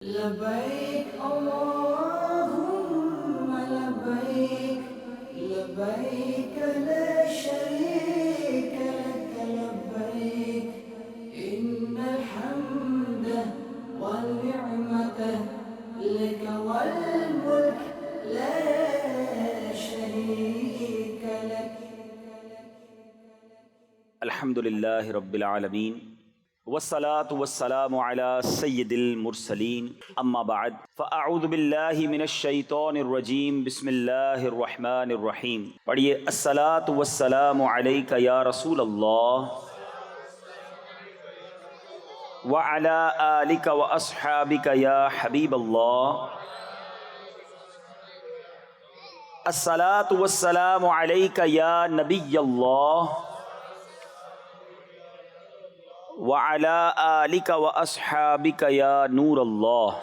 لبيك اللهم لبيك لبيك لا شريك لك لبيك إن الحمد والنعمة لك والملك لا شريك لك. الحمد للہ رب العالمین والصلاة والسلام علی سید المرسلین اما بعد فاعوذ باللہ من الشیطان الرجیم بسم اللہ الرحمن الرحیم. پڑھیے الصلاة والسلام علیک یا رسول اللہ وعلی آلک واصحابک یا حبیب اللہ. الصلاة والسلام علیک یا نبی اللہ وَعَلَىٰ آلِكَ وَأَصْحَابِكَ يَا نُورَ اللَّهِ.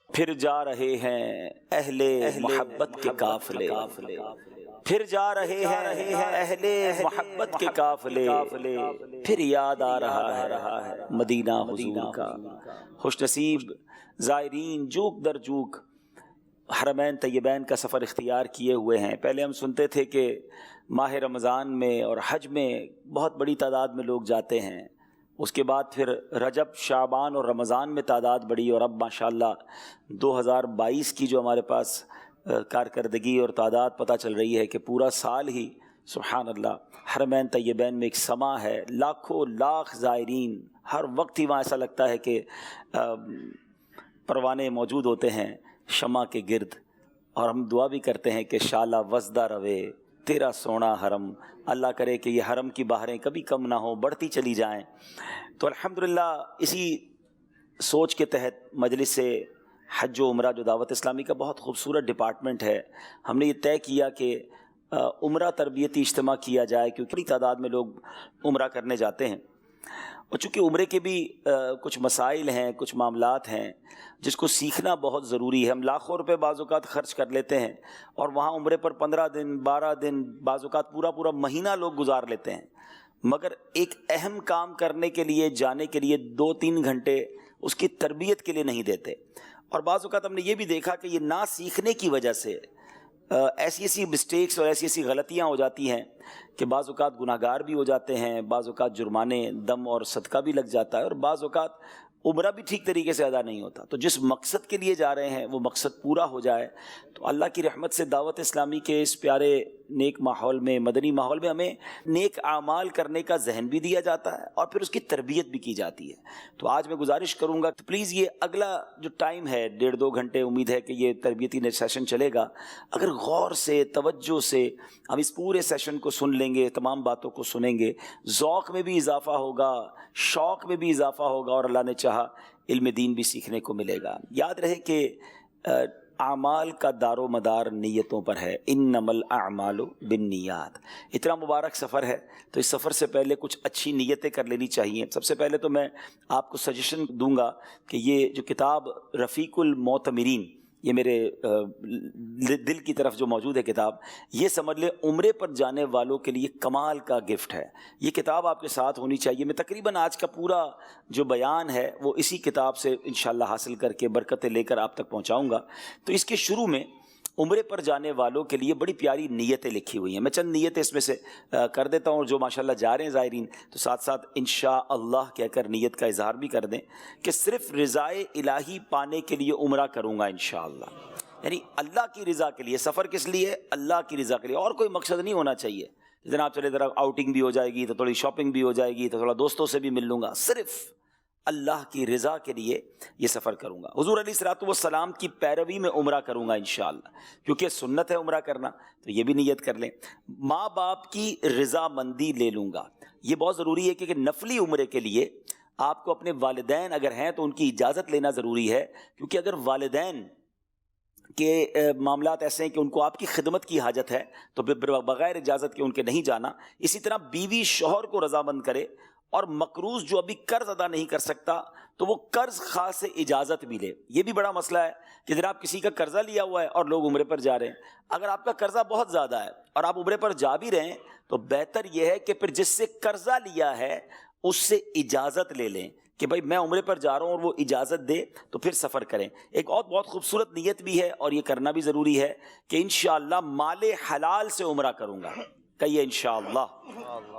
پھر جا رہے ہیں اہل محبت کے قافلے، پھر جا رہے ہیں اہل محبت کے قافلے، پھر یاد آ رہا ہے مدینہ حضور کا. خوش نصیب زائرین جوک در جوک حرمین طیبین کا سفر اختیار کیے ہوئے ہیں. پہلے ہم سنتے تھے کہ ماہ رمضان میں اور حج میں بہت بڑی تعداد میں لوگ جاتے ہیں، اس کے بعد پھر رجب، شعبان اور رمضان میں تعداد بڑھی، اور اب ماشاءاللہ 2022 کی جو ہمارے پاس کارکردگی اور تعداد پتہ چل رہی ہے کہ پورا سال ہی سبحان اللہ حرمین طیبین میں ایک سما ہے، لاکھوں لاکھ زائرین، ہر وقت ہی وہاں ایسا لگتا ہے کہ پروانے موجود ہوتے ہیں شمع کے گرد. اور ہم دعا بھی کرتے ہیں کہ شالا وزدہ روے تیرا سونا حرم، اللہ کرے کہ یہ حرم کی بہاریں کبھی کم نہ ہوں، بڑھتی چلی جائیں. تو الحمدللہ اسی سوچ کے تحت مجلس حج و عمرہ جو دعوت اسلامی کا بہت خوبصورت ڈپارٹمنٹ ہے، ہم نے یہ طے کیا کہ عمرہ تربیتی اجتماع کیا جائے، کیونکہ بڑی تعداد میں لوگ عمرہ کرنے جاتے ہیں. اور چونکہ عمرے کے بھی کچھ مسائل ہیں، کچھ معاملات ہیں جس کو سیکھنا بہت ضروری ہے. ہم لاکھوں روپے بعض اوقات خرچ کر لیتے ہیں اور وہاں عمرے پر 15 دن 12 دن بعض اوقات پورا مہینہ لوگ گزار لیتے ہیں، مگر ایک اہم کام کرنے کے لیے جانے کے لیے 2-3 گھنٹے اس کی تربیت کے لیے نہیں دیتے. اور بعض اوقات ہم نے یہ بھی دیکھا کہ یہ نہ سیکھنے کی وجہ سے ایسی مسٹیکس اور ایسی غلطیاں ہو جاتی ہیں کہ بعض اوقات گناہ گار بھی ہو جاتے ہیں، بعض اوقات جرمانے دم اور صدقہ بھی لگ جاتا ہے، اور بعض اوقات عمرہ بھی ٹھیک طریقے سے ادا نہیں ہوتا. تو جس مقصد کے لیے جا رہے ہیں وہ مقصد پورا ہو جائے تو اللہ کی رحمت سے دعوت اسلامی کے اس پیارے نیک ماحول میں، مدنی ماحول میں ہمیں نیک اعمال کرنے کا ذہن بھی دیا جاتا ہے اور پھر اس کی تربیت بھی کی جاتی ہے. تو آج میں گزارش کروں گا کہ پلیز یہ اگلا جو ٹائم ہے 1.5-2 گھنٹے امید ہے کہ یہ تربیتی سیشن چلے گا، اگر غور سے توجہ سے ہم اس پورے سیشن کو سن لیں گے، تمام باتوں کو سنیں گے، ذوق میں بھی اضافہ ہوگا، شوق میں بھی اضافہ ہوگا، اور اللہ نے چاہا علم دین بھی سیکھنے کو ملے گا. یاد رہے کہ اعمال کا دار و مدار نیتوں پر ہے، انما الاعمال بالنیات. اتنا مبارک سفر ہے تو اس سفر سے پہلے کچھ اچھی نیتیں کر لینی چاہیے. سب سے پہلے تو میں آپ کو سجیشن دوں گا کہ یہ جو کتاب رفیق المعتمرین، یہ میرے دل کی طرف جو موجود ہے کتاب، یہ سمجھ لیں عمرے پر جانے والوں کے لیے کمال کا گفٹ ہے. یہ کتاب آپ کے ساتھ ہونی چاہیے. میں تقریباً آج کا پورا جو بیان ہے وہ اسی کتاب سے انشاءاللہ حاصل کر کے برکتیں لے کر آپ تک پہنچاؤں گا. تو اس کے شروع میں عمرے پر جانے والوں کے لیے بڑی پیاری نیتیں لکھی ہوئی ہیں. میں چند نیتیں اس میں سے کر دیتا ہوں، جو ماشاءاللہ جا رہے ہیں زائرین تو ساتھ ساتھ انشاءاللہ کہہ کر نیت کا اظہار بھی کر دیں کہ صرف رضائے الہی پانے کے لیے عمرہ کروں گا انشاءاللہ. یعنی اللہ کی رضا کے لیے. سفر کس لیے؟ اللہ کی رضا کے لیے، اور کوئی مقصد نہیں ہونا چاہیے. جناب چلے ذرا آؤٹنگ بھی ہو جائے گی تو تھوڑی شاپنگ بھی ہو جائے گی تو تھوڑا دوستوں سے بھی مل لوں گا، صرف اللہ کی رضا کے لیے یہ سفر کروں گا. حضور علیہ الصلوۃ والسلام کی پیروی میں عمرہ کروں گا انشاءاللہ، کیونکہ سنت ہے عمرہ کرنا، تو یہ بھی نیت کر لیں. ماں باپ کی رضا مندی لے لوں گا. یہ بہت ضروری ہے کہ نفلی عمرے کے لیے آپ کو اپنے والدین اگر ہیں تو ان کی اجازت لینا ضروری ہے، کیونکہ اگر والدین کے معاملات ایسے ہیں کہ ان کو آپ کی خدمت کی حاجت ہے تو بغیر اجازت کے ان کے نہیں جانا. اسی طرح بیوی شوہر کو رضامند کرے، اور مقروض جو ابھی قرض ادا نہیں کر سکتا تو وہ قرض خواہ سے اجازت بھی لے. یہ بھی بڑا مسئلہ ہے کہ جناب کسی کا قرضہ لیا ہوا ہے اور لوگ عمرے پر جا رہے ہیں. اگر آپ کا قرضہ بہت زیادہ ہے اور آپ عمرے پر جا بھی رہے ہیں تو بہتر یہ ہے کہ پھر جس سے قرضہ لیا ہے اس سے اجازت لے لیں کہ بھائی میں عمرے پر جا رہا ہوں اور وہ اجازت دے تو پھر سفر کریں. ایک اور بہت خوبصورت نیت بھی ہے اور یہ کرنا بھی ضروری ہے کہ انشاءاللہ مال حلال سے عمرہ کروں گا. کہیے انشاءاللہ.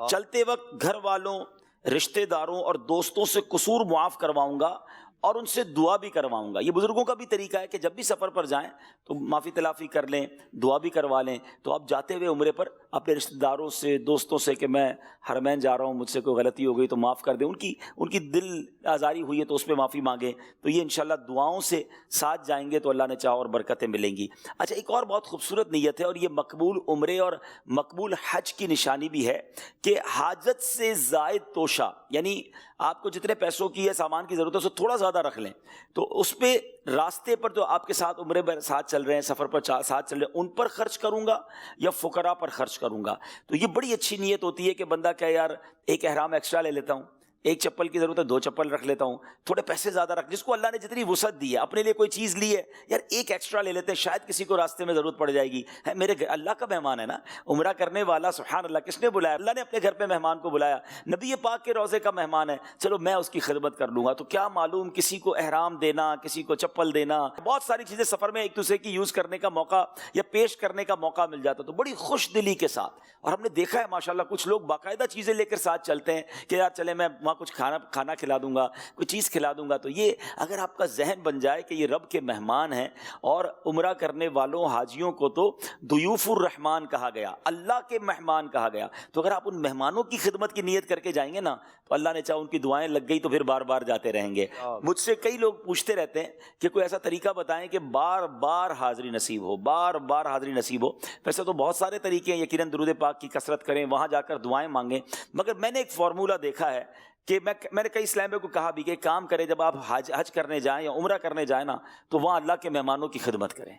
چلتے وقت گھر والوں، رشتہ داروں اور دوستوں سے قصور معاف کرواؤں گا اور ان سے دعا بھی کرواؤں گا. یہ بزرگوں کا بھی طریقہ ہے کہ جب بھی سفر پر جائیں تو معافی تلافی کر لیں، دعا بھی کروا لیں. تو آپ جاتے ہوئے عمرے پر اپنے رشتہ داروں سے، دوستوں سے کہ میں حرمین جا رہا ہوں، مجھ سے کوئی غلطی ہو گئی تو معاف کر دیں. ان کی دل آزاری ہوئی ہے تو اس پہ معافی مانگیں. تو یہ انشاءاللہ دعاؤں سے ساتھ جائیں گے تو اللہ نے چاہا اور برکتیں ملیں گی. اچھا، ایک اور بہت خوبصورت نیت ہے اور یہ مقبول عمرے اور مقبول حج کی نشانی بھی ہے کہ حاجت سے زائد توشہ، یعنی آپ کو جتنے پیسوں کی ہے سامان کی ضرورت ہے اس سے تھوڑا زیادہ رکھ لیں. تو اس پہ راستے پر جو آپ کے ساتھ عمرے پر ساتھ چل رہے ہیں، سفر پر ساتھ چل رہے ہیں، ان پر خرچ کروں گا یا فقراء پر خرچ کروں گا. تو یہ بڑی اچھی نیت ہوتی ہے کہ بندہ کہ یار ایک احرام ایکسٹرا لے لیتا ہوں، ایک چپل کی ضرورت ہے 2 چپل رکھ لیتا ہوں، تھوڑے پیسے زیادہ رکھ، جس کو اللہ نے جتنی وسعت دی ہے. اپنے لیے کوئی چیز لی ہے، یار ایک ایکسٹرا لے لیتے ہیں، شاید کسی کو راستے میں ضرورت پڑ جائے گی. میرے اللہ کا مہمان ہے نا، عمرہ کرنے والا، سبحان اللہ، کس نے بلایا؟ اللہ نے اپنے گھر پہ مہمان کو بلایا، نبی پاک کے روضے کا مہمان ہے، چلو میں اس کی خدمت کر لوں گا. تو کیا معلوم کسی کو احرام دینا، کسی کو چپل دینا، بہت ساری چیزیں سفر میں ایک دوسرے کی یوز کرنے کا موقع یا پیش کرنے کا موقع مل جاتا. تو بڑی خوش دلی کے ساتھ، اور ہم نے دیکھا ہے ماشاءاللہ کچھ لوگ باقاعدہ چیزیں لے کر ساتھ چلتے ہیں کہ یار چلے میں وہاں کچھ کھانا کھلا دوں گا، کوئی چیز کھلا دوں گا. تو یہ اگر آپ کا ذہن بن جائے کہ یہ رب کے مہمان ہیں، اور عمرہ کرنے والوں حاجیوں کو تو ضیوف الرحمان کہا گیا، اللہ کے مہمان کہا گیا. تو اگر آپ ان مہمانوں کی خدمت کی نیت کر کے جائیں گے نا تو اللہ نے چاہا ان کی دعائیں لگ گئی تو پھر بار بار جاتے رہیں گے. مجھ سے کئی لوگ پوچھتے رہتے ہیں کہ کوئی ایسا طریقہ بتائیں کہ بار بار حاضری نصیب ہو، بار بار حاضری نصیب ہو. ویسے تو بہت سارے طریقے ہیں، یقیناً درود پاک کی کثرت کریں، وہاں جا کر دعائیں مانگیں، مگر میں نے ایک فارمولہ دیکھا ہے کہ میں نے کئی اسلامیہ کو کہا بھی کہ کام کریں، جب آپ حج کرنے جائیں یا عمرہ کرنے جائیں نا تو وہاں اللہ کے مہمانوں کی خدمت کریں،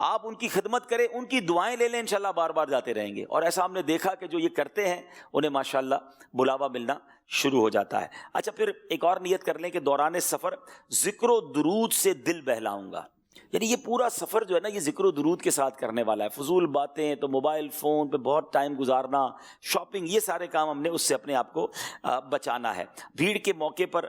آپ ان کی خدمت کریں، ان کی دعائیں لے لیں، انشاءاللہ بار بار جاتے رہیں گے. اور ایسا ہم نے دیکھا کہ جو یہ کرتے ہیں انہیں ماشاءاللہ بلاوا ملنا شروع ہو جاتا ہے. اچھا، پھر ایک اور نیت کر لیں کہ دوران سفر ذکر و درود سے دل بہلاؤں گا. یعنی یہ پورا سفر جو ہے نا یہ ذکر و درود کے ساتھ کرنے والا ہے. فضول باتیں تو موبائل فون پہ بہت ٹائم گزارنا، شاپنگ، یہ سارے کام ہم نے اس سے اپنے آپ کو بچانا ہے. بھیڑ کے موقع پر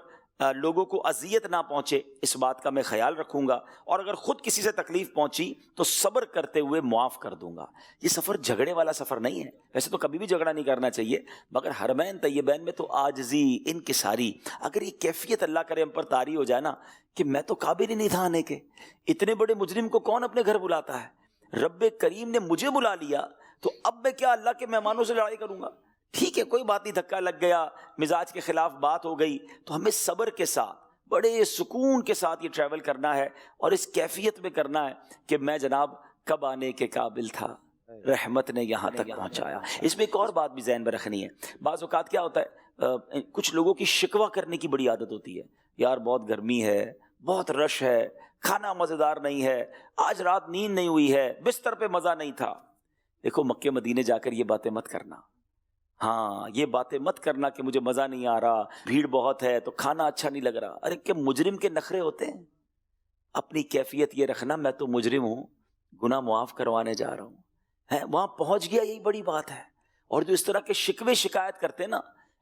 لوگوں کو اذیت نہ پہنچے اس بات کا میں خیال رکھوں گا، اور اگر خود کسی سے تکلیف پہنچی تو صبر کرتے ہوئے معاف کر دوں گا. یہ سفر جھگڑے والا سفر نہیں ہے، ویسے تو کبھی بھی جھگڑا نہیں کرنا چاہیے، مگر حرمین طیبین میں تو عاجزی، انکساری، اگر یہ کیفیت اللہ کرے ہم پر طاری ہو جائے نا کہ میں تو قابل ہی نہیں تھا آنے کے، اتنے بڑے مجرم کو کون اپنے گھر بلاتا ہے، رب کریم نے مجھے بلا لیا تو اب میں کیا اللہ کے مہمانوں سے لڑائی کروں گا؟ ٹھیک ہے، کوئی بات نہیں، دھکا لگ گیا، مزاج کے خلاف بات ہو گئی، تو ہمیں صبر کے ساتھ، بڑے سکون کے ساتھ یہ ٹریول کرنا ہے، اور اس کیفیت میں کرنا ہے کہ میں جناب کب آنے کے قابل تھا، رحمت نے یہاں تک پہنچایا. اس میں ایک اور بات بھی ذہن میں رکھنی ہے. بعض اوقات کیا ہوتا ہے، کچھ لوگوں کی شکوہ کرنے کی بڑی عادت ہوتی ہے، یار بہت گرمی ہے، بہت رش ہے، کھانا مزیدار نہیں ہے، آج رات نیند نہیں ہوئی ہے، بستر پہ مزہ نہیں تھا. دیکھو مکے مدینے جا کر یہ باتیں مت کرنا. ہاں، یہ باتیں مت کرنا کہ مجھے مزہ نہیں آ رہا، بھیڑ بہت ہے تو کھانا اچھا نہیں لگ رہا. ارے کہ مجرم کے نخرے ہوتے ہیں. اپنی کیفیت یہ رکھنا میں تو مجرم ہوں، گناہ معاف کروانے جا رہا ہوں، وہاں پہنچ گیا، یہی بڑی بات ہے. اور جو اس طرح کے شکوے شکایت کرتے نا،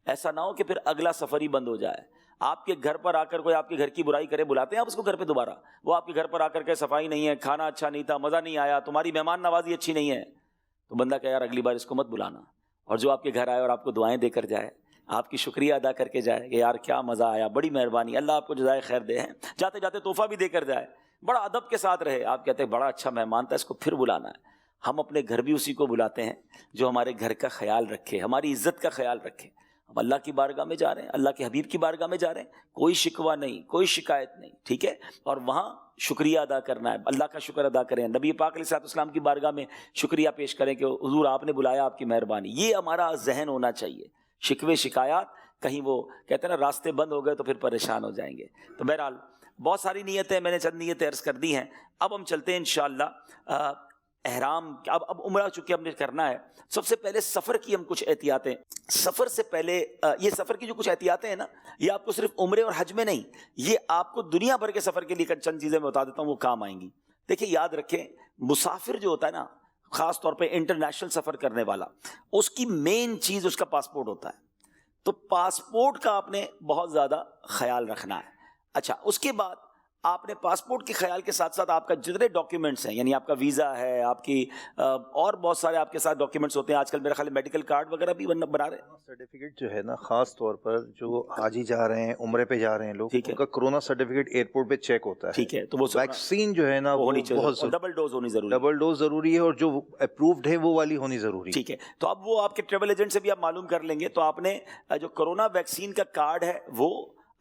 ایسا نہ ہو کہ پھر اگلا سفر ہی بند ہو جائے. آپ کے گھر پر آ کر کوئی آپ کے گھر کی برائی کرے، بلاتے ہیں آپ اس کو گھر پہ دوبارہ، وہ آپ کے گھر پر آ کر کے صفائی نہیں ہے، کھانا اچھا نہیں تھا، مزہ نہیں آیا، تمہاری مہمان نوازی اچھی نہیں ہے، تو بندہ کہ یار اگلی بار اس کو مت بلانا. اور جو آپ کے گھر آئے اور آپ کو دعائیں دے کر جائے، آپ کی شکریہ ادا کر کے جائے کہ یار کیا مزہ آیا، بڑی مہربانی، اللہ آپ کو جزائے خیر دے، جاتے جاتے تحفہ بھی دے کر جائے، بڑا ادب کے ساتھ رہے، آپ کہتے ہیں بڑا اچھا مہمان تھا، اس کو پھر بلانا ہے. ہم اپنے گھر بھی اسی کو بلاتے ہیں جو ہمارے گھر کا خیال رکھے، ہماری عزت کا خیال رکھے. ہم اللہ کی بارگاہ میں جا رہے ہیں، اللہ کے حبیب کی بارگاہ میں جا رہے ہیں، کوئی شکوہ نہیں، کوئی شکایت نہیں، ٹھیک ہے. اور وہاں شکریہ ادا کرنا ہے، اللہ کا شکر ادا کریں، نبی پاک علیہ الصلوۃ والسلام کی بارگاہ میں شکریہ پیش کریں کہ حضور آپ نے بلایا، آپ کی مہربانی. یہ ہمارا ذہن ہونا چاہیے. شکوے شکایات کہیں وہ کہتے ہیں نا راستے بند ہو گئے تو پھر پریشان ہو جائیں گے. تو بہرحال بہت ساری نیتیں میں نے چند نیتیں عرض کر دی ہیں. اب ہم چلتے ہیں انشاءاللہ احرام. اب عمرہ چونکہ ہم نے کرنا ہے، سب سے پہلے سفر کی ہم کچھ احتیاطیں، سفر سے پہلے یہ سفر کی جو کچھ احتیاطیں ہیں نا، یہ آپ کو صرف عمرے اور حج میں نہیں، یہ آپ کو دنیا بھر کے سفر کے لیے چند چیزیں میں بتا دیتا ہوں، وہ کام آئیں گی. دیکھیں یاد رکھیں، مسافر جو ہوتا ہے نا، خاص طور پہ انٹرنیشنل سفر کرنے والا، اس کی مین چیز اس کا پاسپورٹ ہوتا ہے. تو پاسپورٹ کا آپ نے بہت زیادہ خیال رکھنا ہے. اچھا, اس کے بعد آپ نے پاسپورٹ کے خیال کے ساتھ ساتھ آپ کا جتنے ڈاکیومنٹس ہیں, یعنی آپ کا ویزا ہے, آپ کی اور بہت سارے آپ کے ساتھ ڈاکیومنٹس ہوتے ہیں. آج کل میرا خیال میڈیکل کارڈ وغیرہ بھی بنا رہے ہیں. سرٹیفکیٹ جو ہے نا, خاص طور پر جو حاجی جا رہے ہیں, عمرے پہ جا رہے ہیں لوگ, ان کا کرونا سرٹیفکیٹ ایئرپورٹ پہ چیک ہوتا ہے. ٹھیک ہے, تو وہ ویکسین جو ہے نا وہ بہت ڈبل ڈوز ہونی ضروری, ڈبل ڈوز ضروری ہے, اور جو اپرووڈ ہے وہ والی ہونی ضروری. ٹھیک ہے, تو اب وہ آپ کے ٹریول ایجنٹ سے بھی آپ معلوم کر لیں گے. تو آپ نے جو کرونا ویکسین کا کارڈ ہے وہ,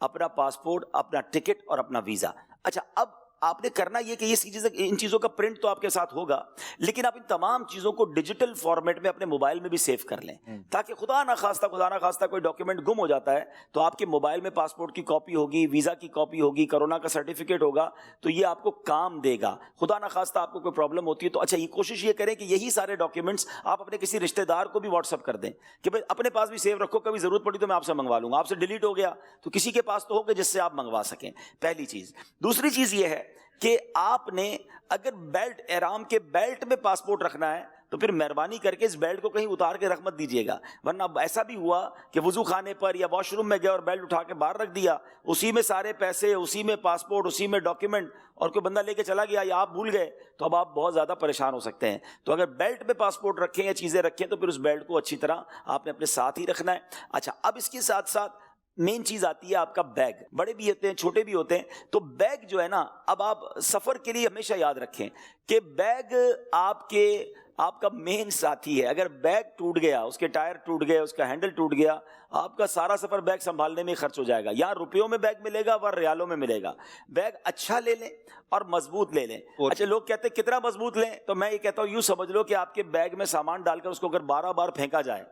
اپنا پاسپورٹ, اپنا ٹکٹ اور اپنا ویزا. اچھا, اب آپ نے کرنا یہ کہ یہ ان چیزوں کا پرنٹ تو آپ کے ساتھ ہوگا, لیکن آپ ان تمام چیزوں کو ڈیجیٹل فارمیٹ میں اپنے موبائل میں بھی سیو کر لیں, تاکہ خدا نہ خواستہ کوئی ڈاکیومنٹ گم ہو جاتا ہے تو آپ کے موبائل میں پاسپورٹ کی کاپی ہوگی, ویزا کی کاپی ہوگی, کرونا کا سرٹیفکیٹ ہوگا, تو یہ آپ کو کام دے گا. خدا نہ خواستہ آپ کو کوئی پرابلم ہوتی ہے تو اچھا, یہ کوشش یہ کریں کہ یہی سارے ڈاکیومنٹس آپ اپنے کسی رشتہ دار کو بھی واٹس ایپ کر دیں کہ بھائی اپنے پاس بھی سیو رکھو, کبھی ضرورت پڑی تو میں آپ سے منگوا لوں گا. آپ سے ڈیلیٹ ہو گیا تو کسی کے پاس تو ہوگا جس سے آپ منگوا سکیں. پہلی چیز. دوسری چیز یہ ہے کہ آپ نے اگر بیلٹ, احرام کے بیلٹ میں پاسپورٹ رکھنا ہے تو پھر مہربانی کر کے اس بیلٹ کو کہیں اتار کے رکھ مت دیجیے گا, ورنہ ایسا بھی ہوا کہ وضو خانے پر یا واش روم میں گئے اور بیلٹ اٹھا کے باہر رکھ دیا, اسی میں سارے پیسے, اسی میں پاسپورٹ, اسی میں ڈاکیومنٹ, اور کوئی بندہ لے کے چلا گیا یا آپ بھول گئے تو اب آپ بہت زیادہ پریشان ہو سکتے ہیں. تو اگر بیلٹ میں پاسپورٹ رکھیں یا چیزیں رکھیں تو پھر اس بیلٹ کو اچھی طرح آپ نے اپنے ساتھ ہی رکھنا ہے. اچھا, اب اس کے ساتھ ساتھ مین چیز آتی ہے آپ کا بیگ. بڑے بھی ہوتے ہیں, چھوٹے بھی ہوتے ہیں, تو بیگ جو ہے نا, اب آپ سفر کے لیے ہمیشہ یاد رکھیں کہ بیگ آپ کا مین ساتھی ہے. اگر بیگ ٹوٹ گیا, اس کے ٹائر ٹوٹ گئے, اس کا ہینڈل ٹوٹ گیا, آپ کا سارا سفر بیگ سنبھالنے میں خرچ ہو جائے گا. یا روپیوں میں بیگ ملے گا اور ریالوں میں ملے گا. بیگ اچھا لے لیں اور مضبوط لے لیں. اچھا, لوگ کہتے ہیں کتنا مضبوط لیں, تو میں یہ کہتا ہوں یوں سمجھ لو کہ آپ کے بیگ میں سامان ڈال کر اس کو اگر 12 بار پھینکا جائے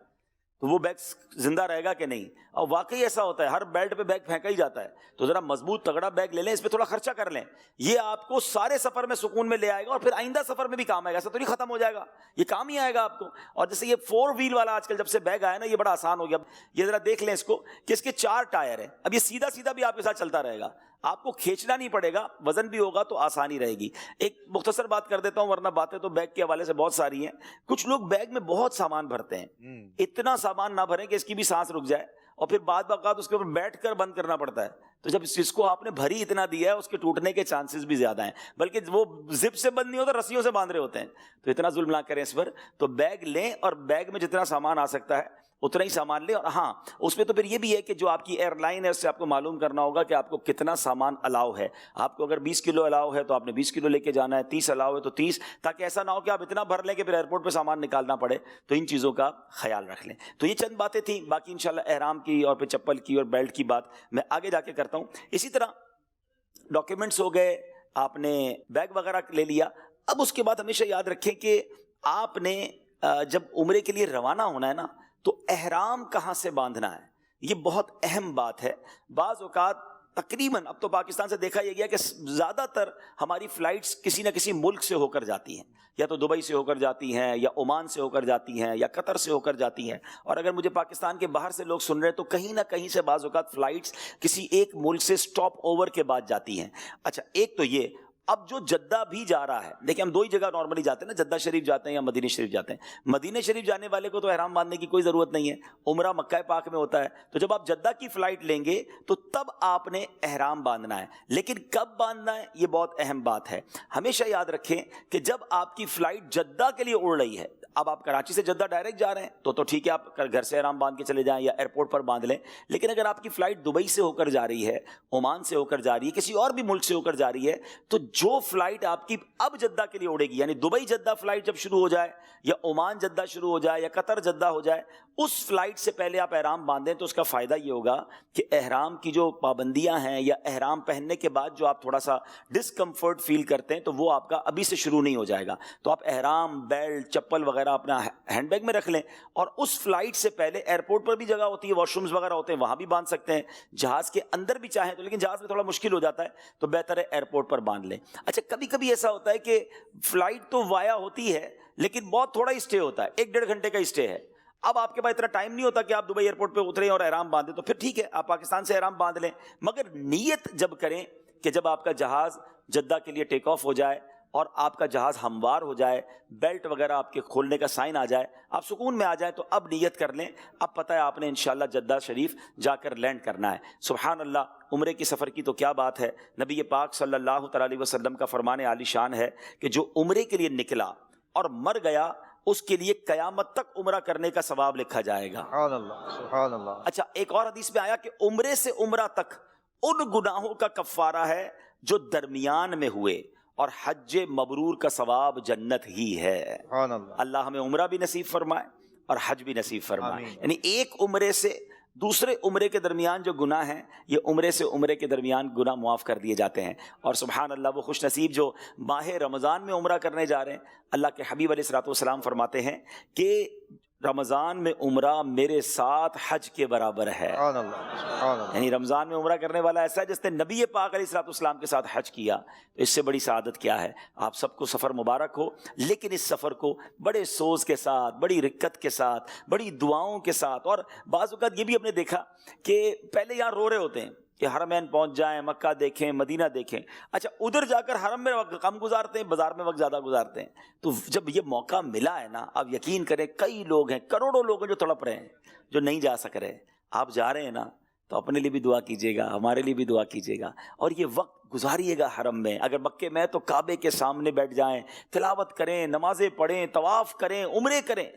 تو وہ بیگ زندہ رہے گا کہ نہیں. اور واقعی ایسا ہوتا ہے, ہر بیلٹ پہ بیگ پھینکا ہی جاتا ہے. تو ذرا مضبوط تگڑا بیگ لے لیں, اس پہ تھوڑا خرچہ کر لیں. یہ آپ کو سارے سفر میں سکون میں لے آئے گا, اور پھر آئندہ سفر میں بھی کام آئے گا. ایسا تو نہیں ختم ہو جائے گا, یہ کام ہی آئے گا آپ کو. اور جیسے یہ 4 ویل والا آج کل جب سے بیگ آیا نا, یہ بڑا آسان ہو گیا. یہ ذرا دیکھ لیں اس کو کہ اس کے 4 ٹائر ہیں. اب یہ سیدھا سیدھا بھی آپ کے ساتھ چلتا رہے گا, آپ کو کھینچنا نہیں پڑے گا, وزن بھی ہوگا تو آسانی رہے گی. ایک مختصر بات کر دیتا ہوں, ورنہ باتیں تو بیگ کے حوالے سے بہت ساری ہیں. کچھ لوگ بیگ میں بہت سامان بھرتے ہیں, اتنا سامان نہ بھریں کہ اس کی بھی سانس رک جائے, اور پھر بعد اوقات اس کے اوپر بیٹھ کر بند کرنا پڑتا ہے. تو جب اس کو آپ نے بھری اتنا دیا ہے, اس کے ٹوٹنے کے چانسز بھی زیادہ ہیں, بلکہ وہ زپ سے بند نہیں ہوتا, رسیوں سے باندھ رہے ہوتے ہیں. تو اتنا ظلم نہ کریں اس پر. تو بیگ لیں اور بیگ میں جتنا سامان آ سکتا ہے اتنا ہی سامان لیں. اور ہاں, اس میں تو پھر یہ بھی ہے کہ جو آپ کی ایئر لائن ہے اس سے آپ کو معلوم کرنا ہوگا کہ آپ کو کتنا سامان الاؤ ہے. آپ کو اگر 20 کلو الاؤ ہے تو آپ نے 20 کلو لے کے جانا ہے, 30 الاؤ ہے تو 30, تاکہ ایسا نہ ہو کہ آپ اتنا بھر لیں کہ پھر ایئرپورٹ پہ سامان نکالنا پڑے. تو ان چیزوں کا خیال رکھ لیں. تو یہ چند باتیں تھیں. باقی انشاءاللہ احرام کی اور پھر چپل کی اور بیلٹ کی بات میں آگے جا کے کرتا ہوں. اسی طرح ڈاکیومنٹس ہو گئے, آپ نے بیگ وغیرہ لے لیا. اب اس کے بعد ہمیشہ یاد رکھیں کہ آپ نے جب عمرے کے لیے روانہ ہونا ہے نا, تو احرام کہاں سے باندھنا ہے, یہ بہت اہم بات ہے. بعض اوقات تقریباً اب تو پاکستان سے دیکھا یہ گیا کہ زیادہ تر ہماری فلائٹس کسی نہ کسی ملک سے ہو کر جاتی ہیں, یا تو دبئی سے ہو کر جاتی ہیں, یا عمان سے ہو کر جاتی ہیں, یا قطر سے ہو کر جاتی ہیں. اور اگر مجھے پاکستان کے باہر سے لوگ سن رہے ہیں تو کہیں نہ کہیں سے بعض اوقات فلائٹس کسی ایک ملک سے سٹاپ اوور کے بعد جاتی ہیں. اچھا, ایک تو یہ. اب جو جدہ بھی جا رہا ہے, دیکھیں ہم 2 ہی جگہ نارملی جاتے ہیں نا, جدہ شریف جاتے ہیں یا مدینہ شریف جاتے ہیں. مدینہ شریف جانے والے کو تو احرام باندھنے کی کوئی ضرورت نہیں ہے, عمرہ مکہ پاک میں ہوتا ہے. تو جب آپ جدہ کی فلائٹ لیں گے تو تب آپ نے احرام باندھنا ہے. لیکن کب باندھنا ہے یہ بہت اہم بات ہے. ہمیشہ یاد رکھیں کہ جب آپ کی فلائٹ جدہ کے لیے اڑ رہی ہے, اب آپ کراچی سے جدہ ڈائریکٹ جا رہے ہیں تو ٹھیک ہے, آپ گھر سے احرام باندھ کے چلے جائیں یا ایئرپورٹ پر باندھ لیں. لیکن اگر آپ کی فلائٹ دبئی سے ہو کر جا رہی ہے, عمان سے ہو کر جا رہی ہے, کسی اور بھی ملک سے ہو کر جا رہی ہے, تو جو فلائٹ آپ کی اب جدہ کے لیے اڑے گی, یعنی دبئی جدہ فلائٹ جب شروع ہو جائے, یا عمان جدہ شروع ہو جائے, یا قطر جدہ ہو جائے, اس فلائٹ سے پہلے آپ احرام باندھیں تو اس کا فائدہ یہ ہوگا کہ احرام کی جو پابندیاں ہیں, یا احرام پہننے کے بعد جو آپ تھوڑا سا ڈسکمفرٹ فیل کرتے ہیں, تو وہ آپ کا ابھی سے شروع نہیں ہو جائے گا. تو آپ احرام, بیلٹ, چپل وغیرہ اپنا ہینڈ بیگ میں رکھ لیں, اور اس فلائٹ سے پہلے ایئرپورٹ پر بھی جگہ ہوتی ہے, واش رومز وغیرہ ہوتے ہیں, وہاں بھی باندھ سکتے ہیں. جہاز کے اندر بھی چاہیں تو, لیکن جہاز میں تھوڑا مشکل ہو جاتا ہے, تو بہتر ہے ایئرپورٹ پر باندھ لیں. اچھا, کبھی کبھی ایسا ہوتا ہے کہ فلائٹ تو وایا ہوتی ہے لیکن بہت تھوڑا ہی اسٹے ہوتا ہے, 1-1.5 گھنٹے کا اسٹے ہے. اب آپ کے پاس اتنا ٹائم نہیں ہوتا کہ آپ دبئی ایئرپورٹ پہ اتریں اور احرام باندھیں, تو پھر ٹھیک ہے آپ پاکستان سے احرام باندھ لیں. مگر نیت جب کریں کہ جب آپ کا جہاز جدہ کے لیے ٹیک آف ہو جائے اور آپ کا جہاز ہموار ہو جائے, بیلٹ وغیرہ آپ کے کھولنے کا سائن آ جائے, آپ سکون میں آ جائیں, تو اب نیت کر لیں, اب پتہ ہے آپ نے انشاءاللہ جدہ شریف جا کر لینڈ کرنا ہے. سبحان اللہ, عمرے کی سفر کی تو کیا بات ہے. نبی پاک صلی اللہ تعالی علیہ وسلم کا فرمان عالی شان ہے کہ جو عمرے کے لیے نکلا اور مر گیا, اس کے لیے قیامت تک عمرہ کرنے کا ثواب لکھا جائے گا. سبحان اللہ, سبحان اللہ. اچھا, ایک اور حدیث میں آیا کہ عمرے سے عمرہ تک ان گناہوں کا کفارہ ہے جو درمیان میں ہوئے, اور حج مبرور کا ثواب جنت ہی ہے. سبحان اللہ. اللہ ہمیں عمرہ بھی نصیب فرمائے اور حج بھی نصیب فرمائے. آمین. یعنی ایک عمرے سے دوسرے عمرے کے درمیان جو گناہ ہیں, یہ عمرے سے عمرے کے درمیان گناہ معاف کر دیے جاتے ہیں. اور سبحان اللہ, وہ خوش نصیب جو ماہ رمضان میں عمرہ کرنے جا رہے ہیں, اللہ کے حبیب علیہ الصلوۃ والسلام فرماتے ہیں کہ رمضان میں عمرہ میرے ساتھ حج کے برابر ہے. سبحان اللہ, سبحان اللہ. یعنی رمضان میں عمرہ کرنے والا ایسا ہے جس نے نبی پاک علیہ الصلوۃ والسلام کے ساتھ حج کیا. تو اس سے بڑی سعادت کیا ہے. آپ سب کو سفر مبارک ہو, لیکن اس سفر کو بڑے سوز کے ساتھ, بڑی رکت کے ساتھ, بڑی دعاؤں کے ساتھ. اور بعض اوقات یہ بھی ہم نے دیکھا کہ پہلے یہاں رو رہے ہوتے ہیں کہ حرمین پہنچ جائیں, مکہ دیکھیں, مدینہ دیکھیں. اچھا, ادھر جا کر حرم میں وقت کم گزارتے ہیں, بازار میں وقت زیادہ گزارتے ہیں. تو جب یہ موقع ملا ہے نا, آپ یقین کریں کئی لوگ ہیں, کروڑوں لوگ ہیں جو تڑپ رہے ہیں, جو نہیں جا سک رہے. آپ جا رہے ہیں نا, تو اپنے لیے بھی دعا کیجیے گا, ہمارے لیے بھی دعا کیجیے گا, اور یہ وقت گزاریے گا حرم میں. اگر مکے میں تو کعبے کے سامنے بیٹھ جائیں, تلاوت کریں, نمازیں پڑھیں, طواف کریں, عمرے کریں,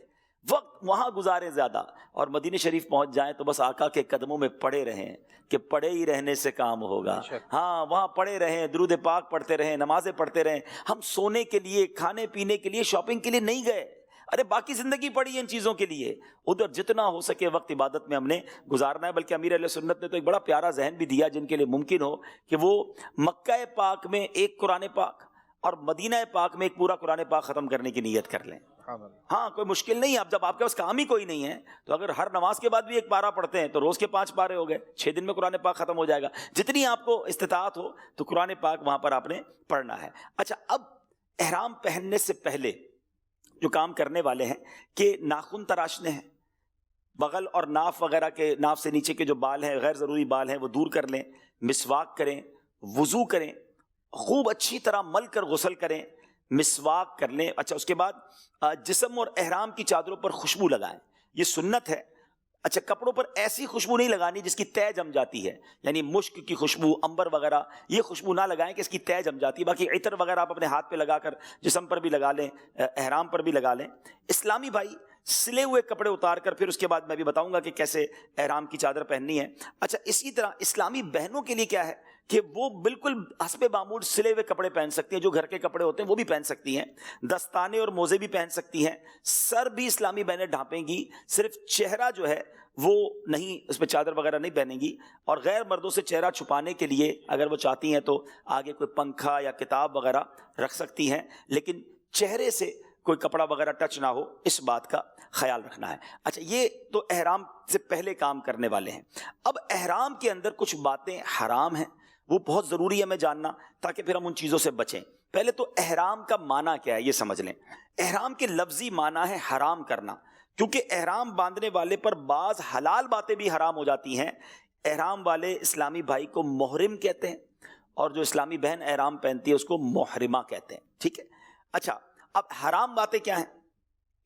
وقت وہاں گزاریں زیادہ. اور مدینہ شریف پہنچ جائیں تو بس آقا کے قدموں میں پڑے رہیں, کہ پڑے ہی رہنے سے کام ہوگا. ہاں, وہاں پڑے رہیں, درود پاک پڑھتے رہیں, نمازیں پڑھتے رہیں. ہم سونے کے لیے, کھانے پینے کے لیے, شاپنگ کے لیے نہیں گئے. ارے باقی زندگی پڑی ہے ان چیزوں کے لیے. ادھر جتنا ہو سکے وقت عبادت میں ہم نے گزارنا ہے. بلکہ امیر علیہ سنت نے تو ایک بڑا پیارا ذہن بھی دیا, جن کے لیے ممکن ہو کہ وہ مکہ پاک میں ایک قرآن پاک اور مدینہ پاک میں ایک پورا قرآن پاک ختم کرنے کی نیت کر لیں. ہاں, کوئی مشکل نہیں ہے. اب جب آپ کے پاس کام ہی کوئی نہیں ہے, تو اگر ہر نماز کے بعد بھی ایک پارہ پڑھتے ہیں تو روز کے 5 پارے ہو گئے, 6 دن میں قرآن پاک ختم ہو جائے گا. جتنی آپ کو استطاعت ہو تو قرآن پاک وہاں پر آپ نے پڑھنا ہے. اچھا, اب احرام پہننے سے پہلے جو کام کرنے والے ہیں کہ ناخن تراشنے ہیں, بغل اور ناف وغیرہ کے, ناف سے نیچے کے جو بال ہیں, غیر ضروری بال ہیں, وہ دور کر لیں, مسواک کریں, وضو کریں, خوب اچھی طرح مل کر غسل کریں, مسواک کر لیں. اچھا, اس کے بعد جسم اور احرام کی چادروں پر خوشبو لگائیں, یہ سنت ہے. اچھا, کپڑوں پر ایسی خوشبو نہیں لگانی جس کی تہ جم جاتی ہے, یعنی مشک کی خوشبو, عنبر وغیرہ, یہ خوشبو نہ لگائیں کہ اس کی تہ جم جاتی ہے. باقی عطر وغیرہ آپ اپنے ہاتھ پہ لگا کر جسم پر بھی لگا لیں, احرام پر بھی لگا لیں. اسلامی بھائی سلے ہوئے کپڑے اتار کر, پھر اس کے بعد میں بھی بتاؤں گا کہ کیسے احرام کی چادر پہننی ہے. اچھا, اسی طرح اسلامی بہنوں کے لیے کیا ہے کہ وہ بالکل حسب معمول سلے ہوئے کپڑے پہن سکتی ہیں, جو گھر کے کپڑے ہوتے ہیں وہ بھی پہن سکتی ہیں, دستانے اور موزے بھی پہن سکتی ہیں. سر بھی اسلامی بہنیں ڈھانپیں گی, صرف چہرہ جو ہے وہ نہیں, اس پہ چادر وغیرہ نہیں پہنیں گی. اور غیر مردوں سے چہرہ چھپانے کے لیے اگر وہ چاہتی ہیں تو آگے کوئی پنکھا یا کتاب وغیرہ رکھ سکتی ہیں, لیکن چہرے سے کوئی کپڑا وغیرہ ٹچ نہ ہو, اس بات کا خیال رکھنا ہے. اچھا, یہ تو احرام سے پہلے کام کرنے والے ہیں. اب احرام کے اندر کچھ باتیں حرام ہیں, وہ بہت ضروری ہے ہمیں جاننا, تاکہ پھر ہم ان چیزوں سے بچیں. پہلے تو احرام کا معنی کیا ہے یہ سمجھ لیں. احرام کے لفظی معنی ہے حرام کرنا, کیونکہ احرام باندھنے والے پر بعض حلال باتیں بھی حرام ہو جاتی ہیں. احرام والے اسلامی بھائی کو محرم کہتے ہیں, اور جو اسلامی بہن احرام پہنتی ہے اس کو محرمہ کہتے ہیں. ٹھیک ہے. اچھا, اب حرام باتیں کیا ہیں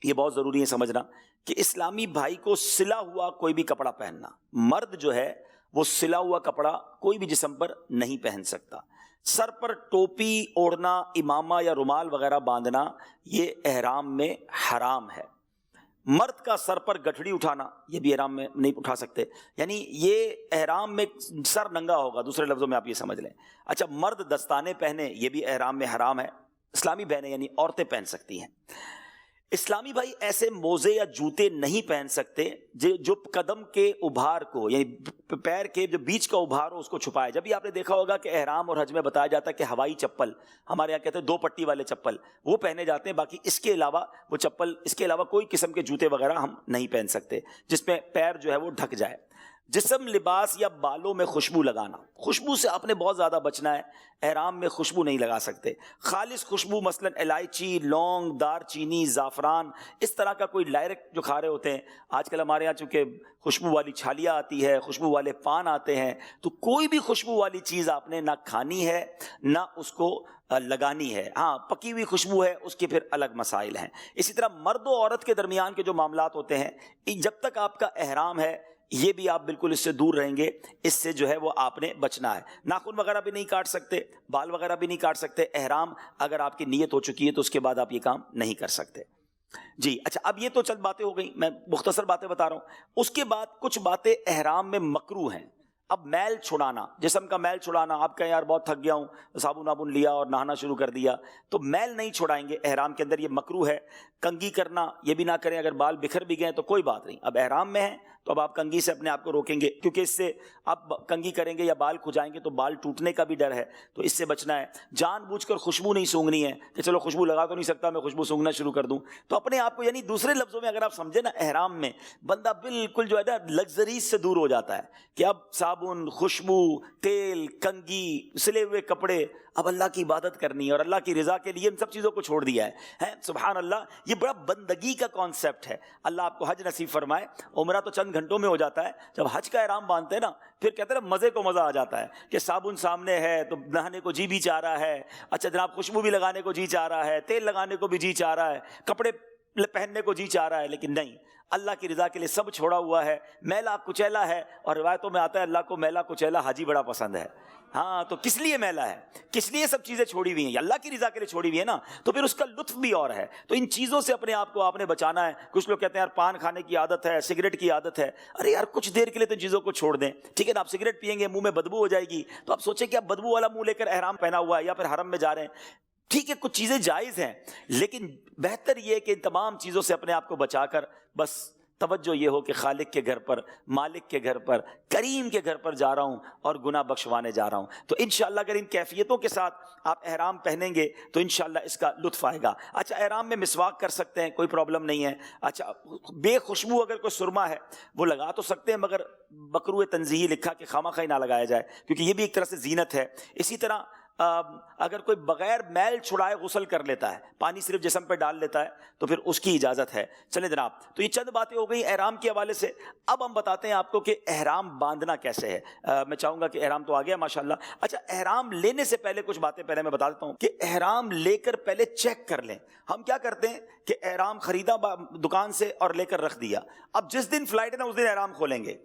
یہ بہت ضروری ہے سمجھنا, کہ اسلامی بھائی کو سلا ہوا کوئی بھی کپڑا پہننا. مرد جو ہے وہ سلا ہوا کپڑا کوئی بھی جسم پر نہیں پہن سکتا. سر پر ٹوپی اوڑھنا, امامہ یا رومال وغیرہ باندھنا, یہ احرام میں حرام ہے. مرد کا سر پر گٹھڑی اٹھانا, یہ بھی احرام میں نہیں اٹھا سکتے, یعنی یہ احرام میں سر ننگا ہوگا, دوسرے لفظوں میں آپ یہ سمجھ لیں. اچھا, مرد دستانے پہنے, یہ بھی احرام میں حرام ہے. اسلامی بہنیں یعنی عورتیں پہن سکتی ہیں. اسلامی بھائی ایسے موزے یا جوتے نہیں پہن سکتے جو قدم کے ابھار کو, یعنی پیر کے جو بیچ کا ابھار ہو اس کو چھپائے. جب بھی آپ نے دیکھا ہوگا کہ احرام اور حج میں بتایا جاتا ہے کہ ہوائی چپل, ہمارے یہاں کہتے ہیں 2 پٹی والے چپل, وہ پہنے جاتے ہیں. باقی اس کے علاوہ وہ چپل, اس کے علاوہ کوئی قسم کے جوتے وغیرہ ہم نہیں پہن سکتے جس میں پیر جو ہے وہ ڈھک جائے. جسم، لباس یا بالوں میں خوشبو لگانا، خوشبو سے آپ نے بہت زیادہ بچنا ہے، احرام میں خوشبو نہیں لگا سکتے۔ خالص خوشبو مثلا الائچی، لونگ، دار چینی، زعفران، اس طرح کا کوئی ڈائریکٹ جو کھا رہے ہوتے ہیں، آج کل ہمارے یہاں چونکہ خوشبو والی چھالیاں آتی ہے، خوشبو والے پان آتے ہیں، تو کوئی بھی خوشبو والی چیز آپ نے نہ کھانی ہے نہ اس کو لگانی ہے۔ ہاں پکی ہوئی خوشبو ہے اس کے پھر الگ مسائل ہیں۔ اسی طرح مرد و عورت کے درمیان کے جو معاملات ہوتے ہیں، جب تک آپ کا احرام ہے یہ بھی آپ بالکل اس سے دور رہیں گے، اس سے جو ہے وہ آپ نے بچنا ہے۔ ناخن وغیرہ بھی نہیں کاٹ سکتے، بال وغیرہ بھی نہیں کاٹ سکتے۔ احرام اگر آپ کی نیت ہو چکی ہے تو اس کے بعد آپ یہ کام نہیں کر سکتے۔ جی اچھا، اب یہ تو چند باتیں ہو گئیں، میں مختصر باتیں بتا رہا ہوں۔ اس کے بعد کچھ باتیں احرام میں مکروہ ہیں۔ اب میل چھڑانا، جسم کا میل چھڑانا، آپ کہیں یار بہت تھک گیا ہوں، صابن وابن لیا اور نہانا شروع کر دیا، تو میل نہیں چھڑائیں گے احرام کے اندر، یہ مکروہ ہے۔ کنگھی کرنا یہ بھی نہ کریں، اگر بال بکھر بھی گئے تو کوئی بات نہیں، اب احرام میں ہیں تو اب آپ کنگھی سے اپنے آپ کو روکیں گے، کیونکہ اس سے آپ کنگھی کریں گے یا بال کھجائیں گے تو بال ٹوٹنے کا بھی ڈر ہے، تو اس سے بچنا ہے۔ جان بوجھ کر خوشبو نہیں سونگھنی ہے کہ چلو خوشبو لگا تو نہیں سکتا میں خوشبو سونگھنا شروع کر دوں، تو اپنے آپ کو، یعنی دوسرے لفظوں میں اگر آپ سمجھیں نا، احرام میں بندہ بالکل جو ہے نا لگژریز سے دور ہو جاتا ہے کہ اب صابن، خوشبو، تیل، کنگھی، سلے ہوئے کپڑے، اب اللہ کی عبادت کرنی ہے اور اللہ کی رضا کے لیے ان سب چیزوں کو چھوڑ دیا ہے۔ سبحان اللہ، یہ بڑا بندگی کا کانسیپٹ ہے۔ اللہ آپ کو حج نصیب فرمائے۔ عمرہ تو چند گھنٹوں میں ہو جاتا ہے، جب حج کا احرام باندھتے ہیں نا پھر کہتے ہیں نا مزے کو مزہ آ جاتا ہے کہ صابن سامنے ہے تو نہانے کو جی بھی چاہ رہا ہے، اچھا جناب خوشبو بھی لگانے کو جی چاہ رہا ہے، تیل لگانے کو بھی جی چاہ رہا ہے، کپڑے پہننے کو جی چاہ رہا ہے، لیکن نہیں، اللہ کی رضا کے لیے سب چھوڑا ہوا ہے۔ میلا کچیلا ہے، اور روایتوں میں آتا ہے اللہ کو میلا کچیلا حاجی بڑا پسند ہے۔ ہاں تو کس لیے میلا ہے، کس لیے سب چیزیں چھوڑی ہوئی ہیں، یہ اللہ کی رضا کے لیے چھوڑی ہوئی ہے نا، تو پھر اس کا لطف بھی اور ہے۔ تو ان چیزوں سے اپنے آپ کو آپ نے بچانا ہے۔ کچھ لوگ کہتے ہیں یار پان کھانے کی عادت ہے، سگریٹ کی عادت ہے، ارے یار کچھ دیر کے لیے تو چیزوں کو چھوڑ دیں، ٹھیک ہے نا۔ آپ سگریٹ پیئیں گے منہ میں بدبو ہو جائے گی، تو آپ سوچیں کہ آپ بدبو والا منہ لے کر احرام پہنا ہوا ہے یا پھر حرم میں جا رہے ہیں، ٹھیک ہے کچھ چیزیں جائز ہیں، لیکن بہتر یہ کہ ان تمام چیزوں سے اپنے آپ کو بچا کر بس توجہ یہ ہو کہ خالق کے گھر پر، مالک کے گھر پر، کریم کے گھر پر جا رہا ہوں اور گناہ بخشوانے جا رہا ہوں۔ تو انشاءاللہ اگر ان کیفیتوں کے ساتھ آپ احرام پہنیں گے تو انشاءاللہ اس کا لطف آئے گا۔ اچھا احرام میں مسواک کر سکتے ہیں، کوئی پرابلم نہیں ہے۔ اچھا بے خوشبو اگر کوئی سرما ہے وہ لگا تو سکتے ہیں، مگر مکروہ تنزیہی لکھا کہ خواہ نہ لگایا جائے، کیونکہ یہ بھی ایک طرح سے زینت ہے۔ اسی طرح اگر کوئی بغیر میل چھڑائے غسل کر لیتا ہے، پانی صرف جسم پہ ڈال لیتا ہے، تو پھر اس کی اجازت ہے۔ چلیں جناب، تو یہ چند باتیں ہو گئی احرام کے حوالے سے۔ اب ہم بتاتے ہیں آپ کو کہ احرام باندھنا کیسے ہے۔ میں چاہوں گا کہ احرام تو آ گیا ماشاءاللہ۔ اچھا احرام لینے سے پہلے کچھ باتیں پہلے میں بتا دیتا ہوں کہ احرام لے کر پہلے چیک کر لیں۔ ہم کیا کرتے ہیں کہ احرام خریدا دکان سے اور لے کر رکھ دیا، اب جس دن فلائٹ ہے نا اس دن احرام کھولیں گے۔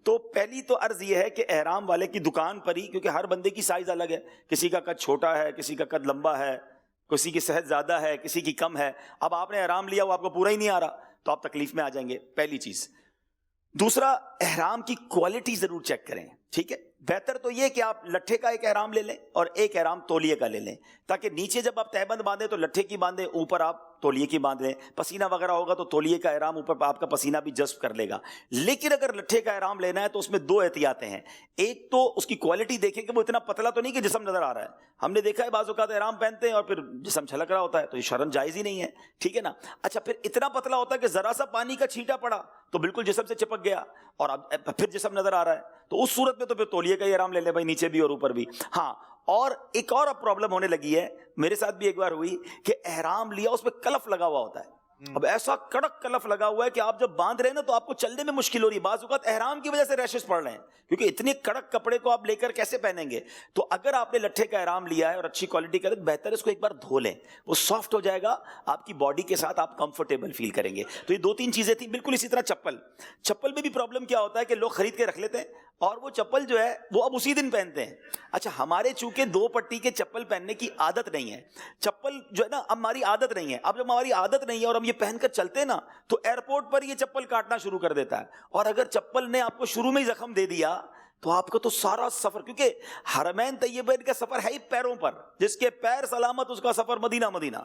تو پہلی تو عرض یہ ہے کہ احرام والے کی دکان پر ہی، کیونکہ ہر بندے کی سائز الگ ہے، کسی کا قد چھوٹا ہے، کسی کا قد لمبا ہے، کسی کی صحت زیادہ ہے، کسی کی کم ہے، اب آپ نے احرام لیا وہ آپ کو پورا ہی نہیں آ رہا تو آپ تکلیف میں آ جائیں گے، پہلی چیز۔ دوسرا، احرام کی کوالٹی ضرور چیک کریں، ٹھیک ہے۔ بہتر تو یہ کہ آپ لٹھے کا ایک احرام لے لیں اور ایک احرام تولیے کا لے لیں، تاکہ نیچے جب آپ تہبند باندھیں تو لٹھے کی باندھیں، اوپر آپ تولیے کی باندھ لیں۔ پسینہ وغیرہ ہوگا تو تولیے کا احرام اوپر آپ کا پسینہ بھی جذب کر لے گا۔ لیکن اگر لٹھے کا احرام لینا ہے تو اس میں دو احتیاطیں ہیں۔ ایک تو اس کی کوالٹی دیکھیں کہ وہ اتنا پتلا تو نہیں کہ جسم نظر آ رہا ہے۔ ہم نے دیکھا ہے بعض اوقات احرام پہنتے ہیں اور پھر جسم چھلک رہا ہوتا ہے، تو یہ شرعاً جائز ہی نہیں ہے، ٹھیک ہے نا۔ اچھا پھر اتنا پتلا ہوتا ہے کہ ذرا سا پانی کا چھینٹا پڑا تو بالکل جسم سے چپک گیا اور اب پھر جسم نظر آ رہا ہے، تو اس صورت میں تو پھر تولیے کا ہی احرام لے لیں بھائی، نیچے بھی اور اوپر بھی۔ ہاں، اور ایک اور اب پرابلم ہونے لگی ہے، میرے ساتھ بھی ایک بار ہوئی کہ احرام لیا اس پہ کلف لگا ہوا ہوتا ہے۔ اب ایسا کڑک کلف لگا ہوا ہے کہ آپ جب باندھ رہے ہیں نا تو آپ کو چلنے میں مشکل ہو رہی ہے، بعض اوقات احرام کی وجہ سے ریشز پڑ رہے ہیں، کیونکہ اتنے کڑک کپڑے کو آپ لے کر کیسے پہنیں گے۔ تو اگر آپ نے لٹھے کا احرام لیا ہے اور اچھی کوالٹی کا، بہتر اس کو ایک بار دھو لیں، وہ سافٹ ہو جائے گا، آپ کی باڈی کے ساتھ آپ کمفرٹیبل فیل کریں گے۔ تو یہ دو تین چیزیں تھیں۔ بالکل اسی طرح چپل میں بھی پرابلم کیا ہوتا ہے کہ لوگ خرید کے رکھ لیتے ہیں اور وہ چپل جو ہے وہ اب اسی دن پہنتے ہیں۔ اچھا ہمارے چونکہ دو پٹی کے چپل پہننے کی عادت نہیں ہے، چپل جو ہے نا ہماری عادت نہیں ہے، اب جب ہماری عادت نہیں ہے اور ہم یہ پہن کر چلتے ہیں نا تو ایئرپورٹ پر یہ چپل کاٹنا شروع کر دیتا ہے، اور اگر چپل نے آپ کو شروع میں ہی زخم دے دیا تو آپ کا تو سارا سفر، کیونکہ حرمین طیبین کا سفر ہے ہی پیروں پر، جس کے پیر سلامت اس کا سفر مدینہ مدینہ،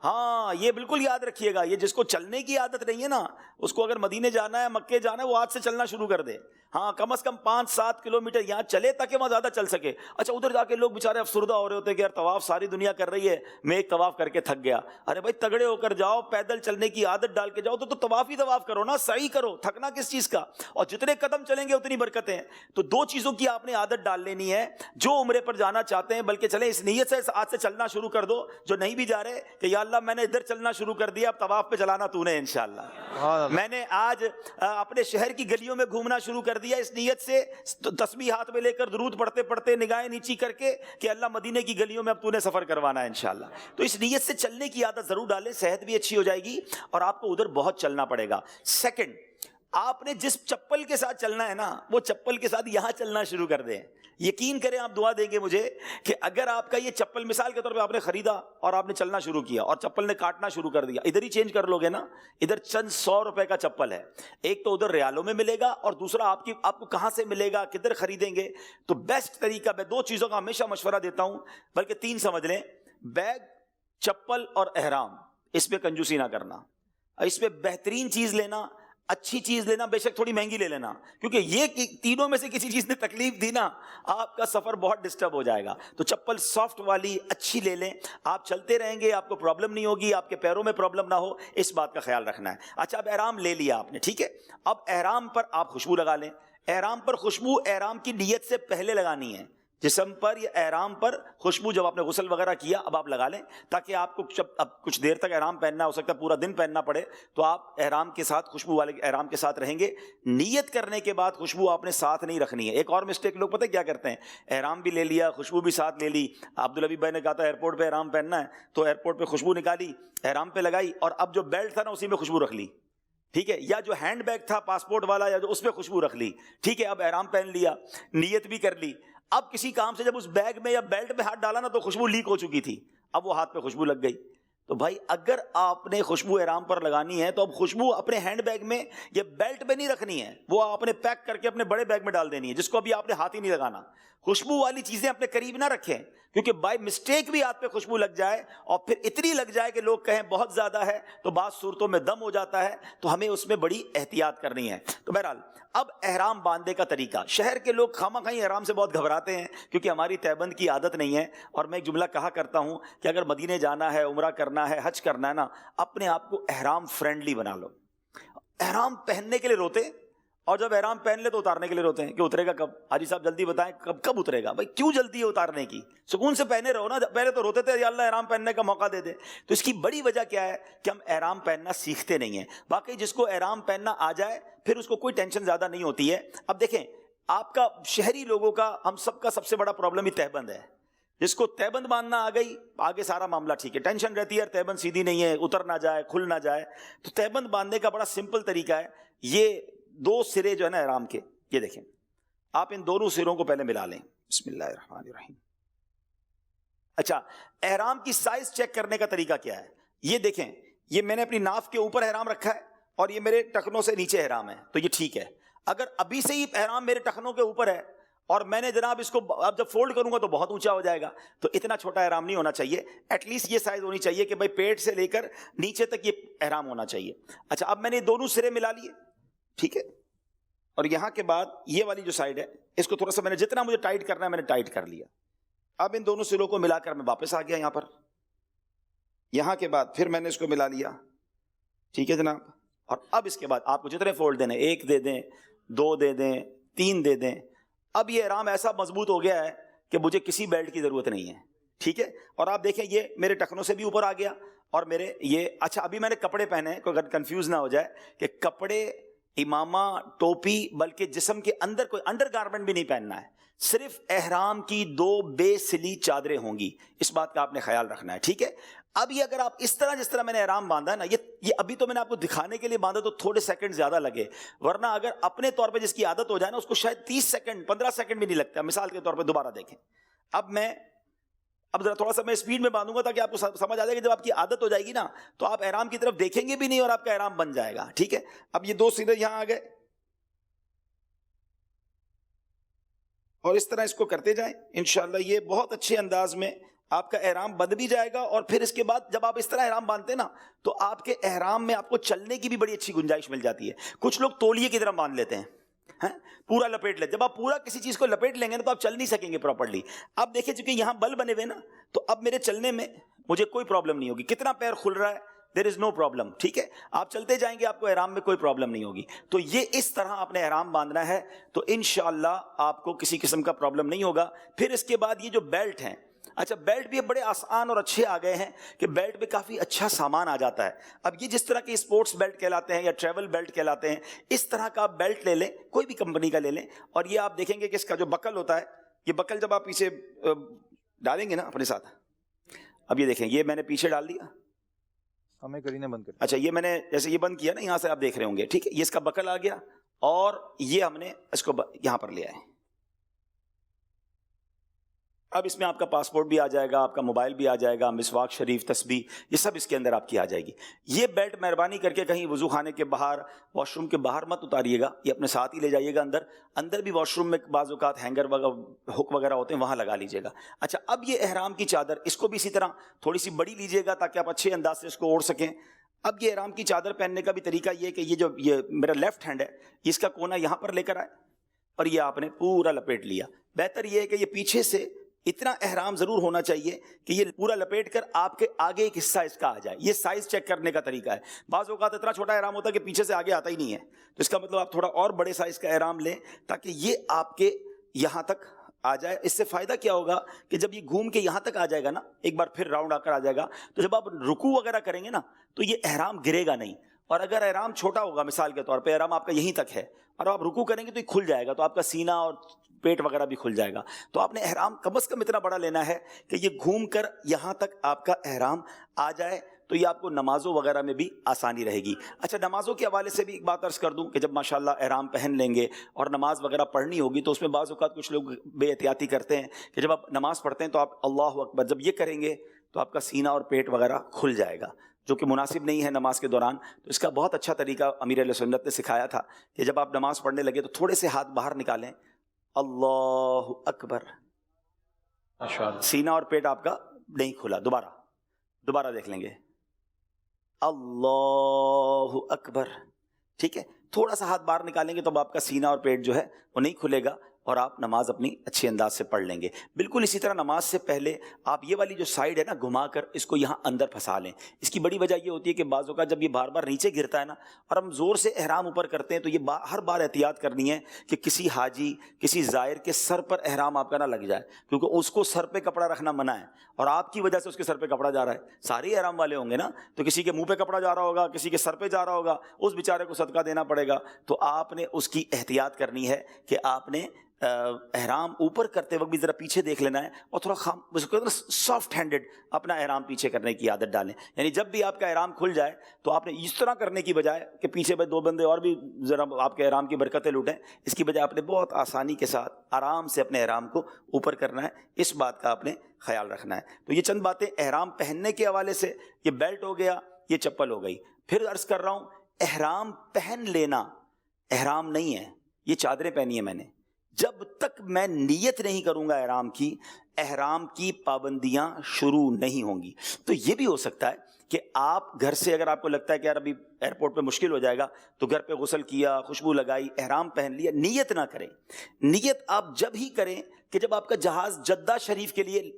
ہاں یہ بالکل یاد رکھیے گا, یہ جس کو چلنے کی عادت نہیں ہے نا, اس کو اگر مدینے جانا ہے, مکے جانا ہے, وہ آج سے چلنا شروع کر دے. ہاں کم از کم 5-7 کلومیٹر یہاں چلے تاکہ وہاں زیادہ چل سکے. اچھا ادھر جا کے لوگ بےچارے افسردہ ہو رہے ہوتے ہیں کہ یار طواف ساری دنیا کر رہی ہے, میں ایک طواف کر کے تھک گیا. ارے بھائی تگڑے ہو کر جاؤ, پیدل چلنے کی عادت ڈال کے جاؤ, تو طواف ہی طواف کرو نا, سعی کرو, تھکنا کس چیز کا. اور جتنے قدم چلیں گے اتنی برکتیں. تو 2 چیزوں کی آپ نے عادت ڈال لینی ہے. جو عمرے پر جانا چاہتے ہیں, بلکہ چلیں اس نیت سے آج سے چلنا شروع کر دو. جو نہیں بھی جا رہے کہ یا اللہ میں نے ادھر چلنا شروع کر دیا, اب طواف پہ چلانا تو نے انشاءاللہ. میں نے آج اپنے شہر کی گلیوں میں گھومنا شروع کر دیا اس نیت سے, تسبیح ہاتھ میں لے کر درود پڑھتے پڑھتے نگاہیں نیچی کر کے کہ اللہ مدینے کی گلیوں میں اب تو نے سفر کروانا ہے انشاءاللہ. تو اس نیت سے چلنے کی عادت ضرور ڈالیں, صحت بھی اچھی ہو جائے گی اور آپ کو ادھر بہت چلنا پڑے گا. سیکنڈ, آپ نے جس چپل کے ساتھ چلنا ہے نا, وہ چپل کے ساتھ یہاں چلنا شروع کر دیں. یقین کریں, آپ دعا دیں گے مجھے کہ اگر آپ کا یہ چپل مثال کے طور پہ آپ نے خریدا اور آپ نے چلنا شروع کیا اور چپل نے کاٹنا شروع کر دیا, ادھر ہی چینج کر لو گے نا. ادھر چند 100 روپے کا چپل ہے, ایک تو ادھر ریالوں میں ملے گا اور دوسرا آپ کو کہاں سے ملے گا, کدھر خریدیں گے. تو بیسٹ طریقہ, میں 2 چیزوں کا ہمیشہ مشورہ دیتا ہوں, بلکہ 3 سمجھ لیں. بیگ, چپل اور احرام, اس پہ کنجوسی نہ کرنا. اس پہ بہترین چیز لینا, اچھی چیز لینا, بے شک تھوڑی مہنگی لے لینا, کیونکہ یہ تینوں میں سے کسی چیز نے تکلیف دی نا, آپ کا سفر بہت ڈسٹرب ہو جائے گا. تو چپل سافٹ والی اچھی لے لیں, آپ چلتے رہیں گے, آپ کو پرابلم نہیں ہوگی, آپ کے پیروں میں پرابلم نہ ہو, اس بات کا خیال رکھنا ہے. اچھا اب احرام لے لیا آپ نے, ٹھیک ہے. اب احرام پر آپ خوشبو لگا لیں. احرام پر خوشبو احرام کی نیت سے پہلے لگانی ہے. جسم پر یا احرام پر خوشبو جب آپ نے غسل وغیرہ کیا اب آپ لگا لیں, تاکہ آپ کو جب اب کچھ دیر تک احرام پہننا ہو سکتا ہے پورا دن پہننا پڑے, تو آپ احرام کے ساتھ خوشبو والے احرام کے ساتھ رہیں گے. نیت کرنے کے بعد خوشبو آپ نے ساتھ نہیں رکھنی ہے. ایک اور مسٹیک لوگ پتہ کیا کرتے ہیں, احرام بھی لے لیا, خوشبو بھی ساتھ لے لی. عبدالحبیب بھائی نے کہا تھا ایئرپورٹ پہ احرام پہننا ہے, تو ایئرپورٹ پہ خوشبو نکالی, احرام پہ لگائی, اور اب جو بیلٹ تھا نا اسی میں خوشبو رکھ لی, ٹھیک ہے. یا جو ہینڈ بیگ تھا پاسپورٹ والا, یا جو اس پہ خوشبو رکھ لی, ٹھیک ہے. اب احرام پہن لیا, نیت بھی کر لی. اب کسی کام سے جب اس بیگ میں یا بیلٹ میں ہاتھ ڈالا نا, تو خوشبو لیک ہو چکی تھی, اب وہ ہاتھ پہ خوشبو لگ گئی. تو بھائی اگر آپ نے خوشبو احرام پر لگانی ہے تو اب خوشبو اپنے ہینڈ بیگ میں یا بیلٹ میں نہیں رکھنی ہے, وہ آپ نے پیک کر کے اپنے بڑے بیگ میں ڈال دینی ہے, جس کو ابھی آپ نے ہاتھ ہی نہیں لگانا. خوشبو والی چیزیں اپنے قریب نہ رکھیں, کیونکہ بائی مسٹیک بھی ہاتھ پہ خوشبو لگ جائے اور پھر اتنی لگ جائے کہ لوگ کہیں بہت زیادہ ہے, تو بعض صورتوں میں دم ہو جاتا ہے, تو ہمیں اس میں بڑی احتیاط کرنی ہے. تو بہرحال اب احرام باندھنے کا طریقہ, شہر کے لوگ خواہ مخواہ احرام سے بہت گھبراتے ہیں کیونکہ ہماری تہبند کی عادت نہیں ہے. اور میں ایک جملہ کہا کرتا ہوں کہ اگر مدینے جانا ہے, عمرہ کرنا ہے, حج کرنا ہے نا, اپنے آپ کو احرام فرینڈلی بنا لو. احرام پہننے کے لیے روتے, اور جب احرام پہن لے تو اتارنے کے لیے روتے ہیں کہ اترے گا کب, حاجی صاحب جلدی بتائیں کب اترے گا. بھائی کیوں جلدی ہے اتارنے کی, سکون سے پہنے رہو نا. پہلے تو روتے تھے یا اللہ احرام پہننے کا موقع دے دے. تو اس کی بڑی وجہ کیا ہے کہ ہم احرام پہننا سیکھتے نہیں ہیں. باقی جس کو احرام پہننا آ جائے پھر اس کو کوئی ٹینشن زیادہ نہیں ہوتی ہے. اب دیکھیں آپ کا شہری لوگوں کا, ہم سب کا سب سے بڑا پرابلم ہی تہبند ہے. جس کو تہبند باندھنا آ گئی, آگے سارا معاملہ ٹھیک ہے. ٹینشن رہتی ہے تہبند سیدھی نہیں ہے, اتر نہ جائے, کھل نہ جائے. تو تہبند باندھنے کا بڑا سمپل طریقہ ہے. یہ 2 سرے جو ہے نا احرام کے, یہ دیکھیں آپ ان دونوں سروں کو پہلے ملا لیں. بسم اللہ الرحمن الرحیم. اچھا احرام کی سائز چیک کرنے کا طریقہ کیا ہے, یہ دیکھیں, یہ میں نے اپنی ناف کے اوپر احرام رکھا ہے اور یہ میرے ٹخنوں سے نیچے احرام ہے, تو یہ ٹھیک ہے. اگر ابھی سے ہی احرام میرے ٹخنوں کے اوپر ہے اور میں نے جناب اس کو اب جب فولڈ کروں گا تو بہت اونچا ہو جائے گا, تو اتنا چھوٹا احرام نہیں ہونا چاہیے. ایٹ لیسٹ یہ سائز ہونی چاہیے کہ بھائی پیٹ سے لے کر نیچے تک یہ احرام ہونا چاہیے. اچھا اب میں نے دونوں سرے ملا لیے, ٹھیک ہے. اور یہاں کے بعد یہ والی جو سائڈ ہے اس کو تھوڑا سا میں نے جتنا مجھے ٹائٹ کرنا ہے میں نے ٹائٹ کر لیا. اب ان دونوں سروں کو ملا کر میں واپس آ گیا یہاں پر. یہاں کے بعد پھر میں نے اس کو ملا لیا, ٹھیک ہے جناب. اور اب اس کے بعد آپ کو جتنے فولڈ دینے, 1 دے دیں, 2 دے دیں, 3 دے دیں. اب یہ احرام ایسا مضبوط ہو گیا ہے کہ مجھے کسی بیلٹ کی ضرورت نہیں ہے, ٹھیک ہے. اور آپ دیکھیں یہ میرے ٹخنوں سے بھی اوپر آ گیا اور میرے یہ, اچھا ابھی میں نے کپڑے پہنے ہیں, کوئی کنفیوز نہ ہو جائے کہ کپڑے, امامہ, ٹوپی, بلکہ جسم کے اندر کوئی انڈر گارمنٹ بھی نہیں پہننا ہے. صرف احرام کی 2 بے سلی چادریں ہوں گی, اس بات کا آپ نے خیال رکھنا ہے, ٹھیک ہے. اب یہ اگر آپ اس طرح جس طرح میں نے احرام باندھا ہے نا, یہ ابھی تو میں نے آپ کو دکھانے کے لیے باندھا تو تھوڑے سیکنڈ زیادہ لگے, ورنہ اگر اپنے طور پہ جس کی عادت ہو جائے نا اس کو شاید 30 سیکنڈ 15 سیکنڈ بھی نہیں لگتا. مثال کے طور پہ دوبارہ دیکھیں, اب ذرا تھوڑا سا میں اسپیڈ میں باندھوں گا تاکہ آپ کو سمجھ آ جائے کہ جب آپ کی عادت ہو جائے گی نا تو آپ احرام کی طرف دیکھیں گے بھی نہیں اور آپ کا احرام بن جائے گا, ٹھیک ہے. اب یہ 2 سرے یہاں آ گئے اور اس طرح اس کو کرتے جائیں انشاءاللہ. یہ بہت اچھے انداز میں آپ کا احرام بندھ بھی جائے گا, اور پھر اس کے بعد جب آپ اس طرح احرام باندھتے ہیں نا تو آپ کے احرام میں آپ کو چلنے کی بھی بڑی اچھی گنجائش مل جاتی ہے. کچھ لوگ تولیے کی طرح باندھ لیتے ہیں, پورا لپیٹ لیتے. جب آپ پورا کسی چیز کو لپیٹ لیں گے نا تو آپ چل نہیں سکیں گے پراپرلی. اب دیکھیں چونکہ یہاں بل بنے ہوئے نا, تو اب میرے چلنے میں مجھے کوئی پرابلم نہیں ہوگی. کتنا پیر کھل رہا ہے, دیر از نو پرابلم, ٹھیک ہے. آپ چلتے جائیں گے, آپ کو احرام میں کوئی پرابلم نہیں ہوگی. تو یہ اس طرح آپ نے احرام باندھنا ہے, تو انشاءاللہ آپ کو کسی قسم کا پرابلم نہیں ہوگا. پھر اس کے بعد یہ جو بیلٹ ہیں, اچھا بیلٹ بھی بڑے آسان اور اچھے آ گئے ہیں کہ بیلٹ میں کافی اچھا سامان آ جاتا ہے. اب یہ جس طرح کے اسپورٹس بیلٹ کہلاتے ہیں یا ٹریول بیلٹ کہلاتے ہیں, اس طرح کا آپ بیلٹ لے لیں, کوئی بھی کمپنی کا لے لیں. اور یہ آپ دیکھیں گے کہ اس کا جو بکل ہوتا ہے, یہ بکل جب آپ پیچھے ڈالیں گے نا اپنے ساتھ, اب یہ دیکھیں, یہ میں نے پیچھے ڈال دیا, ہمیں کرینے بند کر. اچھا یہ میں نے جیسے یہ بند کیا نا, یہاں سے آپ دیکھ رہے ہوں گے, ٹھیک ہے, یہ اس کا بکل آ گیا, اور یہ ہم نے اس کو یہاں پر لے آئے. اب اس میں آپ کا پاسپورٹ بھی آ جائے گا, آپ کا موبائل بھی آ جائے گا, مسواک شریف, تسبیح, یہ سب اس کے اندر آپ کی آ جائے گی. یہ بیلٹ مہربانی کر کے کہیں وضو خانے کے باہر, واش روم کے باہر مت اتاریے گا, یہ اپنے ساتھ ہی لے جائیے گا. اندر بھی واش روم میں بعض اوقات ہینگر ہک وغیرہ ہوتے ہیں, وہاں لگا لیجیے گا. اچھا اب یہ احرام کی چادر, اس کو بھی اسی طرح تھوڑی سی بڑی لیجیے گا تاکہ آپ اچھے انداز سے اس کو اوڑھ سکیں. اب یہ احرام کی چادر پہننے کا بھی طریقہ یہ ہے کہ یہ میرا لیفٹ ہینڈ ہے, اس کا کونا یہاں پر لے کر آئے اور یہ آپ نے پورا لپیٹ لیا. بہتر یہ ہے کہ یہ پیچھے سے اتنا احرام ضرور ہونا چاہیے کہ یہ پورا لپیٹ کر آپ کے آگے ایک حصہ اس کا آ جائے. یہ سائز چیک کرنے کا طریقہ ہے. بعض اوقات اتنا چھوٹا احرام ہوتا ہے کہ پیچھے سے آگے آتا ہی نہیں ہے, تو اس کا مطلب آپ تھوڑا اور بڑے سائز کا احرام لیں تاکہ یہ آپ کے یہاں تک آ جائے. اس سے فائدہ کیا ہوگا کہ جب یہ گھوم کے یہاں تک آ جائے گا نا, ایک بار پھر راؤنڈ آ کر آ جائے گا, تو جب آپ رکوع وغیرہ کریں گے نا تو یہ احرام گرے گا نہیں. اور اگر احرام چھوٹا ہوگا, مثال کے طور پہ احرام آپ کا یہیں تک ہے اور آپ رکوع کریں گے تو یہ کھل جائے گا, تو آپ کا سینہ اور پیٹ وغیرہ بھی کھل جائے گا. تو آپ نے احرام کم از کم اتنا بڑا لینا ہے کہ یہ گھوم کر یہاں تک آپ کا احرام آ جائے, تو یہ آپ کو نمازوں وغیرہ میں بھی آسانی رہے گی. اچھا نمازوں کے حوالے سے بھی ایک بات عرض کر دوں کہ جب ماشاءاللہ احرام پہن لیں گے اور نماز وغیرہ پڑھنی ہوگی, تو اس میں بعض اوقات کچھ لوگ بے احتیاطی کرتے ہیں کہ جب آپ نماز پڑھتے ہیں تو آپ اللہ اکبر جب یہ کریں گے تو آپ کا سینہ اور پیٹ وغیرہ کھل جائے گا, جو کہ مناسب نہیں ہے نماز کے دوران. تو اس کا بہت اچھا طریقہ امیر اہل سنت نے سکھایا تھا کہ جب آپ نماز پڑھنے لگے تو تھوڑے سے ہاتھ باہر نکالیں, اللہ اکبر, سینہ اور پیٹ آپ کا نہیں کھلا. دوبارہ دیکھ لیں گے, اللہ اکبر, ٹھیک ہے. تھوڑا سا ہاتھ باہر نکالیں گے تو آپ کا سینہ اور پیٹ جو ہے وہ نہیں کھلے گا, اور آپ نماز اپنی اچھے انداز سے پڑھ لیں گے. بالکل اسی طرح نماز سے پہلے آپ یہ والی جو سائڈ ہے نا, گھما کر اس کو یہاں اندر پھنسا لیں. اس کی بڑی وجہ یہ ہوتی ہے کہ بعضوں کا جب یہ بار بار نیچے گرتا ہے نا اور ہم زور سے احرام اوپر کرتے ہیں, تو یہ ہر بار احتیاط کرنی ہے کہ کسی حاجی, کسی زائر کے سر پر احرام آپ کا نہ لگ جائے, کیونکہ اس کو سر پہ کپڑا رکھنا منع ہے, اور آپ کی وجہ سے اس کے سر پہ کپڑا جا رہا ہے. سارے احرام والے ہوں گے نا, تو کسی کے منہ پہ کپڑا جا رہا ہوگا, کسی کے سر پہ جا رہا ہوگا, اس بیچارے کو صدقہ دینا پڑے گا. تو آپ نے اس کی احتیاط کرنی ہے کہ آپ نے احرام اوپر کرتے وقت بھی ذرا پیچھے دیکھ لینا ہے, اور تھوڑا سافٹ ہینڈڈ اپنا احرام پیچھے کرنے کی عادت ڈالیں. یعنی جب بھی آپ کا احرام کھل جائے تو آپ نے اس طرح کرنے کی بجائے کہ پیچھے دو بندے اور بھی ذرا آپ کے احرام کی برکتیں لوٹیں, اس کی بجائے آپ نے بہت آسانی کے ساتھ آرام سے اپنے احرام کو اوپر کرنا ہے. اس بات کا آپ نے خیال رکھنا ہے. تو یہ چند باتیں احرام پہننے کے حوالے سے. یہ بیلٹ ہو گیا, یہ چپل ہو گئی. پھر عرض کر رہا ہوں, احرام پہن لینا احرام نہیں ہے. یہ چادریں پہنی ہیں میں نے, جب تک میں نیت نہیں کروں گا احرام کی پابندیاں شروع نہیں ہوں گی. تو یہ بھی ہو سکتا ہے کہ آپ گھر سے, اگر آپ کو لگتا ہے کہ یار ابھی ایئرپورٹ پہ مشکل ہو جائے گا, تو گھر پہ غسل کیا, خوشبو لگائی, احرام پہن لیا, نیت نہ کریں. نیت آپ جب ہی کریں کہ جب آپ کا جہاز جدہ شریف کے لیے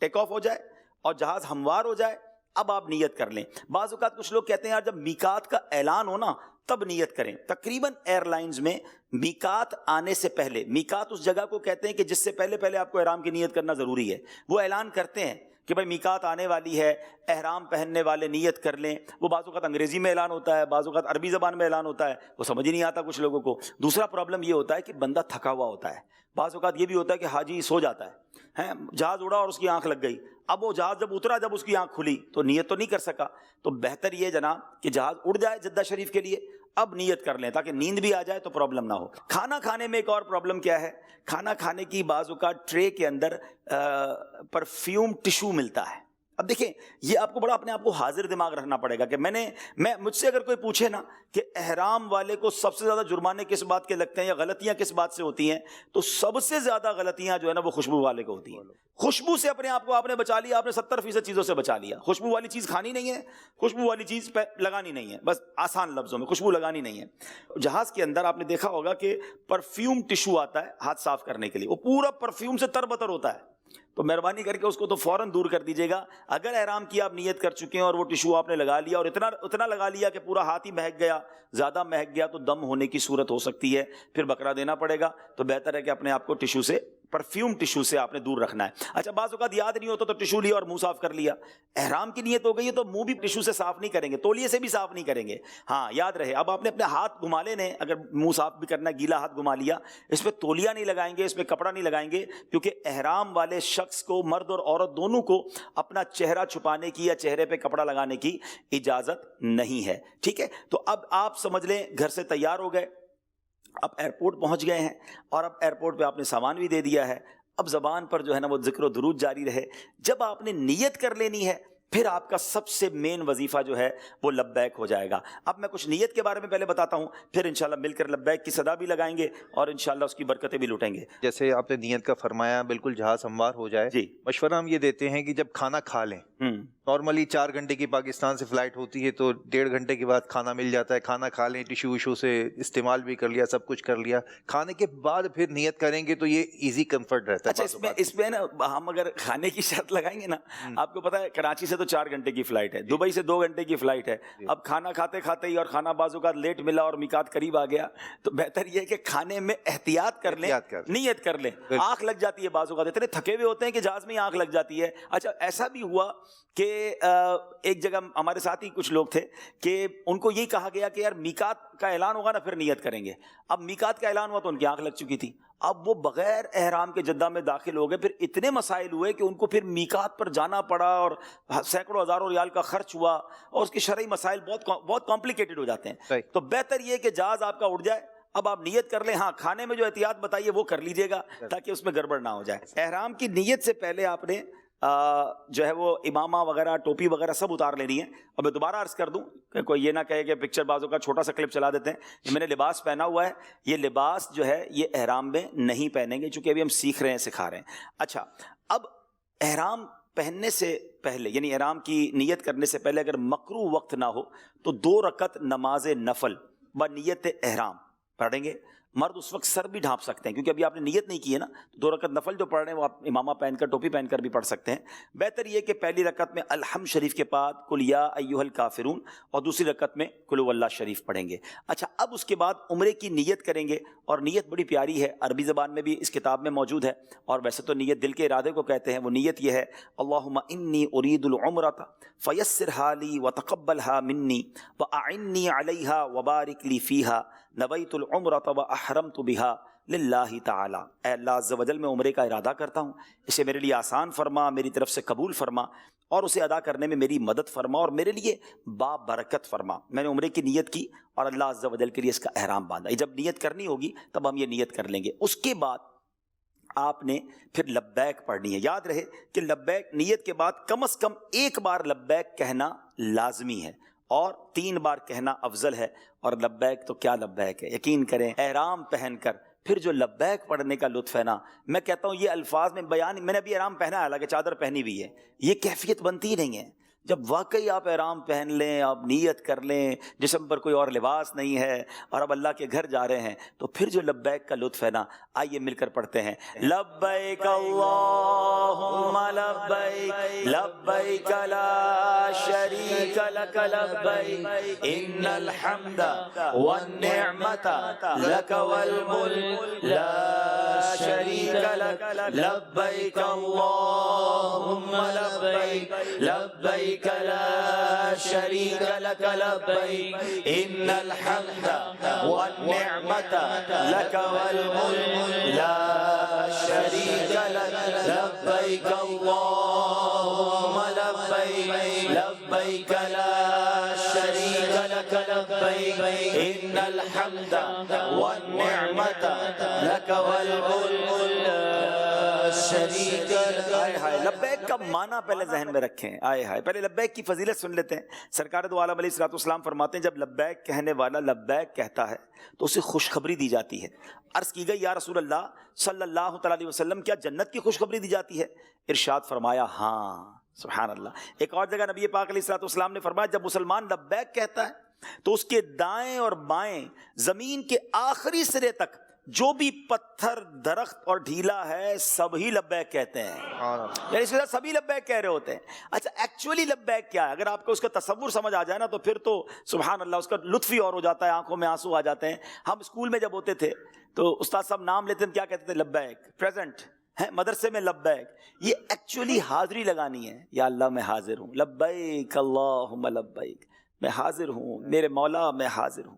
ٹیک آف ہو جائے اور جہاز ہموار ہو جائے, اب آپ نیت کر لیں. بعض اوقات کچھ لوگ کہتے ہیں یار جب میقات کا اعلان ہو نا تب نیت کریں. تقریباً ایئر لائنز میں میقات آنے سے پہلے, میقات اس جگہ کو کہتے ہیں کہ جس سے پہلے آپ کو احرام کی نیت کرنا ضروری ہے, وہ اعلان کرتے ہیں کہ بھائی میقات آنے والی ہے, احرام پہننے والے نیت کر لیں. وہ بعض اوقات انگریزی میں اعلان ہوتا ہے, بعض اوقات عربی زبان میں اعلان ہوتا ہے, وہ سمجھ ہی نہیں آتا کچھ لوگوں کو. دوسرا پرابلم یہ ہوتا ہے کہ بندہ تھکا ہوا ہوتا ہے. بعض اوقات یہ بھی ہوتا ہے کہ حاجی سو جاتا ہے, جہاز اڑا اور اس کی آنکھ لگ گئی, اب وہ جہاز جب اترا, جب اس کی آنکھ کھلی تو نیت تو نہیں کر سکا. تو بہتر یہ جناب کہ جہاز اڑ جائے جدہ شریف کے لیے, اب نیت کر لیں تاکہ نیند بھی آ جائے تو پرابلم نہ ہو. کھانا کھانے میں ایک اور پرابلم کیا ہے, کھانا کھانے کی بعض اوقات ٹرے کے اندر پرفیوم ٹشو ملتا ہے. اب دیکھیں یہ آپ کو بڑا اپنے آپ کو حاضر دماغ رکھنا پڑے گا کہ میں مجھ سے اگر کوئی پوچھے نا کہ احرام والے کو سب سے زیادہ جرمانے کس بات کے لگتے ہیں یا غلطیاں کس بات سے ہوتی ہیں، تو سب سے زیادہ غلطیاں جو ہے نا وہ خوشبو والے کو ہوتی ہیں. خوشبو سے اپنے آپ کو آپ نے بچا لیا، آپ نے 70% چیزوں سے بچا لیا. خوشبو والی چیز کھانی نہیں ہے، خوشبو والی چیز پہ لگانی نہیں ہے، بس آسان لفظوں میں خوشبو لگانی نہیں ہے. جہاز کے اندر آپ نے دیکھا ہوگا کہ پرفیوم ٹشو آتا ہے ہاتھ صاف کرنے کے لیے، وہ پورا پرفیوم سے تر بتر ہوتا ہے. تو مہربانی کر کے اس کو تو فوراً دور کر دیجیے گا. اگر احرام کی آپ نیت کر چکے ہیں اور وہ ٹشو آپ نے لگا لیا اور اتنا لگا لیا کہ پورا ہاتھ ہی مہک گیا، زیادہ مہک گیا، تو دم ہونے کی صورت ہو سکتی ہے، پھر بکرا دینا پڑے گا. تو بہتر ہے کہ اپنے آپ کو ٹشو سے، پرفیوم ٹشو سے آپ نے دور رکھنا ہے. اچھا بعض اوقات یاد نہیں ہوتا تو ٹشو لیا اور منہ صاف کر لیا. احرام کی نیت ہو گئی ہے تو منہ بھی ٹشو سے صاف نہیں کریں گے، تولیے سے بھی صاف نہیں کریں گے. ہاں یاد رہے، اب آپ نے اپنے ہاتھ گھما لینے، اگر منہ صاف بھی کرنا ہے گیلا ہاتھ گھما لیا، اس پہ تولیہ نہیں لگائیں گے، اس پہ کپڑا نہیں لگائیں گے، کیونکہ احرام والے شخص کو، مرد اور عورت دونوں کو، اپنا چہرہ چھپانے کی یا چہرے پہ کپڑا لگانے کی اجازت نہیں ہے. ٹھیک ہے، تو اب آپ سمجھ لیں گھر سے تیار ہو گئے، اب ایئرپورٹ پہنچ گئے ہیں، اور اب ایئرپورٹ پہ آپ نے سامان بھی دے دیا ہے. اب زبان پر جو ہے نا وہ ذکر و درود جاری رہے. جب آپ نے نیت کر لینی ہے پھر آپ کا سب سے مین وظیفہ جو ہے وہ لبیک ہو جائے گا. اب میں کچھ نیت کے بارے میں پہلے بتاتا ہوں، پھر انشاءاللہ مل کر لبیک کی صدا بھی لگائیں گے اور انشاءاللہ اس کی برکتیں بھی لوٹیں گے. جیسے آپ نے نیت کا فرمایا بالکل جہاز ہموار ہو جائے. جی مشورہ ہم یہ دیتے ہیں کہ جب کھانا کھا لیں، نارملی 4 گھنٹے کی پاکستان سے فلائٹ ہوتی ہے تو 1.5 گھنٹے کے بعد کھانا مل جاتا ہے. کھانا کھا لیں، ٹشو وشو سے استعمال بھی کر لیا، سب کچھ کر لیا، کھانے کے بعد پھر نیت کریں گے تو یہ ایزی کمفرٹ رہتا ہے. اچھا اس میں نا ہم اگر کھانے کی شرط لگائیں گے نا، آپ کو پتا ہے کراچی سے تو 4 گھنٹے کی فلائٹ ہے، دبئی سے 2 گھنٹے کی فلائٹ ہے. اب کھانا کھاتے کھاتے ہی، اور کھانا بعض اوقات لیٹ ملا اور میقات قریب آ گیا، تو بہتر یہ ہے کہ کھانے میں احتیاط کر لیں، نیت کر لیں. آنکھ لگ جاتی ہے بعض اوقات، اتنے تھکے ہوئے ہوتے ہیں کہ جہاز میں ہی آنکھ لگ جاتی ہے. اچھا ایسا بھی ہوا کہ ایک جگہ ہمارے ساتھ ہی کچھ لوگ تھے کہ ان کو یہی کہا گیا کہ یار میقات کا اعلان ہوگا نا پھر نیت کریں گے. اب میقات کا اعلان ہوا تو ان کی آنکھ لگ چکی تھی. اب وہ بغیر احرام کے جدہ میں داخل ہو گئے. پھر اتنے مسائل ہوئے کہ ان کو پھر میقات پر جانا پڑا اور سینکڑوں ہزاروں ریال کا خرچ ہوا، اور اس کے شرعی مسائل بہت کمپلیکیٹڈ ہو جاتے ہیں. تو بہتر یہ کہ جہاز آپ کا اڑ جائے، اب آپ نیت کر لیں. ہاں کھانے میں جو احتیاط بتائیے وہ کر لیجئے گا تاکہ اس میں گڑبڑ نہ ہو جائے. احرام کی نیت سے پہلے آپ نے جو ہے وہ امامہ وغیرہ، ٹوپی وغیرہ سب اتار لینی ہے. اب میں دوبارہ عرض کر دوں کہ کوئی یہ نہ کہے کہ پکچر بازوں کا چھوٹا سا کلپ چلا دیتے ہیں. یہ میں نے لباس پہنا ہوا ہے، یہ لباس جو ہے یہ احرام میں نہیں پہنیں گے، چونکہ ابھی ہم سیکھ رہے ہیں، سکھا رہے ہیں. اچھا اب احرام پہننے سے پہلے، یعنی احرام کی نیت کرنے سے پہلے اگر مکروہ وقت نہ ہو تو 2 رکعت نماز نفل بنیت احرام پڑھیں گے. مرد اس وقت سر بھی ڈھانپ سکتے ہیں کیونکہ ابھی آپ نے نیت نہیں کی ہے نا. 2 رکعت نفل جو پڑھ رہے ہیں وہ آپ امامہ پہن کر، ٹوپی پہن کر بھی پڑھ سکتے ہیں. بہتر یہ کہ پہلی رکعت میں الحمد شریف کے بعد قل یا ایھا الکافرون، اور دوسری رکعت میں قل هو اللہ شریف پڑھیں گے. اچھا اب اس کے بعد عمرے کی نیت کریں گے، اور نیت بڑی پیاری ہے، عربی زبان میں بھی اس کتاب میں موجود ہے، اور ویسے تو نیت دل کے ارادے کو کہتے ہیں. وہ نیت یہ ہے اللہم انی ارید العمرۃ فیسرھا لی وتقبلھا منی واعنی علیھا وبارک لی فیھا نویت العمرۃ واحرمت بھا للہ تعالی. اے اللہ عز و جل میں عمرے کا ارادہ کرتا ہوں، اسے میرے لیے آسان فرما، میری طرف سے قبول فرما، اور اسے ادا کرنے میں میری مدد فرما، اور میرے لیے بابرکت فرما. میں نے عمرے کی نیت کی اور اللہ عز و جل کے لیے اس کا احرام باندھا. جب نیت کرنی ہوگی تب ہم یہ نیت کر لیں گے. اس کے بعد آپ نے پھر لبیک پڑھنی ہے. یاد رہے کہ لبیک نیت کے بعد کم از کم 1 بار لبیک کہنا لازمی ہے، اور 3 بار کہنا افضل ہے. اور لبیک تو کیا لبیک ہے، یقین کریں احرام پہن کر پھر جو لبیک پڑھنے کا لطف ہے نا، میں کہتا ہوں یہ الفاظ میں بیان، میں نے ابھی احرام پہنا ہے، حالانکہ چادر پہنی بھی ہے، یہ کیفیت بنتی ہی نہیں ہے. جب واقعی آپ احرام پہن لیں، آپ نیت کر لیں، جسم پر کوئی اور لباس نہیں ہے، اور اب اللہ کے گھر جا رہے ہیں، تو پھر جو لبیک کا لطف ہے نا، آئیے مل کر پڑھتے ہیں. لبیک اللہم لبیک لبیک لا شریک لک لبیک ان الحمد والنعمت لک والملک لا شریک لک لبیک اللہم لبیک لبیک لا شریک لک لبیک ان الحمد والنعمت لک والملک لا شریک لک لبیک اللہم لبیک لبیک لا شریک لک لبیک ان الحمد والنعمت لک والملک لا شریک لک. آئے ہائے، لبیک کا معنی پہلے ذہن میں رکھیں. آئے ہائے، پہلے لبیک کی فضیلت سن لیتے ہیں. سرکار دو عالم علیہ الصلوۃ والسلام فرماتے ہیں جب لبیک کہنے والا لبیک کہتا ہے تو اسے خوشخبری دی جاتی ہے. عرض کی گئی یا رسول اللہ صلی اللہ تعالی علیہ وسلم کیا جنت کی خوشخبری دی جاتی ہے؟ ارشاد فرمایا ہاں. سبحان اللہ. ایک اور جگہ نبی پاک علیہ الصلوۃ والسلام نے فرمایا جب مسلمان لبیک کہتا ہے تو اس کے دائیں اور بائیں زمین کے آخری سرے تک جو بھی پتھر، درخت اور ڈھیلا ہے سبھی لبیک کہتے ہیں. یعنی اس کے ساتھ سبھی لبیک کہہ رہے ہوتے ہیں. اچھا ایکچولی لبیک کیا ہے؟ اگر آپ کو اس کا تصور سمجھ آ جائے نا تو پھر تو سبحان اللہ اس کا لطف ہی اور ہو جاتا ہے، آنکھوں میں آنسو آ جاتے ہیں. ہم اسکول میں جب ہوتے تھے تو استاد صاحب نام لیتے ہیں کیا کہتے تھے؟ لبیک. پریزنٹ ہے مدرسے میں لبیک. یہ ایکچولی حاضری لگانی ہے. یا اللہ میں حاضر ہوں، لبیک اللہم لبیک، میں حاضر ہوں میرے مولا، میں حاضر ہوں.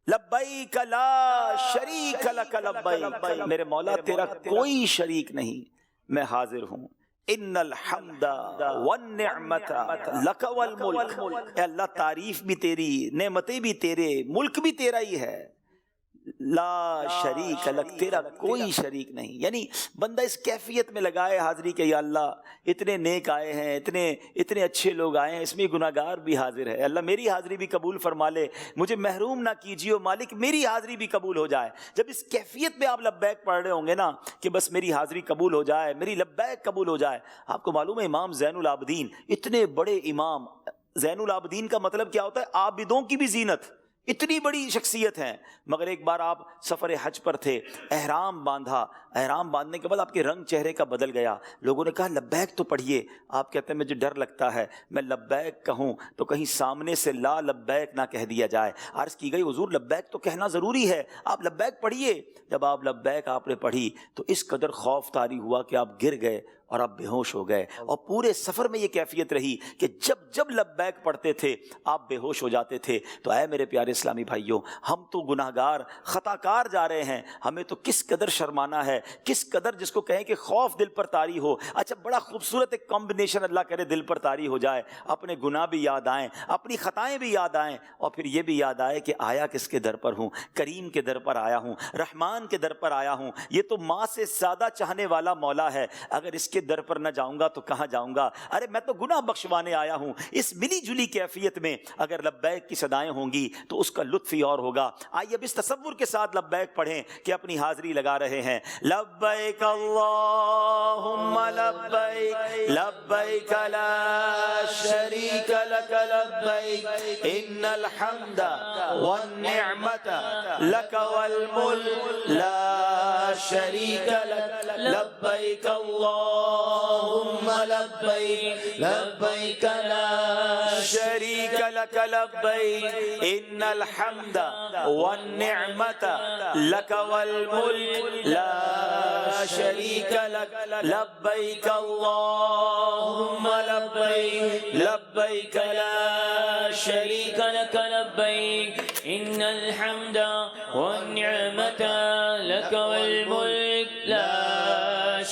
لبیک لا شریک لک لبیک، میرے مولا تیرا کوئی شریک نہیں، میں حاضر ہوں. ان الحمد والنعمت لک والملک، اے اللہ تعریف بھی تیری، نعمتیں بھی تیرے، ملک بھی تیرا ہی ہے. لا شریک لک، تیرا کوئی شریک نہیں. یعنی بندہ اس کیفیت میں لگائے حاضری کہ یا اللہ اتنے نیک آئے ہیں، اتنے اچھے لوگ آئے ہیں، اس میں گناہگار بھی حاضر ہے. اللہ میری حاضری بھی قبول فرما لے، مجھے محروم نہ کیجیے مالک، میری حاضری بھی قبول ہو جائے. جب اس کیفیت میں آپ لبیک پڑھ رہے ہوں گے نا کہ بس میری حاضری قبول ہو جائے، میری لبیک قبول ہو جائے. آپ کو معلوم ہے امام زین العابدین، اتنے بڑے امام، زین العابدین کا مطلب کیا ہوتا ہے؟ عابدوں کی بھی زینت. اتنی بڑی شخصیت ہیں، مگر ایک بار آپ سفر حج پر تھے، احرام باندھا، احرام باندھنے کے بعد آپ کے رنگ چہرے کا بدل گیا. لوگوں نے کہا لبیک تو پڑھیے. آپ کہتے ہیں مجھے ڈر لگتا ہے میں لبیک کہوں تو کہیں سامنے سے لا لبیک نہ کہہ دیا جائے. عرض کی گئی حضور لبیک تو کہنا ضروری ہے، آپ لبیک پڑھیے. جب آپ لبیک آپ نے پڑھی تو اس قدر خوف طاری ہوا کہ آپ گر گئے اور آپ بے ہوش ہو گئے. اور پورے سفر میں یہ کیفیت رہی کہ جب لبیک پڑھتے تھے آپ بے ہوش ہو جاتے تھے. تو اے میرے پیارے اسلامی بھائیوں، ہم تو گناہگار خطا کار جا رہے ہیں، ہمیں تو کس قدر شرمانا ہے، کس قدر جس کو کہیں کہ خوف دل پر طاری ہو. اچھا بڑا خوبصورت ایک کمبینیشن اللہ کرے دل پر طاری ہو جائے، اپنے گناہ بھی یاد آئیں، اپنی خطائیں بھی یاد آئیں، اور پھر یہ بھی یاد آئے کہ آیا کس کے در پر ہوں؟ کریم کے در پر آیا ہوں، رحمان کے در پر آیا ہوں. یہ تو ماں سے زیادہ چاہنے والا مولا ہے، اگر اس کے در پر نہ جاؤں گا تو کہاں جاؤں گا؟ ارے میں تو گناہ بخشوانے آیا ہوں. اس ملی جلی کیفیت میں اگر لبیک کی صدائیں ہوں گی تو اس کا لطف ہی اور ہوگا. آئیے اب اس تصور کے ساتھ لبیک پڑھیں کہ اپنی حاضری لگا رہے ہیں. لبیک اللہم لبیک، لبیک لا شریک لک لبیک، ان الحمد والنعمت لک والملک لا شریک لک. لبیک اللہم لبیک، لبیک لا شریک لک لبیک، ان الحمد والنعمت لک والملک لا شریک لک. لبیک اللہم لبیک، لبیک لا شریک لک لبیک، ان الحمد والنعمت لک والملک لا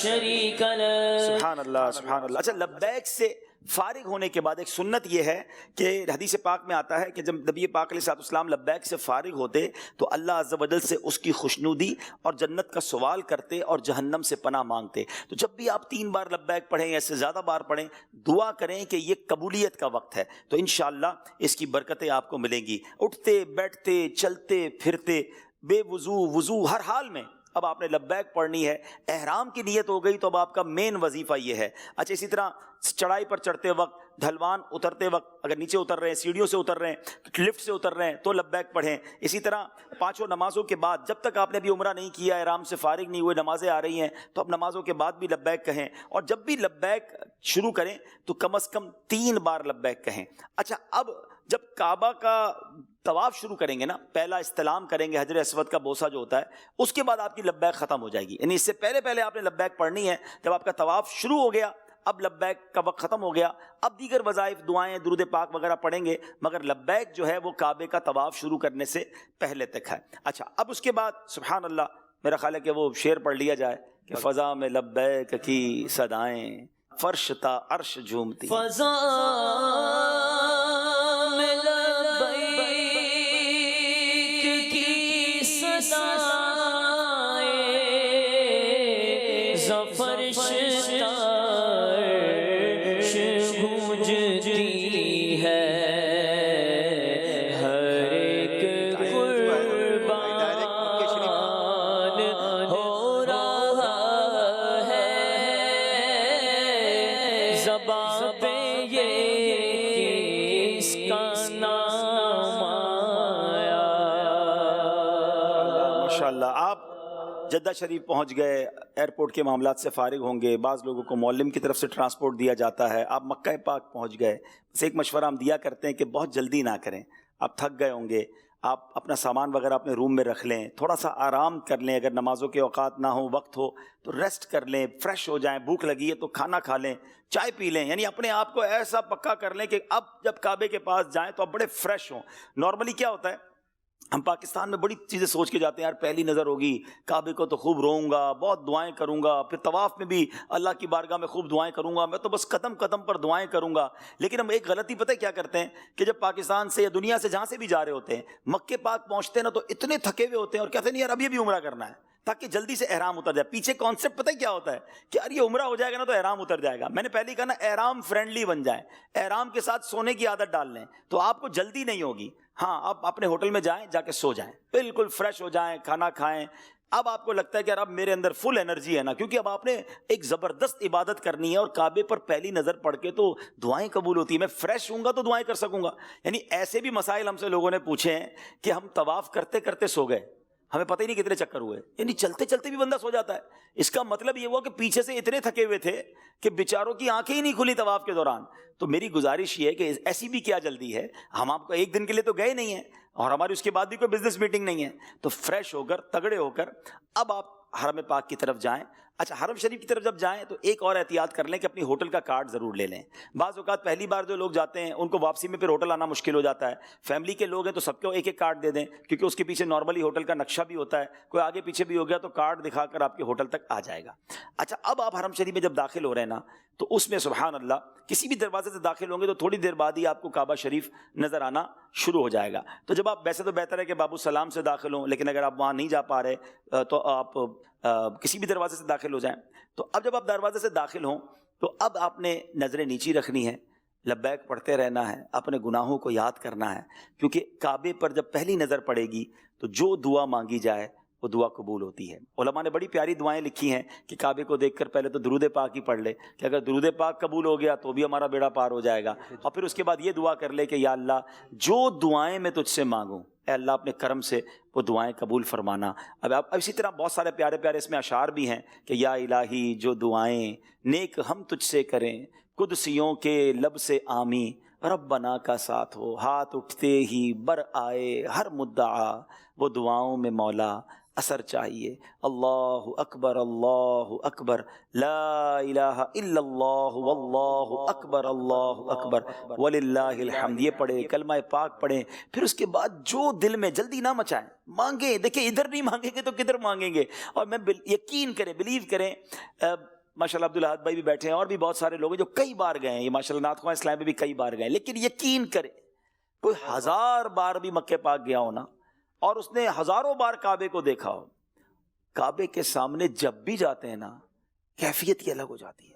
شریک لک. سبحان اللہ سبحان اللہ. اچھا لبیک سے فارغ ہونے کے بعد ایک سنت یہ ہے کہ حدیث پاک میں آتا ہے کہ جب نبی پاک علیہ الصلوۃ والسلام لبیک سے فارغ ہوتے تو اللہ عز و جل سے اس کی خوشنودی اور جنت کا سوال کرتے اور جہنم سے پناہ مانگتے. تو جب بھی آپ 3 بار لبیک پڑھیں یا اس سے زیادہ بار پڑھیں، دعا کریں کہ یہ قبولیت کا وقت ہے، تو انشاءاللہ اس کی برکتیں آپ کو ملیں گی. اٹھتے بیٹھتے چلتے پھرتے، بے وضو ہر حال میں اب آپ نے لبیک پڑھنی ہے. احرام کی نیت ہو گئی تو اب آپ کا مین وظیفہ یہ ہے. اچھا اسی طرح چڑھائی پر چڑھتے وقت، ڈھلوان اترتے وقت، اگر نیچے اتر رہے ہیں سیڑھیوں سے اتر رہے ہیں، لفٹ سے اتر رہے ہیں تو لبیک پڑھیں. اسی طرح 5 نمازوں کے بعد جب تک آپ نے ابھی عمرہ نہیں کیا، احرام سے فارغ نہیں ہوئے، نمازیں آ رہی ہیں تو اب نمازوں کے بعد بھی لبیک کہیں. اور جب بھی لبیک شروع کریں تو کم از کم 3 بار لبیک کہیں. اچھا اب جب کعبہ کا طواف شروع کریں گے نا، پہلا استلام کریں گے، حجر اسود کا بوسہ جو ہوتا ہے، اس کے بعد آپ کی لبیک ختم ہو جائے گی. یعنی اس سے پہلے آپ نے لبیک پڑھنی ہے. جب آپ کا طواف شروع ہو گیا، اب لبیک کا وقت ختم ہو گیا، اب دیگر وظائف، دعائیں، درود پاک وغیرہ پڑھیں گے، مگر لبیک جو ہے وہ کعبے کا طواف شروع کرنے سے پہلے تک ہے. اچھا اب اس کے بعد سبحان اللہ، میرا خیال ہے کہ وہ شعر پڑھ لیا جائے کہ فضا میں لبیک کی صدائیں، فرش تا عرش جھومتی. فضا میں لبیک کی صدائیں، فرش اس کا نام آیا۔ ماشاءاللہ آپ جدہ شریف پہنچ گئے، ایئرپورٹ کے معاملات سے فارغ ہوں گے، بعض لوگوں کو معلم کی طرف سے ٹرانسپورٹ دیا جاتا ہے، آپ مکہ پاک پہنچ گئے۔ بس ایک مشورہ ہم دیا کرتے ہیں کہ بہت جلدی نہ کریں، آپ تھک گئے ہوں گے، آپ اپنا سامان وغیرہ اپنے روم میں رکھ لیں، تھوڑا سا آرام کر لیں، اگر نمازوں کے اوقات نہ ہوں، وقت ہو تو ریسٹ کر لیں، فریش ہو جائیں، بھوک لگی ہے تو کھانا کھا لیں، چائے پی لیں، یعنی اپنے آپ کو ایسا پکا کر لیں کہ اب جب کعبے کے پاس جائیں تو اب بڑے فریش ہوں۔ نارملی کیا ہوتا ہے، ہم پاکستان میں بڑی چیزیں سوچ کے جاتے ہیں، یار پہلی نظر ہوگی کعبے کو تو خوب روؤں گا، بہت دعائیں کروں گا، پھر طواف میں بھی اللہ کی بارگاہ میں خوب دعائیں کروں گا، میں تو بس قدم قدم پر دعائیں کروں گا۔ لیکن ہم ایک غلطی پتہ ہے کیا کرتے ہیں کہ جب پاکستان سے یا دنیا سے جہاں سے بھی جا رہے ہوتے ہیں، مکے پاک پہنچتے ہیں نا تو اتنے تھکے ہوئے ہوتے ہیں اور کہتے ہیں یار اب یہ بھی عمرہ کرنا ہے تاکہ جلدی سے احرام اتر جائے۔ پیچھے کانسیپٹ پتہ ہے کیا ہوتا ہے کہ یار یہ عمرہ ہو جائے گا نا تو احرام اتر جائے گا۔ میں نے پہلے ہی کہا نا احرام فرینڈلی بن جائیں، احرام کے ساتھ سونے کی عادت ڈال لیں تو آپ کو جلدی نہیں ہوگی۔ ہاں آپ اپنے ہوٹل میں جائیں، جا کے سو جائیں، بالکل فریش ہو جائیں، کھانا کھائیں۔ اب آپ کو لگتا ہے کہ یار اب میرے اندر فل انرجی ہے نا، کیونکہ اب آپ نے ایک زبردست عبادت کرنی ہے اور کعبے پر پہلی نظر پڑ کے تو دعائیں قبول ہوتی ہیں، میں فریش ہوں گا تو دعائیں کر سکوں گا۔ یعنی ایسے بھی مسائل ہم سے لوگوں نے پوچھے ہیں کہ ہم طواف کرتے کرتے سو گئے، ہمیں پتہ ہی نہیں کتنے چکر ہوئے، یعنی چلتے چلتے بھی بندہ سو جاتا ہے۔ اس کا مطلب یہ ہوا کہ پیچھے سے اتنے تھکے ہوئے تھے کہ بیچاروں کی آنکھیں ہی نہیں کھلی طواف کے دوران۔ تو میری گزارش یہ ہے کہ ایسی بھی کیا جلدی ہے، ہم آپ کو ایک دن کے لیے تو گئے نہیں ہیں اور ہماری اس کے بعد بھی کوئی بزنس میٹنگ نہیں ہے، تو فریش ہو کر تگڑے ہو کر اب آپ حرم پاک کی طرف جائیں۔ اچھا، حرم شریف کی طرف جب جائیں تو ایک اور احتیاط کر لیں کہ اپنی ہوٹل کا کارڈ ضرور لے لیں۔ بعض اوقات پہلی بار جو لوگ جاتے ہیں ان کو واپسی میں پھر ہوٹل آنا مشکل ہو جاتا ہے، فیملی کے لوگ ہیں تو سب کو ایک ایک کارڈ دے دیں، کیونکہ اس کے پیچھے نارملی ہوٹل کا نقشہ بھی ہوتا ہے، کوئی آگے پیچھے بھی ہو گیا تو کارڈ دکھا کر آپ کے ہوٹل تک آ جائے گا۔ اچھا، اب آپ حرم شریف میں جب داخل ہو رہے ہیں نا تو اس میں سبحان اللہ کسی بھی دروازے سے داخل ہوں گے تو تھوڑی دیر بعد ہی آپ کو کعبہ شریف نظر آنا شروع ہو جائے گا۔ تو جب آپ ویسے تو بہتر ہے کہ باب السلام سے داخل ہوں، لیکن اگر آپ وہاں نہیں جا پا رہے تو آپ کسی بھی دروازے سے داخل ہو جائیں۔ تو اب جب آپ دروازے سے داخل ہوں تو اب آپ نے نظریں نیچی رکھنی ہے، لبیک پڑھتے رہنا ہے، اپنے گناہوں کو یاد کرنا ہے، کیونکہ کعبے پر جب پہلی نظر پڑے گی تو جو دعا مانگی جائے وہ دعا قبول ہوتی ہے۔ علماء نے بڑی پیاری دعائیں لکھی ہیں کہ کعبے کو دیکھ کر پہلے تو درود پاک ہی پڑھ لے کہ اگر درود پاک قبول ہو گیا تو بھی ہمارا بیڑا پار ہو جائے گا، اور پھر اس کے بعد یہ دعا کر لے کہ یا اللہ جو دعائیں میں تجھ سے مانگوں اے اللہ اپنے کرم سے وہ دعائیں قبول فرمانا۔ اب اسی طرح بہت سارے پیارے پیارے اس میں اشعار بھی ہیں کہ یا الہی جو دعائیں نیک ہم تجھ سے کریں، قدسیوں کے لب سے آمی ربنا کا ساتھ ہو، ہاتھ اٹھتے ہی بر آئے ہر مدعا، وہ دعاؤں میں مولا اثر چاہیے۔ اللہ اکبر لا الہ الا اللہ واللہ اکبر وللہ الحمد، یہ پڑھیں، کلمہ پاک پڑھیں، پھر اس کے بعد جو دل میں جلدی نہ مچائیں، مانگیں، دیکھیں ادھر نہیں مانگیں گے تو کدھر مانگیں گے۔ اور میں یقین کریں، بلیو کریں، ماشاء اللہ عبدالحاد بھائی بھی بیٹھے ہیں اور بھی بہت سارے لوگ ہیں جو کئی بار گئے ہیں، یہ ماشاء اللہ نعت خواہ اسلام میں بھی کئی بار گئے، لیکن یقین کریں کوئی 1000 بار بھی مکے پاک گیا ہو نا اور اس نے ہزاروں بار کعبے کو دیکھا ہو، کعبے کے سامنے جب بھی جاتے ہیں نا کیفیت ہی الگ ہو جاتی ہے۔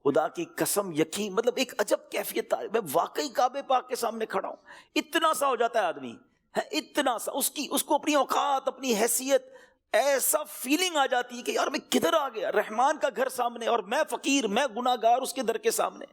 خدا کی قسم، یقین، مطلب ایک عجب کیفیت، میں واقعی کعبے پاک کے سامنے کھڑا ہوں، اتنا سا ہو جاتا ہے آدمی، اتنا سا اس کو اپنی اوقات، اپنی حیثیت، ایسا فیلنگ آ جاتی ہے کہ یار میں کدھر آ گیا، رحمان کا گھر سامنے اور میں فقیر، میں گناہ گار اس کے در کے سامنے۔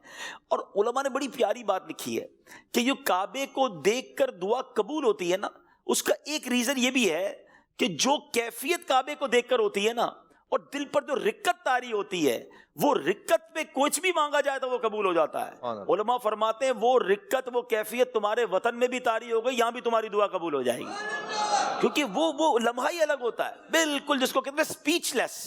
اور علماء نے بڑی پیاری بات لکھی ہے کہ یہ کعبے کو دیکھ کر دعا قبول ہوتی ہے نا، اس کا ایک ریزن یہ بھی ہے کہ جو کیفیت کعبے کو دیکھ کر ہوتی ہے نا اور دل پر جو رکت طاری ہوتی ہے، وہ رکت پہ کچھ بھی مانگا جائے تو وہ قبول ہو جاتا ہے۔ علماء فرماتے ہیں وہ رکت، وہ کیفیت تمہارے وطن میں بھی طاری ہو گئی، یہاں بھی تمہاری دعا قبول ہو جائے گی، کیونکہ وہ لمحہ ہی الگ ہوتا ہے، بالکل جس کو کہتے ہیں اسپیچ لیس۔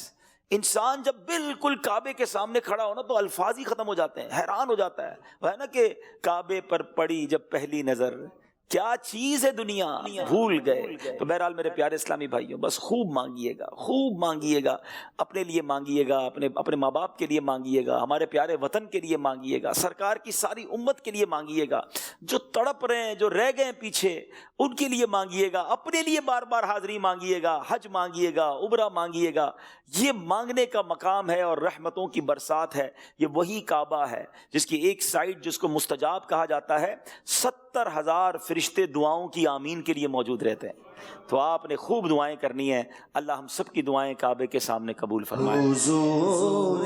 انسان جب بالکل کعبے کے سامنے کھڑا ہو نا تو الفاظ ہی ختم ہو جاتے ہیں، حیران ہو جاتا ہے، وہ ہے نا کہ کعبے پر پڑی جب پہلی نظر، کیا چیز ہے دنیا بھول گئے۔ تو بہرحال میرے پیارے اسلامی بھائیوں، بس خوب مانگیے گا، خوب مانگیے گا، اپنے لیے مانگیے گا، اپنے ماں باپ کے لیے مانگیے گا، ہمارے پیارے وطن کے لیے مانگیے گا، سرکار کی ساری امت کے لیے مانگیے گا، جو تڑپ رہے ہیں، جو رہ گئے پیچھے، ان کے لیے مانگیے گا، اپنے لیے بار بار حاضری مانگیے گا، حج مانگیے گا، عمرہ مانگیے گا۔ یہ مانگنے کا مقام ہے اور رحمتوں کی برسات ہے، یہ وہی کعبہ ہے جس کی ایک سائڈ جس کو مستجاب کہا جاتا ہے، 70,000 فرشتے دعاؤں کی آمین کے لیے موجود رہتے ہیں۔ تو آپ نے خوب دعائیں کرنی ہیں، اللہ ہم سب کی دعائیں کعبے کے سامنے قبول فرمائے۔ حضور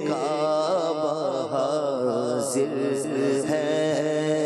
کعبہ حاضر ہے،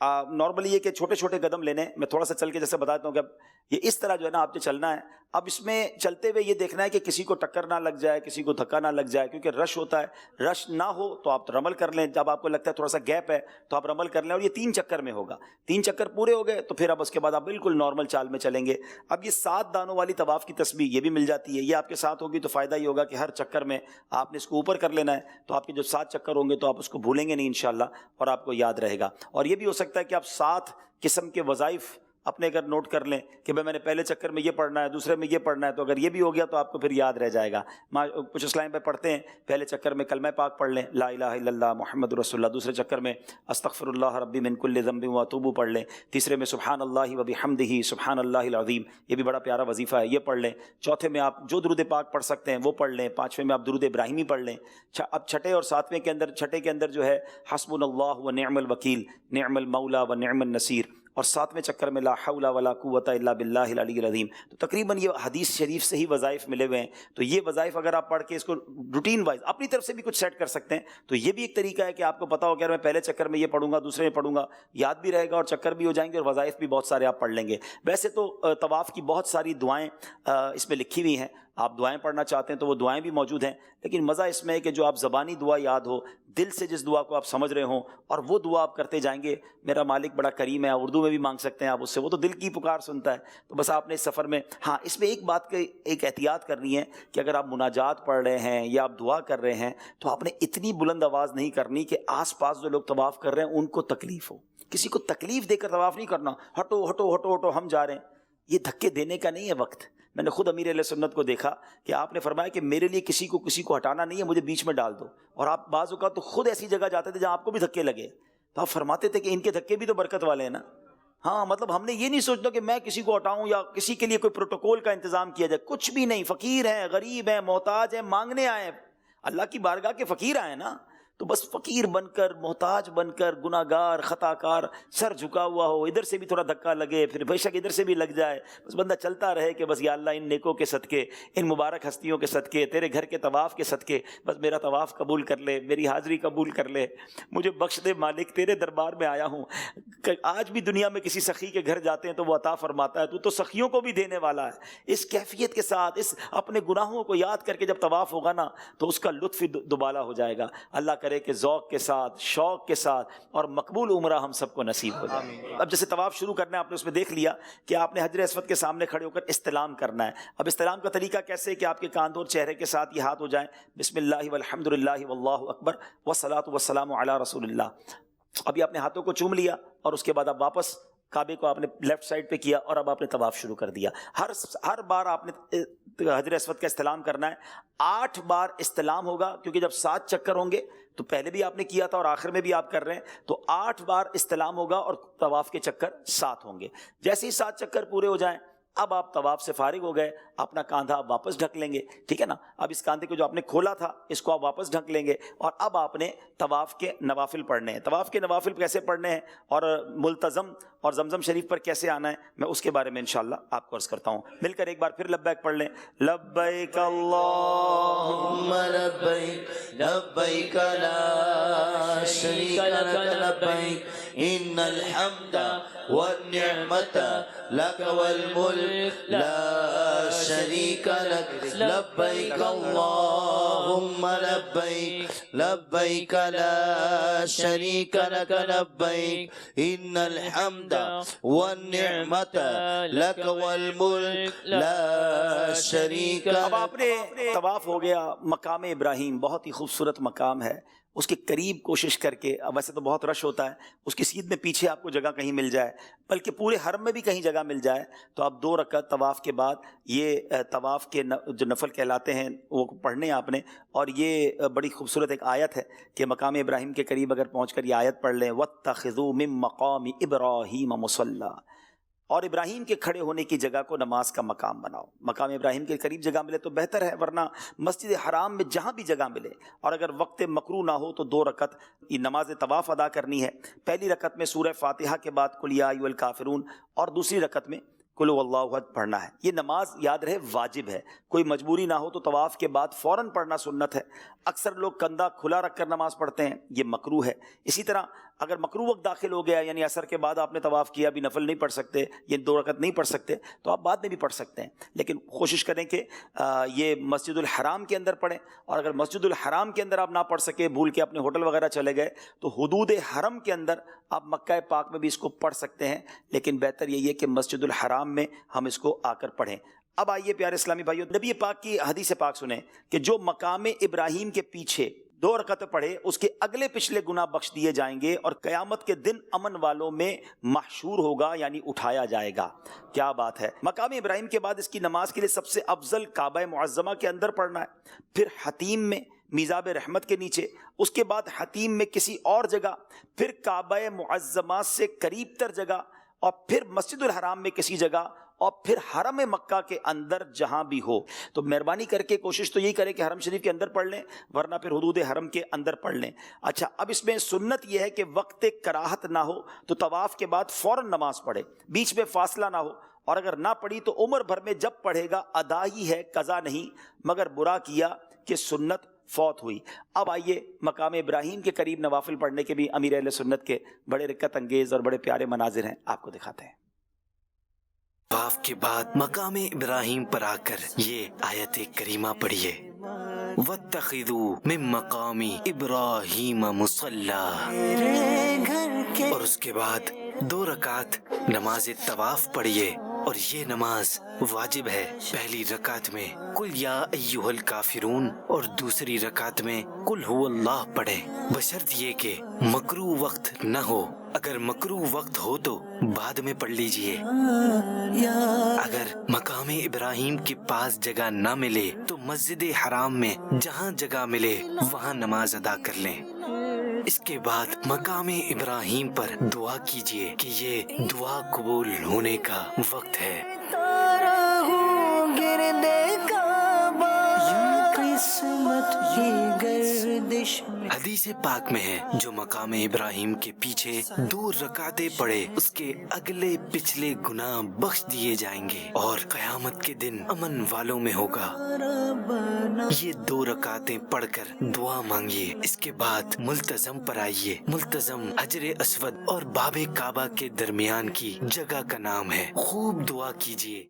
نارملی یہ کہ چھوٹے چھوٹے قدم لینے، میں تھوڑا سا چل کے جیسے بتاتا ہوں کہ اب یہ اس طرح جو ہے نا آپ نے چلنا ہے. اب اس میں چلتے ہوئے یہ دیکھنا ہے کہ کسی کو ٹکر نہ لگ جائے، کسی کو دھکا نہ لگ جائے، کیونکہ رش ہوتا ہے. رش نہ ہو تو آپ رمل کر لیں، جب آپ کو لگتا ہے تھوڑا سا گیپ ہے تو آپ رمل کر لیں، اور یہ 3 چکر میں ہوگا. 3 چکر پورے ہو گئے تو پھر اب اس کے بعد آپ بالکل نارمل چال میں چلیں گے. اب یہ 7 دانوں والی طواف کی تسبیح یہ بھی مل جاتی ہے، یہ آپ کے ساتھ ہوگی تو فائدہ یہ ہوگا کہ ہر چکر میں آپ نے اس کو اوپر کر لینا ہے، تو آپ کے جو 7 چکر ہوں گے تو آپ اس کو بھولیں گے نہیں انشاءاللہ، اور آپ کو یاد رہے گا. اور یہ بھی ہو سکتا ہے کہ آپ 7 قسم کے وظائف اپنے اگر نوٹ کر لیں کہ میں نے پہلے چکر میں یہ پڑھنا ہے، دوسرے میں یہ پڑھنا ہے، تو اگر یہ بھی ہو گیا تو آپ کو پھر یاد رہ جائے گا. کچھ اسلام پہ پڑھتے ہیں پہلے چکر میں کلمہ پاک پڑھ لیں، لا الہ الا اللہ محمد رسول اللہ، دوسرے چکر میں استغفر اللہ ربی من کل ذنب واتوب پڑھ لیں، تیسرے میں سبحان اللہ وبحمدہ سبحان اللہ العظیم، یہ بھی بڑا پیارا وظیفہ ہے، یہ پڑھ لیں. چوتھے میں آپ جو درود پاک پڑھ سکتے ہیں وہ پڑھ لیں. پانچویں میں آپ درود ابراہیمی پڑھ لیں. اب چھٹے اور ساتویں کے اندر، چھٹے کے اندر جو ہے حسبنا اللہ و نعم الوکیل نعم المولا و نعم النصیر، اور 7ویں چکر میں لا حول ولا قوت الا باللہ العلی العظیم. تو تقریباً یہ حدیث شریف سے ہی وظائف ملے ہوئے ہیں. تو یہ وظائف اگر آپ پڑھ کے اس کو روٹین وائز اپنی طرف سے بھی کچھ سیٹ کر سکتے ہیں تو یہ بھی ایک طریقہ ہے کہ آپ کو پتا ہو کہ میں پہلے چکر میں یہ پڑھوں گا، دوسرے میں پڑھوں گا، یاد بھی رہے گا اور چکر بھی ہو جائیں گے اور وظائف بھی بہت سارے آپ پڑھ لیں گے. ویسے تو طواف کی بہت ساری دعائیں اس میں لکھی ہوئی ہیں، آپ دعائیں پڑھنا چاہتے ہیں تو وہ دعائیں بھی موجود ہیں، لیکن مزہ اس میں ہے کہ جو آپ زبانی دعا یاد ہو، دل سے جس دعا کو آپ سمجھ رہے ہوں اور وہ دعا آپ کرتے جائیں گے. میرا مالک بڑا کریم ہے، اردو میں بھی مانگ سکتے ہیں آپ اس سے، وہ تو دل کی پکار سنتا ہے. تو بس آپ نے اس سفر میں اس میں ایک بات کی ایک احتیاط کرنی ہے کہ اگر آپ مناجات پڑھ رہے ہیں یا آپ دعا کر رہے ہیں تو آپ نے اتنی بلند آواز نہیں کرنی کہ آس پاس جو لوگ طواف کر رہے ہیں ان کو تکلیف ہو. کسی کو تکلیف دے کر طواف نہیں کرنا، ہٹو ہٹو ہٹو ہٹو ہم جا رہے ہیں، یہ دھکے دینے کا نہیں ہے وقت. میں نے خود امیر اہل سنت کو دیکھا کہ آپ نے فرمایا کہ میرے لیے کسی کو ہٹانا نہیں ہے، مجھے بیچ میں ڈال دو. اور آپ بعض اوقات تو خود ایسی جگہ جاتے تھے جہاں آپ کو بھی دھکے لگے، تو آپ فرماتے تھے کہ ان کے دھکے بھی تو برکت والے ہیں نا. مطلب ہم نے یہ نہیں سوچنا کہ میں کسی کو ہٹاؤں یا کسی کے لیے کوئی پروٹوکول کا انتظام کیا جائے، کچھ بھی نہیں. فقیر ہیں، غریب ہیں، محتاج ہیں، مانگنے آئے ہیں، اللہ کی بارگاہ کے فقیر آئے نا. تو بس فقیر بن کر، محتاج بن کر، گناہ گار، خطا کار، سر جھکا ہوا ہو، ادھر سے بھی تھوڑا دھکا لگے، پھر بے شک ادھر سے بھی لگ جائے، بس بندہ چلتا رہے کہ بس یا اللہ ان نیکوں کے صدقے، ان مبارک ہستیوں کے صدقے، تیرے گھر کے طواف کے صدقے، بس میرا طواف قبول کر لے، میری حاضری قبول کر لے، مجھے بخش دے مالک، تیرے دربار میں آیا ہوں. آج بھی دنیا میں کسی سخی کے گھر جاتے ہیں تو وہ عطا فرماتا ہے، تو سخیوں کو بھی دینے والا ہے. اس کیفیت کے ساتھ، اس اپنے گناہوں کو یاد کر کے جب طواف ہوگا نا تو اس کا لطف دوبالا ہو جائے گا. اللہ کرے کہ ذوق کے ساتھ، شوق کے ساتھ اور مقبول عمرہ ہم سب کو نصیب ہو جائے. اب جیسے طواف شروع کرنا ہے، آپ نے اس میں دیکھ لیا کہ آپ نے حجر اسود کے سامنے کھڑے ہو کر استلام کرنا ہے. اب استلام کا طریقہ کیسے کہ آپ کے کاندھوں اور چہرے کے ساتھ یہ ہاتھ ہو جائیں، بسم اللہ والحمد للہ واللہ اکبر والصلاۃ والسلام علی رسول اللہ. ابھی آپ نے ہاتھوں کو چوم لیا اور اس کے بعد آپ واپس کعبے کو آپ نے لیفٹ سائڈ پہ کیا اور اب آپ نے طواف شروع کر دیا. ہر بار آپ نے حجر اسود کا استلام کرنا ہے. 8 بار استلام ہوگا، کیونکہ جب 7 چکر ہوں گے تو پہلے بھی آپ نے کیا تھا اور آخر میں بھی آپ کر رہے ہیں، تو 8 بار استلام ہوگا اور طواف کے چکر 7 ہوں گے. جیسے ہی 7 چکر پورے ہو جائیں اب آپ طواف سے فارغ ہو گئے، اپنا کاندھا آپ واپس ڈھک لیں گے، ٹھیک ہے نا. اب اس کاندھے کو جو آپ نے کھولا تھا اس کو آپ واپس ڈھک لیں گے اور اب آپ نے طواف کے نوافل پڑھنے ہیں. طواف کے نوافل کیسے پڑھنے ہیں اور ملتزم اور زمزم شریف پر کیسے آنا ہے میں اس کے بارے میں انشاءاللہ آپ کو عرض کرتا ہوں. مل کر ایک بار پھر لبیک پڑھ لیں. لبیک اللہم لبیک لبیک لا شریک لک لبیک ان الحمد والنعمت لک والملک لا شریک لک لبیک اللہم لبیک لبیک لا شریک لک لبیک ان الحمد والنعمت لک والملک لا شریک لک. اب آپ نے طواف ہو گیا. مقام ابراہیم بہت ہی خوبصورت مقام ہے، اس کے قریب کوشش کر کے، اب ویسے تو بہت رش ہوتا ہے، اس کی سیدھ میں پیچھے آپ کو جگہ کہیں مل جائے، بلکہ پورے حرم میں بھی کہیں جگہ مل جائے تو آپ 2 رکعت طواف کے بعد یہ طواف کے جو نفل کہلاتے ہیں وہ پڑھنے ہیں آپ نے. اور یہ بڑی خوبصورت ایک آیت ہے کہ مقام ابراہیم کے قریب اگر پہنچ کر یہ آیت پڑھ لیں وَاتَّخِذُوا مِن مَّقَامِ إِبْرَاهِيمَ مُصَلًّى، اور ابراہیم کے کھڑے ہونے کی جگہ کو نماز کا مقام بناؤ. مقام ابراہیم کے قریب جگہ ملے تو بہتر ہے، ورنہ مسجد حرام میں جہاں بھی جگہ ملے اور اگر وقت مکروہ نہ ہو تو 2 رکعت یہ نماز طواف ادا کرنی ہے. پہلی رکعت میں سورہ فاتحہ کے بعد قل یا ایھا الکافرون اور دوسری رکعت میں قل هو اللہ احد پڑھنا ہے. یہ نماز یاد رہے واجب ہے، کوئی مجبوری نہ ہو تو طواف کے بعد فوراً پڑھنا سنت ہے. اکثر لوگ کندھا کھلا رکھ کر نماز پڑھتے ہیں، یہ مکروہ ہے. اسی طرح اگر مکروہ وقت داخل ہو گیا یعنی عصر کے بعد آپ نے طواف کیا، ابھی نفل نہیں پڑھ سکتے، یہ 2 رکعت نہیں پڑھ سکتے، تو آپ بعد میں بھی پڑھ سکتے ہیں، لیکن کوشش کریں کہ یہ مسجد الحرام کے اندر پڑھیں، اور اگر مسجد الحرام کے اندر آپ نہ پڑھ سکے، بھول کے اپنے ہوٹل وغیرہ چلے گئے، تو حدود حرم کے اندر آپ مکہ پاک میں بھی اس کو پڑھ سکتے ہیں، لیکن بہتر یہی ہے کہ مسجد الحرام میں ہم اس کو آ کر پڑھیں۔ اب آئیے پیارے اسلامی بھائیو، نبی پاک کی حدیث پاک سنیں کہ جو مقام ابراہیم کے پیچھے 2 رکعت پڑھے اس کے اگلے پچھلے گناہ بخش دیے جائیں گے، اور قیامت کے دن امن والوں میں محشور ہوگا، یعنی اٹھایا جائے گا۔ کیا بات ہے! مقام ابراہیم کے بعد اس کی نماز کے لیے سب سے افضل کعبہ معظمہ کے اندر پڑھنا ہے، پھر حتیم میں میزاب رحمت کے نیچے، اس کے بعد حتیم میں کسی اور جگہ، پھر کعبہ معظمہ سے قریب تر جگہ، اور پھر مسجد الحرام میں کسی جگہ، اور پھر حرم مکہ کے اندر جہاں بھی ہو۔ تو مہربانی کر کے کوشش تو یہی کریں کہ حرم شریف کے اندر پڑھ لیں، ورنہ پھر حدود حرم کے اندر پڑھ لیں۔ اچھا، اب اس میں سنت یہ ہے کہ وقت کراہت نہ ہو تو طواف کے بعد فوراً نماز پڑھے، بیچ میں فاصلہ نہ ہو، اور اگر نہ پڑھی تو عمر بھر میں جب پڑھے گا ادا ہی ہے، قضا نہیں، مگر برا کیا کہ سنت فوت ہوئی۔ اب آئیے مقام ابراہیم کے قریب نوافل پڑھنے کے بھی امیر اہل سنت کے بڑے رکعت انگیز اور بڑے پیارے مناظر ہیں، آپ کو دکھاتے ہیں۔ طواف کے بعد مقام ابراہیم پر آ کر یہ آیت کریمہ پڑھیے، وَاتَّخِذُوا مِن مَّقَامِ إِبْرَاهِيمَ مُصَلًّى، اور اس کے بعد 2 رکعت نماز طواف پڑھیے، اور یہ نماز واجب ہے۔ پہلی رکعت میں قل یا ایھا الکافرون اور دوسری رکعت میں قل ھو اللہ پڑھیں، بشرط یہ کہ مکروہ وقت نہ ہو۔ اگر مکروہ وقت ہو تو بعد میں پڑھ لیجئے۔ اگر مقام ابراہیم کے پاس جگہ نہ ملے تو مسجد حرام میں جہاں جگہ ملے وہاں نماز ادا کر لیں۔ اس کے بعد مقام ابراہیم پر دعا کیجئے کہ یہ دعا قبول ہونے کا وقت ہے۔ حدیث پاک میں ہے جو مقام ابراہیم کے پیچھے 2 رکعتیں پڑھے اس کے اگلے پچھلے گناہ بخش دیے جائیں گے اور قیامت کے دن امن والوں میں ہوگا۔ یہ 2 رکعتیں پڑھ کر دعا مانگیے، اس کے بعد ملتزم پر آئیے۔ ملتزم حجر اسود اور باب کعبہ کے درمیان کی جگہ کا نام ہے، خوب دعا کیجیے۔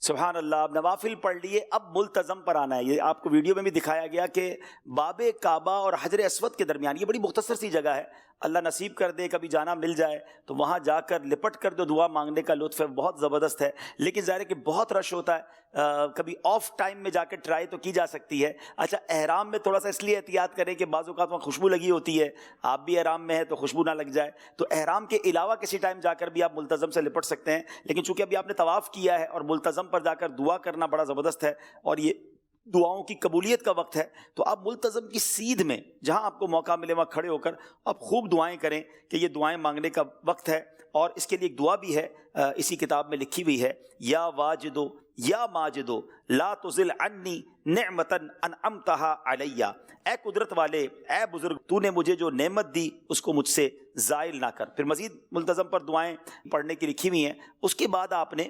سبحان اللہ، اب نوافل پڑھ لیے، اب ملتزم پر آنا ہے۔ یہ آپ کو ویڈیو میں بھی دکھایا گیا کہ باب کعبہ اور حجر اسود کے درمیان یہ بڑی مختصر سی جگہ ہے، اللہ نصیب کر دے کبھی جانا مل جائے تو وہاں جا کر لپٹ کر جو دعا مانگنے کا لطف ہے بہت زبردست ہے، لیکن ظاہر ہے کہ بہت رش ہوتا ہے، کبھی آف ٹائم میں جا کے ٹرائی تو کی جا سکتی ہے۔ اچھا، احرام میں تھوڑا سا اس لیے احتیاط کریں کہ بعض اوقات وہاں خوشبو لگی ہوتی ہے، آپ بھی احرام میں ہیں تو خوشبو نہ لگ جائے، تو احرام کے علاوہ کسی ٹائم جا کر بھی آپ ملتزم سے لپٹ سکتے ہیں، لیکن چونکہ ابھی آپ نے طواف کیا ہے اور ملتزم پر جا کر دعا کرنا بڑا زبردست ہے اور یہ دعاؤں کی قبولیت کا وقت ہے، تو آپ ملتزم کی سیدھ میں جہاں آپ کو موقع ملے وہاں کھڑے ہو کر آپ خوب دعائیں کریں کہ یہ دعائیں مانگنے کا وقت ہے۔ اور اس کے لیے ایک دعا بھی ہے، اسی کتاب میں لکھی ہوئی ہے، یا واجدو یا ماجدو لا تزل عنی نعمتا انعمتها علی، اے قدرت والے، اے بزرگ، تو نے مجھے جو نعمت دی اس کو مجھ سے زائل نہ کر۔ پھر مزید ملتزم پر دعائیں پڑھنے کی لکھی ہوئی ہیں۔ اس کے بعد آپ نے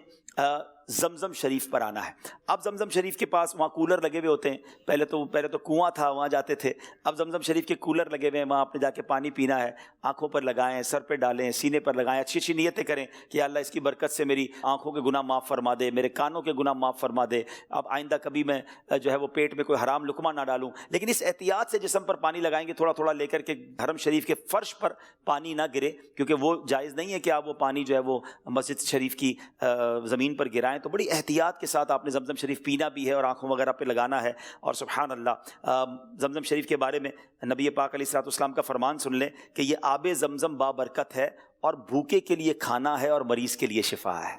زمزم شریف پر آنا ہے۔ اب زمزم شریف کے پاس وہاں کولر لگے ہوئے ہوتے ہیں، پہلے تو کنواں تھا وہاں جاتے تھے، اب زمزم شریف کے کولر لگے ہوئے ہیں، وہاں آپ نے جا کے پانی پینا ہے، آنکھوں پر لگائیں، سر پہ ڈالیں، سینے پر لگائیں، اچھی اچھی نیتیں کریں کہ اللہ اس کی برکت سے میری آنکھوں کے گناہ معاف فرما دے، میرے کانوں کے گناہ معاف فرما دے، اب آئندہ کبھی میں جو ہے وہ پیٹ میں کوئی حرام لقمہ نہ ڈالوں۔ لیکن اس احتیاط سے جسم پر پانی لگائیں گے، تھوڑا تھوڑا لے کر کے حرم شریف کے فرش پر پانی نہ گرے، کیونکہ وہ جائز نہیں ہے کہ آپ وہ پانی جو ہے وہ مسجد شریف کی زمین پر گرائیں، تو بڑی احتیاط کے ساتھ آپ نے زمزم شریف پینا بھی ہے اور آنکھوں وغیرہ پہ لگانا ہے۔ اور سبحان اللہ، زمزم شریف کے بارے میں نبی پاک علیہ الصلوۃ والسلام کا فرمان سن لیں کہ یہ آب زمزم بابرکت ہے اور بھوکے کے لیے کھانا ہے اور مریض کے لیے شفا ہے۔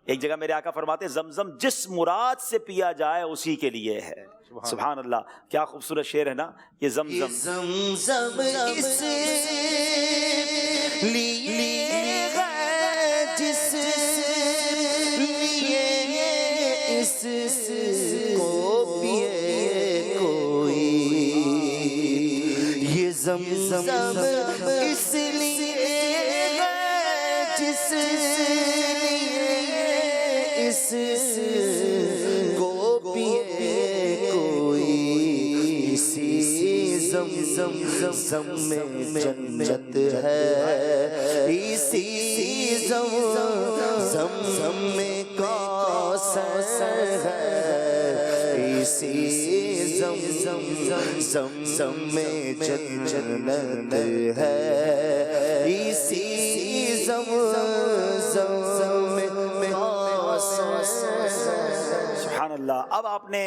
ایک جگہ میرے آقا فرماتے ہیں زمزم جس مراد سے پیا جائے اسی کے لیے ہے۔ سبحان اللہ، کیا خوبصورت شعر ہے نا یہ زمزم اس لیے ہے جس لیے اس کو پیے کوئی، یہ زمزم اس لیے ہے جس لیے اس کو پیے کوئی، اسی زمزم زمزم میں جنت ہے، اسی زمزم میں کوثر ہے، اسی زمزم میں جنت ہے، اسی زمزم میں کوثر ہے۔ سبحان اللہ۔ اب آپ نے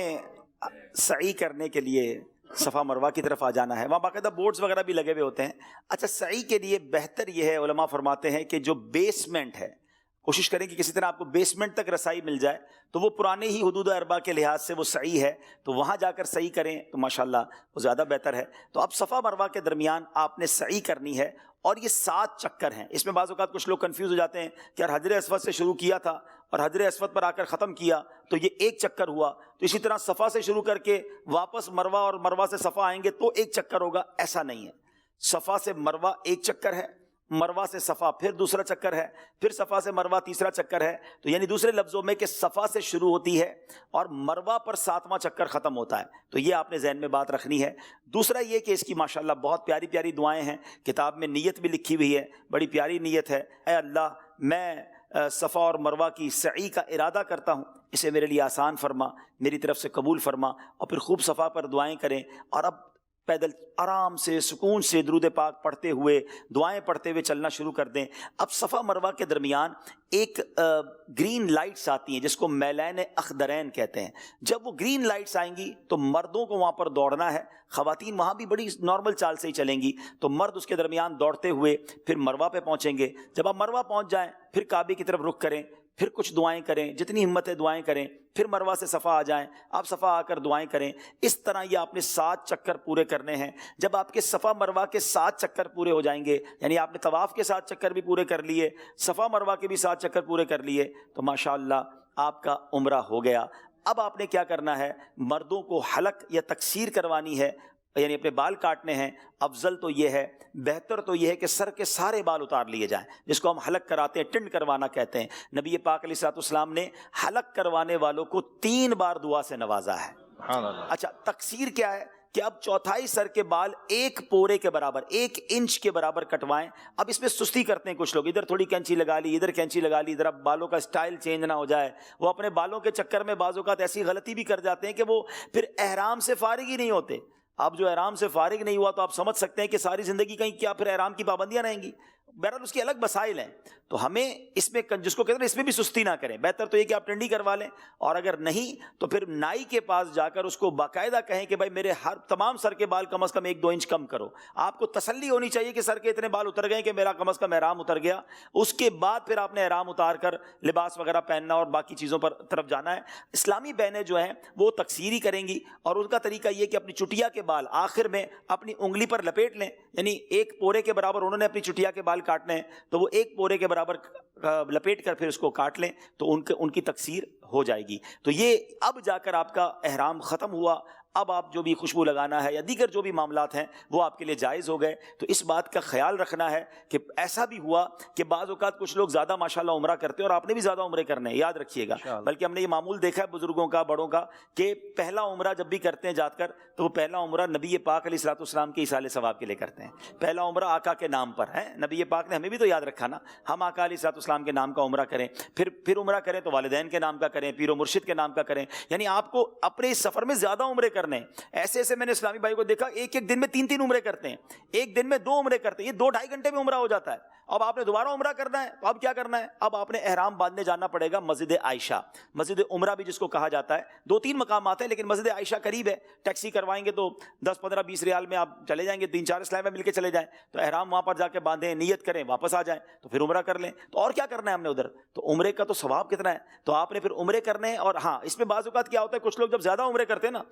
سعی کرنے کے لیے صفا مروہ کی طرف آ جانا ہے، وہاں باقاعدہ بورڈز وغیرہ بھی لگے ہوئے ہوتے ہیں۔ اچھا، سعی کے لیے بہتر یہ ہے، علماء فرماتے ہیں کہ جو بیسمنٹ ہے، کوشش کریں کہ کسی طرح آپ کو بیسمنٹ تک رسائی مل جائے، تو وہ پرانے ہی حدود اربع کے لحاظ سے وہ صحیح ہے، تو وہاں جا کر صحیح کریں تو ماشاءاللہ وہ زیادہ بہتر ہے۔ تو اب صفا مروہ کے درمیان آپ نے صحیح کرنی ہے، اور یہ 7 چکر ہیں۔ اس میں بعض اوقات کچھ لوگ کنفیوز ہو جاتے ہیں کہ یار حجر اسود سے شروع کیا تھا اور حجر اسود پر آ کر ختم کیا تو یہ 1 چکر ہوا، تو اسی طرح صفا سے شروع کر کے واپس مروہ اور مروہ سے صفا آئیں گے تو 1 چکر ہوگا، ایسا نہیں ہے۔ صفا سے مروہ 1 چکر ہے، مروہ سے صفا پھر دوسرا چکر ہے، پھر صفا سے مروہ تیسرا چکر ہے، تو یعنی دوسرے لفظوں میں کہ صفا سے شروع ہوتی ہے اور مروہ پر 7واں چکر ختم ہوتا ہے، تو یہ آپ نے ذہن میں بات رکھنی ہے۔ دوسرا یہ کہ اس کی ماشاءاللہ بہت پیاری پیاری دعائیں ہیں، کتاب میں نیت بھی لکھی ہوئی ہے، بڑی پیاری نیت ہے۔ اے اللہ، میں صفا اور مروہ کی سعی کا ارادہ کرتا ہوں، اسے میرے لیے آسان فرما، میری طرف سے قبول فرما، اور پھر خوب صفا پر دعائیں کریں، اور اب پیدل آرام سے سکون سے درود پاک پڑھتے ہوئے دعائیں پڑھتے ہوئے چلنا شروع کر دیں۔ اب صفا مروہ کے درمیان ایک گرین لائٹس آتی ہیں جس کو میلین اخضرین کہتے ہیں، جب وہ گرین لائٹس آئیں گی تو مردوں کو وہاں پر دوڑنا ہے، خواتین وہاں بھی بڑی نارمل چال سے ہی چلیں گی، تو مرد اس کے درمیان دوڑتے ہوئے پھر مروہ پہ پہنچیں گے۔ جب آپ مروہ پہنچ جائیں پھر کعبے کی طرف رخ کریں، پھر کچھ دعائیں کریں، جتنی ہمت ہے دعائیں کریں، پھر مروہ سے صفا آ جائیں، آپ صفا آ کر دعائیں کریں۔ اس طرح یہ آپ نے 7 چکر پورے کرنے ہیں۔ جب آپ کے صفا مروہ کے 7 چکر پورے ہو جائیں گے، یعنی آپ نے طواف کے 7 چکر بھی پورے کر لیے، صفا مروہ کے بھی 7 چکر پورے کر لیے، تو ماشاءاللہ آپ کا عمرہ ہو گیا۔ اب آپ نے کیا کرنا ہے، مردوں کو حلق یا تقصیر کروانی ہے، یعنی اپنے بال کاٹنے ہیں۔ افضل تو یہ ہے، بہتر تو یہ ہے کہ سر کے سارے بال اتار لیے جائیں، جس کو ہم حلق کراتے ہیں، ٹنڈ کروانا کہتے ہیں۔ نبی پاک علیہ الصلوۃ والسلام نے حلق کروانے والوں کو 3 بار دعا سے نوازا ہے۔ اچھا، تقصیر کیا ہے کہ اب چوتھائی سر کے بال 1 پورے کے برابر، 1 انچ کے برابر کٹوائیں۔ اب اس میں سستی کرتے ہیں کچھ لوگ، ادھر تھوڑی کینچی لگا لی، ادھر کینچی لگا لی، ادھر اب بالوں کا سٹائل چینج نہ ہو جائے۔ وہ اپنے بالوں کے چکر میں بعض اوقات ایسی غلطی بھی کر جاتے ہیں کہ وہ پھر احرام سے فارغ ہی نہیں ہوتے۔ اب جو احرام سے فارغ نہیں ہوا تو آپ سمجھ سکتے ہیں کہ ساری زندگی کہیں کیا پھر احرام کی پابندیاں رہیں گی۔ بہرحال اس کی الگ مسائل ہیں، تو ہمیں اس میں جس کو کہتے ہیں اس میں بھی سستی نہ کریں۔ بہتر تو یہ کہ آپ ٹنڈی کروا لیں، اور اگر نہیں تو پھر نائی کے پاس جا کر اس کو باقاعدہ کہیں کہ بھائی میرے ہر تمام سر کے بال کم از کم 1-2 انچ کم کرو۔ آپ کو تسلی ہونی چاہیے کہ سر کے اتنے بال اتر گئے کہ میرا کم از کم احرام اتر گیا۔ اس کے بعد پھر آپ نے احرام اتار کر لباس وغیرہ پہننا اور باقی چیزوں پر طرف جانا ہے۔ اسلامی بہنیں جو ہیں وہ تقصیری کریں گی، اور ان کا طریقہ یہ کہ اپنی چٹیا کے بال آخر میں اپنی انگلی پر لپیٹ لیں، یعنی 1 پورے کے برابر انہوں نے اپنی چٹیا کے بال کاٹنے ہیں، تو وہ 1 پورے کے برابر لپیٹ کر پھر اس کو کاٹ لیں، تو ان کی تقصیر ہو جائے گی۔ تو یہ اب جا کر آپ کا احرام ختم ہوا۔ اب آپ جو بھی خوشبو لگانا ہے یا دیگر جو بھی معاملات ہیں وہ آپ کے لیے جائز ہو گئے۔ تو اس بات کا خیال رکھنا ہے کہ ایسا بھی ہوا کہ بعض اوقات کچھ لوگ زیادہ ماشاءاللہ عمرہ کرتے ہیں، اور آپ نے بھی زیادہ عمرے کرنے ہیں، یاد رکھیے گا۔ بلکہ ہم نے یہ معمول دیکھا ہے بزرگوں کا، بڑوں کا، کہ پہلا عمرہ جب بھی کرتے ہیں جا کر تو وہ پہلا عمرہ نبی پاک علیہ الصلوۃ والسلام کے ایصال ثواب کے لیے کرتے ہیں۔ پہلا عمرہ آقا کے نام پر ہے، نبی پاک نے ہمیں بھی تو یاد رکھا نا، ہم آقا علیہ الصلوۃ والسلام کے نام کا عمرہ کریں، پھر عمرہ کریں تو والدین کے نام کا کریں، پیر و مرشد کے نام کا کریں، یعنی آپ کو اپنے اس سفر میں زیادہ عمرے کرنے ہیں۔ ایسے میں نے اسلامی بھائی کو دیکھا 1 دن میں 3 عمرے کرتے ہیں، 1 دن میں 2 عمرے کرتے ہیں، یہ 2-2.5 گھنٹے میں عمرہ ہو جاتا ہے۔ اب آپ نے دوبارہ عمرہ کرنا ہے تو اب کیا کرنا ہے، اب آپ نے احرام باندھنے جانا پڑے گا مسجد عائشہ، مسجد عمرہ بھی جس کو کہا جاتا ہے۔ 2-3 مقامات ہیں لیکن مسجد عائشہ قریب ہے، ٹیکسی کروائیں گے تو 10-15-20 ریال میں آپ چلے جائیں گے، 3-4 اسلام میں مل کے چلے جائیں، تو احرام وہاں پر جا کے باندھیں، نیت کریں، واپس آ جائیں تو پھر عمرہ کر لیں۔ تو اور کیا کرنا ہے ہم نے ادھر، تو عمرے کا تو ثواب کتنا ہے، تو آپ نے پھر عمرے کرنے ہیں۔ اور ہاں، اس میں بعض اوقات کیا ہوتا ہے، کچھ لوگ جب زیادہ عمرے کرتے ہیں نا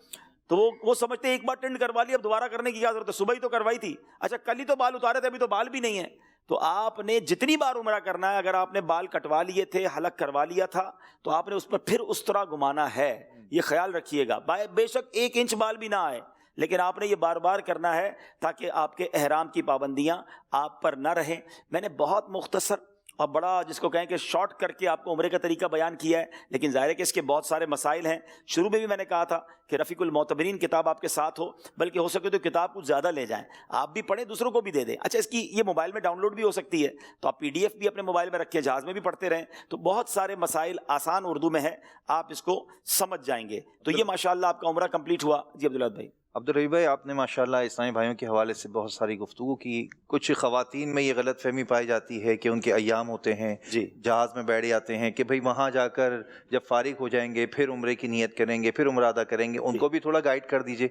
تو وہ سمجھتے ہیں ایک بار ٹینڈ کروا لی، اب دوبارہ کرنے کی کیا ضرورت ہے، صبح ہی تو کروائی تھی، اچھا کل ہی تو بال اتارے تھے، ابھی تو بال بھی نہیں ہیں۔ تو آپ نے جتنی بار عمرہ کرنا ہے، اگر آپ نے بال کٹوا لیے تھے، حلق کروا لیا تھا، تو آپ نے اس پر پھر اس طرح گھمانا ہے، یہ خیال رکھیے گا۔ بے شک 1 انچ بال بھی نہ آئے، لیکن آپ نے یہ بار بار کرنا ہے تاکہ آپ کے احرام کی پابندیاں آپ پر نہ رہیں۔ میں نے بہت مختصر اور بڑا جس کو کہیں کہ شارٹ کر کے آپ کو عمرے کا طریقہ بیان کیا ہے، لیکن ظاہر ہے کہ اس کے بہت سارے مسائل ہیں۔ شروع میں بھی میں نے کہا تھا کہ رفیق المعتبرین کتاب آپ کے ساتھ ہو، بلکہ ہو سکے تو کتاب کچھ زیادہ لے جائیں، آپ بھی پڑھیں دوسروں کو بھی دے دیں۔ اچھا، اس کی یہ موبائل میں ڈاؤن لوڈ بھی ہو سکتی ہے، تو آپ PDF بھی اپنے موبائل میں رکھیں، جہاز میں بھی پڑھتے رہیں، تو بہت سارے مسائل آسان اردو میں ہے، آپ اس کو سمجھ جائیں گے۔ تو یہ ماشاءاللہ آپ کا عمرہ کمپلیٹ ہوا۔ جی عبداللہ بھائی۔ عبدالرحیم بھائی، آپ نے ماشاءاللہ اسلامی بھائیوں کے حوالے سے بہت ساری گفتگو کی۔ کچھ خواتین میں یہ غلط فہمی پائی جاتی ہے کہ ان کے ایام ہوتے ہیں، جی، جہاز میں بیٹھ جاتے ہیں کہ بھئی وہاں جا کر جب فارغ ہو جائیں گے پھر عمرے کی نیت کریں گے، پھر عمرہ ادا کریں گے، ان کو بھی تھوڑا گائیڈ کر دیجئے۔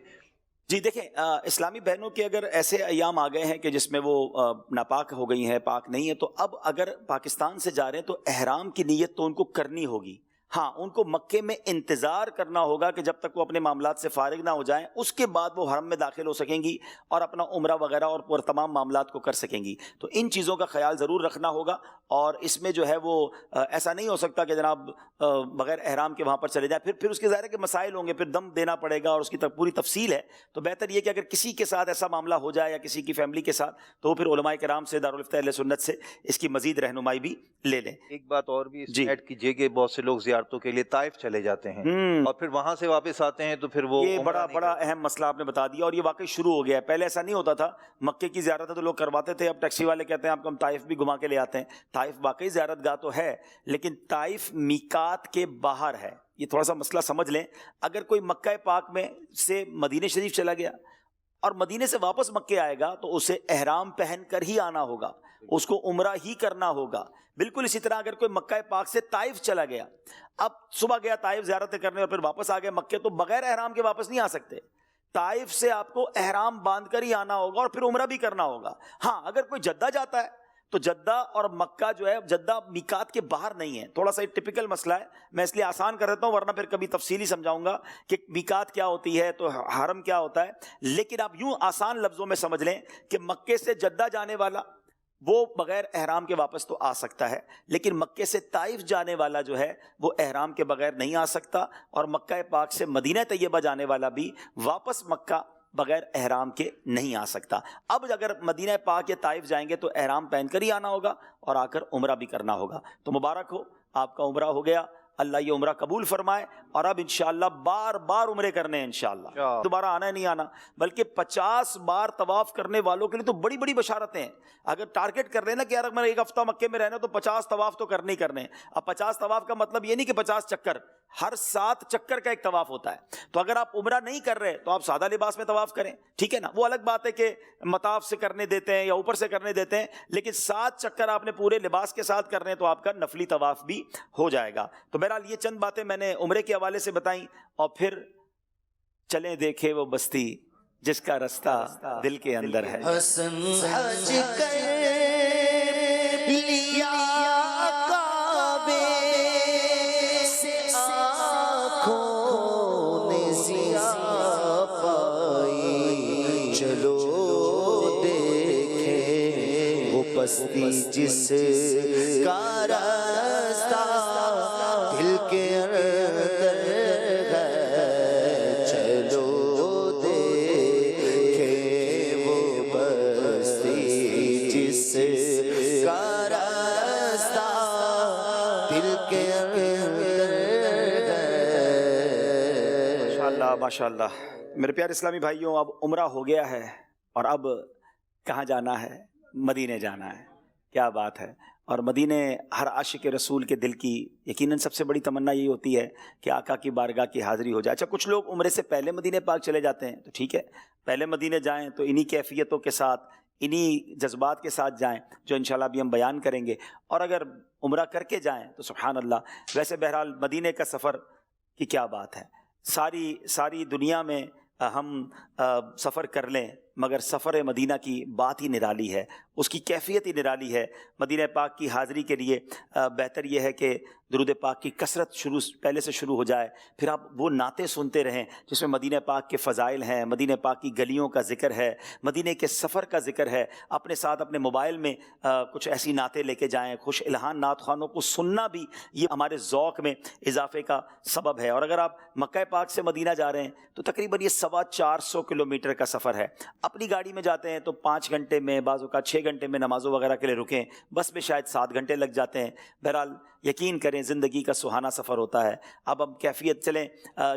جی دیکھیں، اسلامی بہنوں کے اگر ایسے ایام آ گئے ہیں کہ جس میں وہ ناپاک ہو گئی ہیں، پاک نہیں ہے، تو اب اگر پاکستان سے جا رہے ہیں تو احرام کی نیت تو ان کو کرنی ہوگی۔ ہاں، ان کو مکے میں انتظار کرنا ہوگا کہ جب تک وہ اپنے معاملات سے فارغ نہ ہو جائیں، اس کے بعد وہ حرم میں داخل ہو سکیں گی اور اپنا عمرہ وغیرہ اور تمام معاملات کو کر سکیں گی۔ تو ان چیزوں کا خیال ضرور رکھنا ہوگا، اور اس میں جو ہے وہ ایسا نہیں ہو سکتا کہ جناب بغیر احرام کے وہاں پر چلے جائیں، پھر اس کے ظاہر ہے کہ مسائل ہوں گے، پھر دم دینا پڑے گا اور اس کی پوری تفصیل ہے۔ تو بہتر یہ کہ اگر کسی کے ساتھ ایسا معاملہ ہو جائے یا کسی کی فیملی کے ساتھ، تو وہ پھر علماء کرام سے، دارالفتہ اہل سنت سے اس کی مزید رہنمائی بھی لے لیں۔ ایک بات اور بھی اس میں ایڈ کیجئے کہ بہت سے لوگ زیارتوں کے لیے طائف چلے جاتے ہیں اور پھر وہاں سے واپس آتے ہیں، تو پھر وہ یہ بڑا اہم مسئلہ آپ نے بتا دیا، اور یہ واقعی شروع ہو گیا ہے۔ پہلے ایسا نہیں ہوتا تھا، مکے کی زیارت تو لوگ کرواتے تھے، اب ٹیکسی والے کہتے ہیں آپ کو ہم طائف بھی گھما کے لے آتے ہیں۔ طائف واقعی زیارت گاہ تو ہے، لیکن طائف میقات کے باہر ہے۔ یہ تھوڑا سا مسئلہ سمجھ لیں۔ اگر کوئی مکہ پاک میں سے مدینہ شریف چلا گیا اور مدینے سے واپس مکے آئے گا تو اسے احرام پہن کر ہی آنا ہوگا، اس کو عمرہ ہی کرنا ہوگا۔ بالکل اسی طرح اگر کوئی مکہ پاک سے طائف چلا گیا، اب صبح گیا طائف زیارتیں کرنے اور پھر واپس آ گیا مکے، تو بغیر احرام کے واپس نہیں آ سکتے۔ طائف سے آپ کو احرام باندھ کر ہی آنا ہوگا اور پھر عمرہ بھی کرنا ہوگا۔ ہاں، اگر کوئی جدہ جاتا ہے تو جدہ اور مکہ جو ہے، جدہ میقات کے باہر نہیں ہے، تھوڑا سا ٹپیکل مسئلہ ہے، میں اس لیے آسان کر دیتا ہوں، ورنہ پھر کبھی تفصیلی سمجھاؤں گا کہ میقات کیا ہوتی ہے تو حرم کیا ہوتا ہے۔ لیکن آپ یوں آسان لفظوں میں سمجھ لیں کہ مکے سے جدہ جانے والا وہ بغیر احرام کے واپس تو آ سکتا ہے، لیکن مکے سے طائف جانے والا جو ہے وہ احرام کے بغیر نہیں آ سکتا، اور مکہ پاک سے مدینہ طیبہ جانے والا بھی واپس مکہ بغیر احرام کے نہیں آ سکتا۔ اب اگر مدینہ پاک یا طائف جائیں گے تو احرام پہن کر ہی آنا ہوگا اور آ کر عمرہ بھی کرنا ہوگا۔ تو مبارک ہو، آپ کا عمرہ ہو گیا، اللہ یہ عمرہ قبول فرمائے، اور اب انشاءاللہ بار بار عمرے کرنے ہیں انشاءاللہ، دوبارہ آنا ہے نہیں آنا، بلکہ 50 بار طواف کرنے والوں کے لیے تو بڑی بڑی بشارتیں ہیں۔ اگر ٹارگٹ کر لینا کہ یار میں ایک ہفتہ مکے میں رہنا تو 50 طواف تو کرنے ہی کرنے ہیں۔ اب 50 طواف کا مطلب یہ نہیں کہ 50 چکر، ہر 7 چکر کا ایک طواف ہوتا ہے۔ تو اگر آپ عمرہ نہیں کر رہے تو آپ سادہ لباس میں طواف کریں، ٹھیک ہے نا، وہ الگ بات ہے کہ مطاف سے کرنے دیتے ہیں یا اوپر سے کرنے دیتے ہیں، لیکن 7 چکر آپ نے پورے لباس کے ساتھ کرنے تو آپ کا نفلی طواف بھی ہو جائے گا۔ تو بہرحال یہ چند باتیں میں نے عمرے کے حوالے سے بتائیں، اور پھر چلیں دیکھے وہ بستی جس کا رستہ دل کے اندر ہے۔ حسن حج کر لیا کعبے سے، آنکھوں نے ضیاء پائی، چلو دیکھیں وہ بستی جس کا راستہ دل کے اندر ہے، چلو دیکھیں وہ بستی جس کا راستہ دل کے اندر ہے۔ ماشاءاللہ ماشاءاللہ۔ میرے پیارے اسلامی بھائیوں، اب عمرہ ہو گیا ہے اور اب کہاں جانا ہے؟ مدینے جانا ہے۔ کیا بات ہے! اور مدینے ہر عاشق رسول کے دل کی یقیناً سب سے بڑی تمنا یہی ہوتی ہے کہ آقا کی بارگاہ کی حاضری ہو جائے۔ اچھا، کچھ لوگ عمرے سے پہلے مدینے پاک چلے جاتے ہیں، تو ٹھیک ہے، پہلے مدینے جائیں تو انہی کیفیتوں کے ساتھ، انہی جذبات کے ساتھ جائیں جو انشاءاللہ ابھی ہم بیان کریں گے، اور اگر عمرہ کر کے جائیں تو سبحان اللہ۔ ویسے بہرحال مدینے کا سفر کی کیا بات ہے، ساری دنیا میں ہم سفر کر لیں مگر سفر مدینہ کی بات ہی نرالی ہے، اس کی کیفیت ہی نرالی ہے۔ مدینہ پاک کی حاضری کے لیے بہتر یہ ہے کہ درود پاک کی کثرت پہلے سے شروع ہو جائے، پھر آپ وہ نعتیں سنتے رہیں جس میں مدینہ پاک کے فضائل ہیں، مدینہ پاک کی گلیوں کا ذکر ہے، مدینہ کے سفر کا ذکر ہے۔ اپنے ساتھ اپنے موبائل میں کچھ ایسی نعتیں لے کے جائیں، خوش الہان نعت خوانوں کو سننا بھی یہ ہمارے ذوق میں اضافے کا سبب ہے۔ اور اگر آپ مکہ پاک سے مدینہ جا رہے ہیں تو تقریباً یہ 425 کلومیٹر کا سفر ہے۔ اپنی گاڑی میں جاتے ہیں تو 5 گھنٹے میں، بعض اوقات 6 گھنٹے میں نمازوں وغیرہ کے لیے رکیں، بس میں شاید 7 گھنٹے لگ جاتے ہیں۔ بہرحال یقین کریں زندگی کا سہانا سفر ہوتا ہے۔ اب ہم کیفیت چلیں،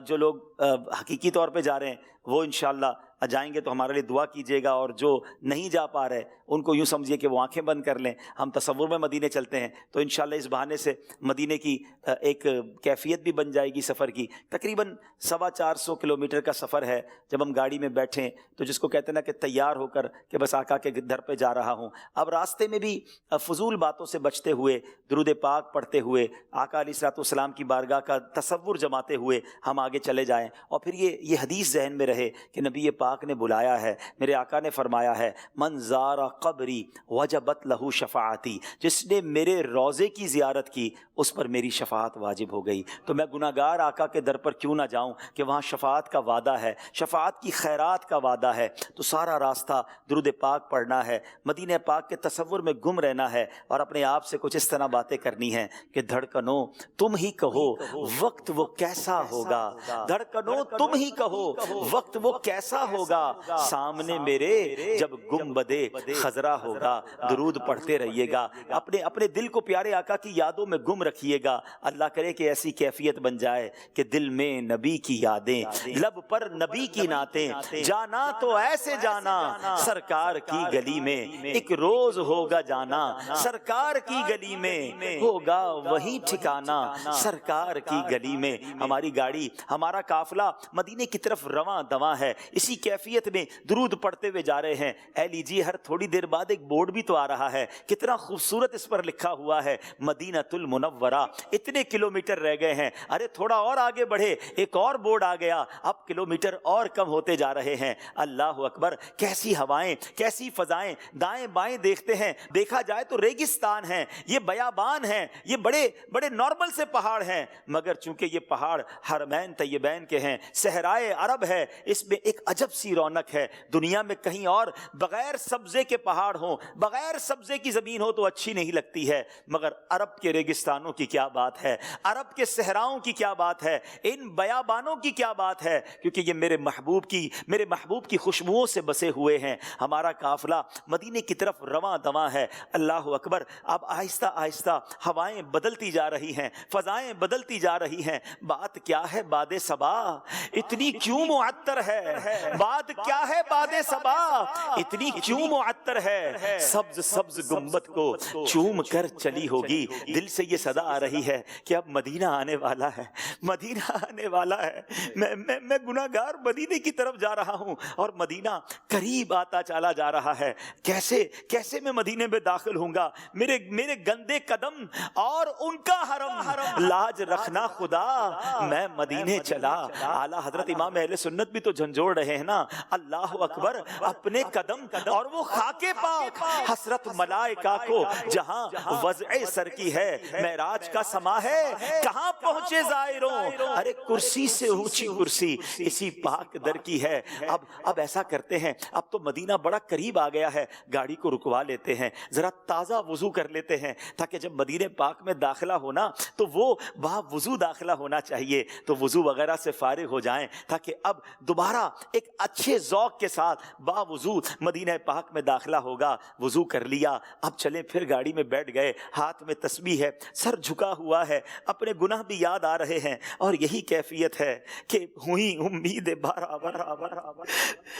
جو لوگ حقیقی طور پہ جا رہے ہیں وہ انشاءاللہ جائیں گے تو ہمارے لیے دعا کیجیے گا، اور جو نہیں جا پا رہے ان کو یوں سمجھیے کہ وہ آنکھیں بند کر لیں۔ ہم تصور میں مدینے چلتے ہیں تو انشاءاللہ اس بہانے سے مدینے کی ایک کیفیت بھی بن جائے گی سفر کی۔ تقریباً 450 کلومیٹر کا سفر ہے۔ جب ہم گاڑی میں بیٹھیں تو جس کو کہتے ہیں نا کہ تیار ہو کر کہ بس آقا کے در پہ جا رہا ہوں، اب راستے میں بھی فضول باتوں سے بچتے ہوئے، درود پاک پڑھتے ہوئے، آقا علیہ الصلوۃ والسلام کی بارگاہ کا تصور جماتے ہوئے ہم آگے چلے جائیں، اور پھر یہ حدیث ذہن میں رہے کہ نبی پاک نے بلایا ہے، میرے آقا نے فرمایا ہے من زار قبری وجبت لہو شفاعتی، جس نے میرے روضے کی زیارت کی اس پر میری شفاعت واجب ہو گئی۔ تو میں گناہگار آقا کے در پر کیوں نہ جاؤں کہ وہاں شفاعت کا وعدہ ہے، شفاعت کی خیرات کا وعدہ ہے۔ تو سارا راستہ درود پاک پڑھنا ہے، مدینہ پاک کے تصور میں گم رہنا ہے، اور اپنے آپ سے کچھ اس طرح باتیں کرنی ہیں کہ دھڑکنوں تم ہی کہو وقت وہ کیسا ہوگا، دھڑکنوں تم ہی کہو وقت وہ کیسا ہوگا، سامنے میرے جب گنبدے خضرا ہوگا۔ درود پڑھتے رہیے گا، اپنے دل کو پیارے آقا کی یادوں میں گم رکھیے گا۔ اللہ کرے کہ ایسی کیفیت بن جائے کہ دل میں نبی کی یادیں، لب پر نبی کی نعتیں، جانا تو ایسے جانا سرکار کی گلی میں، ایک روز ہوگا جانا سرکار کی گلی میں، ہوگا وہی ٹھکانا سرکار کی گلی میں۔ ہماری گاڑی، ہمارا قافلہ مدینے کی طرف رواں دواں ہے، اسی کیفیت میں درود پڑھتے ہوئے جا رہے ہیں۔ اے لیجیے ہر تھوڑی دیر بعد ایک بورڈ بھی تو آ رہا ہے، کتنا خوبصورت اس پر لکھا ہوا ہے مدینۃ المنورہ، اتنے کلومیٹر رہ گئے ہیں، ارے تھوڑا اور آگے بڑھے، ایک اور بورڈ آ گیا، اب کلومیٹر اور کم ہوتے جا رہے ہیں۔ اللہ اکبر، کیسی ہوائیں، کیسی فضائیں، دائیں بائیں دیکھتے ہیں، دیکھا جائے تو ریگستان ہیں، یہ بیابان ہیں، یہ بڑے بڑے نارمل سے پہاڑ ہیں، مگر چونکہ یہ پہاڑ حرمین طیبین کے ہیں، صحرائے عرب ہے، اس میں ایک عجب سی رونق ہے۔ دنیا میں کہیں اور بغیر سبزے کے پہاڑ ہوں، بغیر سبزے کی زمین ہو تو اچھی نہیں لگتی ہے، مگر عرب کے ریگستانوں کی کیا بات ہے، عرب کے صحراؤں کی کیا بات ہے، ان بیابانوں کی کیا بات ہے، کیونکہ یہ میرے محبوب کی خوشبوؤں سے بسے ہوئے ہیں۔ ہمارا قافلہ مدینے کی طرف رواں دواں ہے۔ اللہ اکبر، اب آہستہ آہستہ ہوائیں بدلتی جا رہی ہیں، فضائیں بدلتی جا رہی ہیں۔ بات کیا ہے باد صبا اتنی کیوں معطر ہے، بات کیا ہے باد صبا اتنی کیوں معطر ہے، سبز سبز گنبد کو چوم کر چلی ہوگی۔ دل سے یہ صدا آ رہی ہے کہ اب مدینہ آنے والا ہے، مدینہ آنے والا ہے۔ میں گناہگار مدینے کی طرف جا رہا ہوں اور مدینہ قریب آتا چلا جا رہا ہے۔ کیسے میں مدینے میں داخل ہوں گا؟ میرے گندے قدم اور ان کا حرم، لاج رکھنا خدا میں مدینے چلا۔ اعلیٰ حضرت امام اہل سنت بھی تو جھنجھوڑ رہے ہیں نا، اللہ اکبر، اپنے قدم اور وہ خاک پاک، حسرت ملائکہ کو جہاں وضع سر کی ہے، معراج کا سما ہے، کہاں پہنچے زائروں، ارے کرسی سے اونچی کرسی اسی پاک در کی ہے۔ اب ایسا کرتے ہیں، اب تو مدینہ بڑا قریب آ گیا ہے، گاڑی کو رکوا لیتے ہیں، ذرا تازہ وضو کر لیتے ہیں، تاکہ جب مدینہ پاک میں داخلہ ہونا تو وہ با وضو داخلہ ہونا چاہیے، تو وضو وغیرہ سے فارغ ہو جائیں، تاکہ اب دوبارہ ایک اچھے ذوق کے ساتھ با وضو مدینہ پاک میں داخلہ ہوگا۔ وضو کر لیا، اب چلیں پھر گاڑی میں بیٹھ گئے، ہاتھ میں تسبیح ہے، سر جھکا ہوا ہے، اپنے گناہ بھی یاد آ رہے ہیں، اور یہی کیفیت ہے کہ ہوئی امید برابر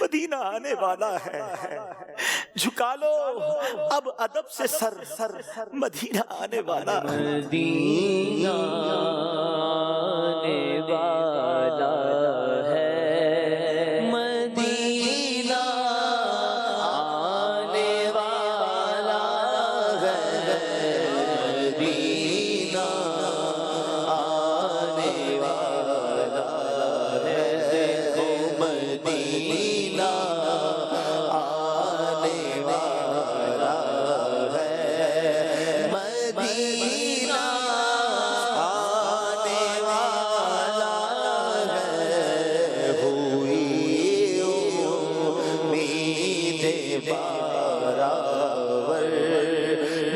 مدینہ آنے والا ہے۔ جھکا لو اب ادب سے سر، مدینہ آنے والا ہے، مدینہ آنے والا ہے، مدینہ آنے والا ہے، مدینہ آنے والا ہے، دیکھو مدینہ آنے والا ہے، مدینہ آنے والا ہے، ہوئی امید برابر،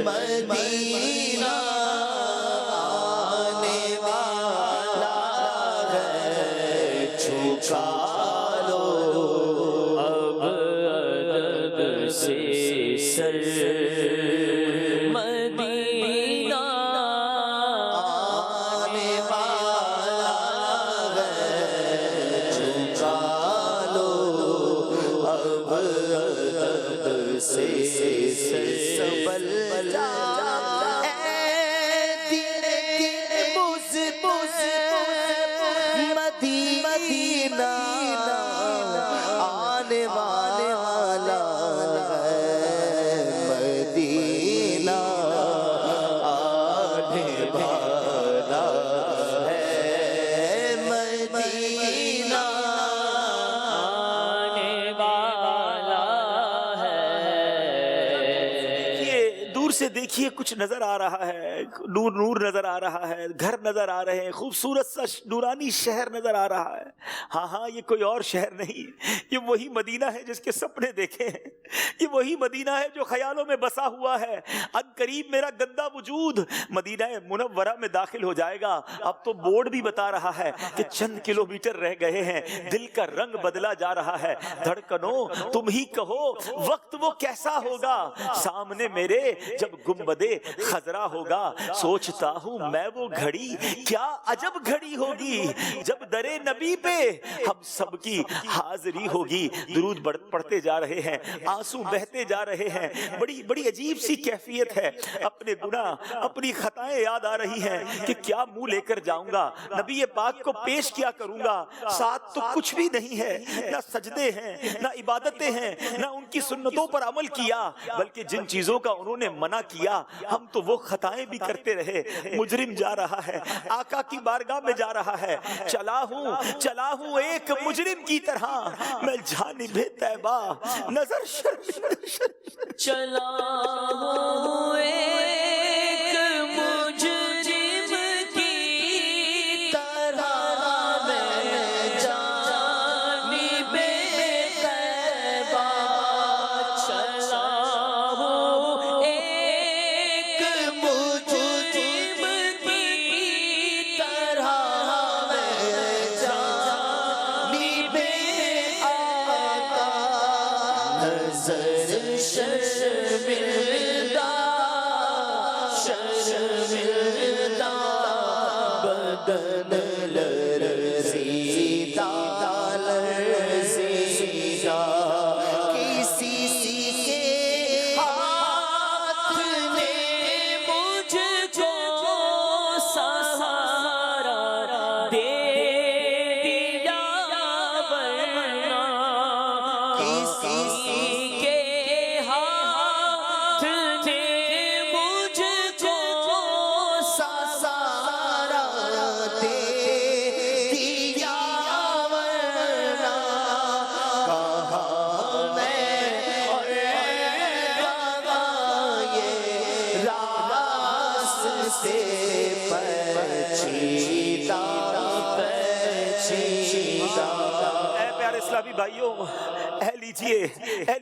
مدینہ آنے والا ہے، جھکا لو اب سے سنبھل جا مدینہ آنے والا ہے، مدینہ آنے والا ہے، مدینہ آنے والا ہے۔ یہ دور سے دیکھیے کچھ نظر آ رہا ہے، نور نور نظر آ رہا ہے، گھر نظر آ رہے ہیں، خوبصورت سا نورانی شہر نظر آ رہا ہے۔ ہاں ہاں، یہ کوئی اور شہر نہیں، یہ وہی مدینہ ہے جس کے سپنے دیکھے ہیں، یہ وہی مدینہ ہے جو خیالوں میں بسا ہوا ہے۔ ان قریب میرا گندا وجود مدینہ منورہ میں داخل ہو جائے گا۔ اب تو بورڈ بھی بتا رہا ہے کہ چند کلومیٹر رہ گئے ہیں، دل کا رنگ بدلا جا رہا ہے۔ دھڑکنوں تم ہی کہو وقت وہ کیسا ہوگا، سامنے میرے جب گنبدے خضرا ہوگا۔ سوچتا ہوں میں وہ گھڑی کیا عجب گھڑی ہوگی، جب درے نبی پہ ہم سب کی حاضری ہوگی۔ درود پڑھتے جا رہے ہیں، آنسو بہتے جا رہے ہیں، بڑی عجیب سی کیفیت ہے۔ اپنے گناہ اپنی خطائیں یاد آ رہی ہیں کہ کیا منہ لے کر جاؤں گا، نبی پاک کو پیش کیا کروں گا۔ ساتھ تو کچھ بھی نہیں ہے، نہ سجدے ہیں نہ عبادتیں ہیں، نہ ان کی سنتوں پر عمل کیا، بلکہ جن چیزوں کا انہوں نے منع کیا ہم تو وہ خطائیں بھی کرتے رہے۔ مجرم جا رہا ہے، آقا کی بارگاہ میں جا رہا ہے۔ چلا ہوں ایک مجرم کی طرح میں جانب طیبہ نظر چلا ہوں ایک مجرم کی طرح میں جانب طیبہ، چلا ہوں ایک مجرم کی طرح میں جانب آقا نظر شرمندہ بدن لرزیدہ کسی کے ہاتھ نے مجھ کو سہارا دے دیا، ورنہ کسی کے ہاتھ نے مجھ کو سہارا دے دیا، ورنہ کہاں میں اور کہاں یہ راستے پیچیدہ پیچیدہ۔ اے پیارے اسلامی بھائیوں، اے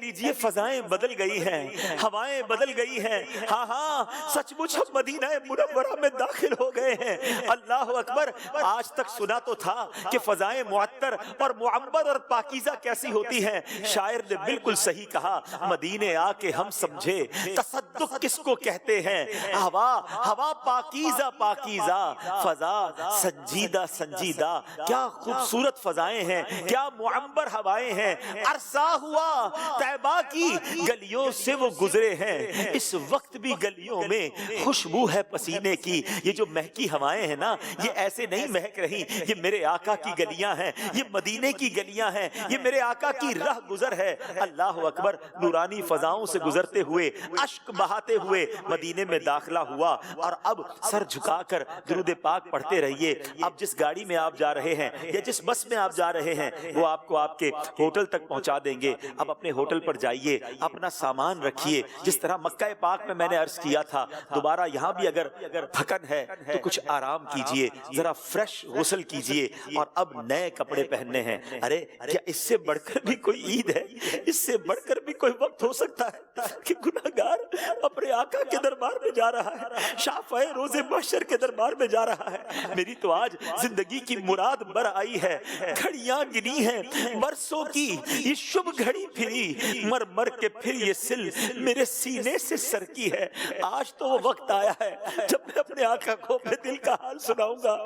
لیجئے فضائیں بدل گئی ہیں، ہوائیں بدل گئی ہیں۔ ہاں ہاں، سچ مچ ہم مدینہ منورہ میں داخل ہو گئے ہیں۔ اللہ اکبر، آج تک سنا تو تھا کہ فضائیں معطر اور معبر اور پاکیزہ کیسی ہوتی ہیں۔ شاعر نے بالکل صحیح کہا، مدینے آ کے ہم سمجھے تصدق کس کو کہتے ہیں۔ ہوا پاکیزہ پاکیزہ، فضا سنجیدہ سنجیدہ، کیا خوبصورت فضائیں ہیں، کیا معبر ہوائیں ہیں۔ عرصہ ہوا طیبہ کی گلیوں سے وہ گزرے ہیں، اس وقت بھی گلیوں میں خوشبو ہے پسینے کی۔ یہ جو مہکی ہوائیں ہیں نا، یہ ایسے نہیں مہک رہی، یہ میرے آقا کی گلیاں ہیں، یہ مدینے کی گلیاں ہیں، یہ میرے آقا کی راہ گزر ہے۔ اللہ اکبر، نورانی فضاؤں سے گزرتے ہوئے، اشک بہاتے ہوئے مدینے میں داخلہ ہوا، اور اب سر جھکا کر درود پاک پڑھتے رہیے۔ اب جس گاڑی میں آپ جا رہے ہیں یا جس بس میں آپ جا رہے ہیں، وہ آپ کو آپ کے ہوٹل تک پہنچا دیں گے۔ اب اپنے ہوٹل پر جائیے، اپنا سامان رکھیے، جس طرح مکہ پاک میں نے عرض کیا تھا، دوبارہ یہاں بھی اگر تھکن ہے تو کچھ آرام کیجئے، ذرا فریش غسل کیجئے، اور اب نئے کپڑے پہننے ہیں۔ ارے کیا اس سے بڑھ کر بھی کوئی عید ہے؟ اس سے بڑھ کر بھی کوئی وقت ہو سکتا ہے کہ گناہگار اپنے آقا کے دربار میں جا رہا ہے، شافع روز محشر کے دربار میں جا رہا ہے۔ میری تو آج زندگی کی مراد بر آئی ہے، گھڑیاں گنی ہیں برسوں کی، یہ شب گھڑی پھری، مر مر کے پھر یہ سل میرے سینے سے سر کی ہے۔ آج تو وہ وقت آیا ہے جب میں اپنے آقا کو اپنے دل کا حال سناؤں گا۔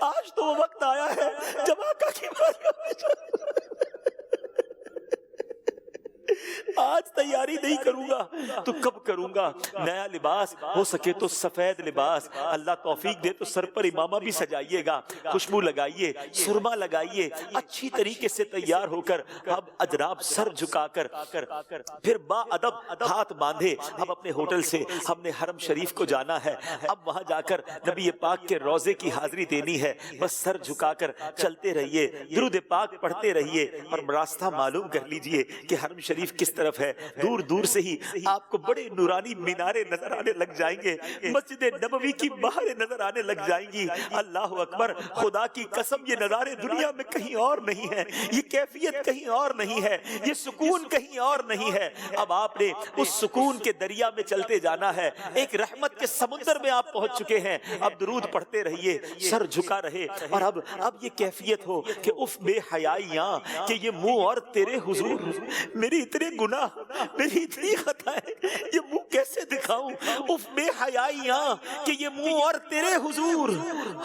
آج تو وہ وقت آیا ہے جب آقا کی بارگاہ میں جاؤں گا۔ آج تیاری نہیں کروں گا تو کب کروں گا؟ نیا لباس ہو سکے تو سفید لباس، اللہ توفیق دے تو سر پر امامہ بھی سجائیے گا، خوشبو لگائیے، سرما لگائیے، اچھی طریقے سے تیار ہو کر اب اجراب سر جھکا کر پھر با ادب ہاتھ باندھے اب اپنے ہوٹل سے ہم نے حرم شریف کو جانا ہے، اب وہاں جا کر نبی پاک کے روزے کی حاضری دینی ہے، بس سر جھکا کر چلتے رہیے، درود پاک پڑھتے رہیے اور راستہ معلوم کر لیجئے کہ حرم شریف کس طرف ہے۔ دور دور سے ہی آپ کو بڑے نورانی میناریں نظر آنے لگ جائیں گے، مسجد نبوی کی باہریں نظر آنے لگ جائیں گی۔ اللہ اکبر، خدا کی قسم یہ نظارے دنیا میں کہیں اور نہیں ہے، یہ کیفیت کہیں اور نہیں ہے، یہ سکون کہیں اور نہیں ہے۔ اب آپ نے اس سکون کے دریا میں چلتے جانا ہے، ایک رحمت کے سمندر میں آپ پہنچ چکے ہیں۔ اب درود پڑھتے رہیے، سر جھکا رہے، اور اب یہ کیفیت ہو کہ اف بے حیائیاں کہ یہ منہ اور تیرے حضور، میری اتنے گناہ، میری اتنی خطائیں، یہ منہ کیسے دکھاؤں؟ اف بے حیائیاں کہ یہ منہ اور تیرے حضور،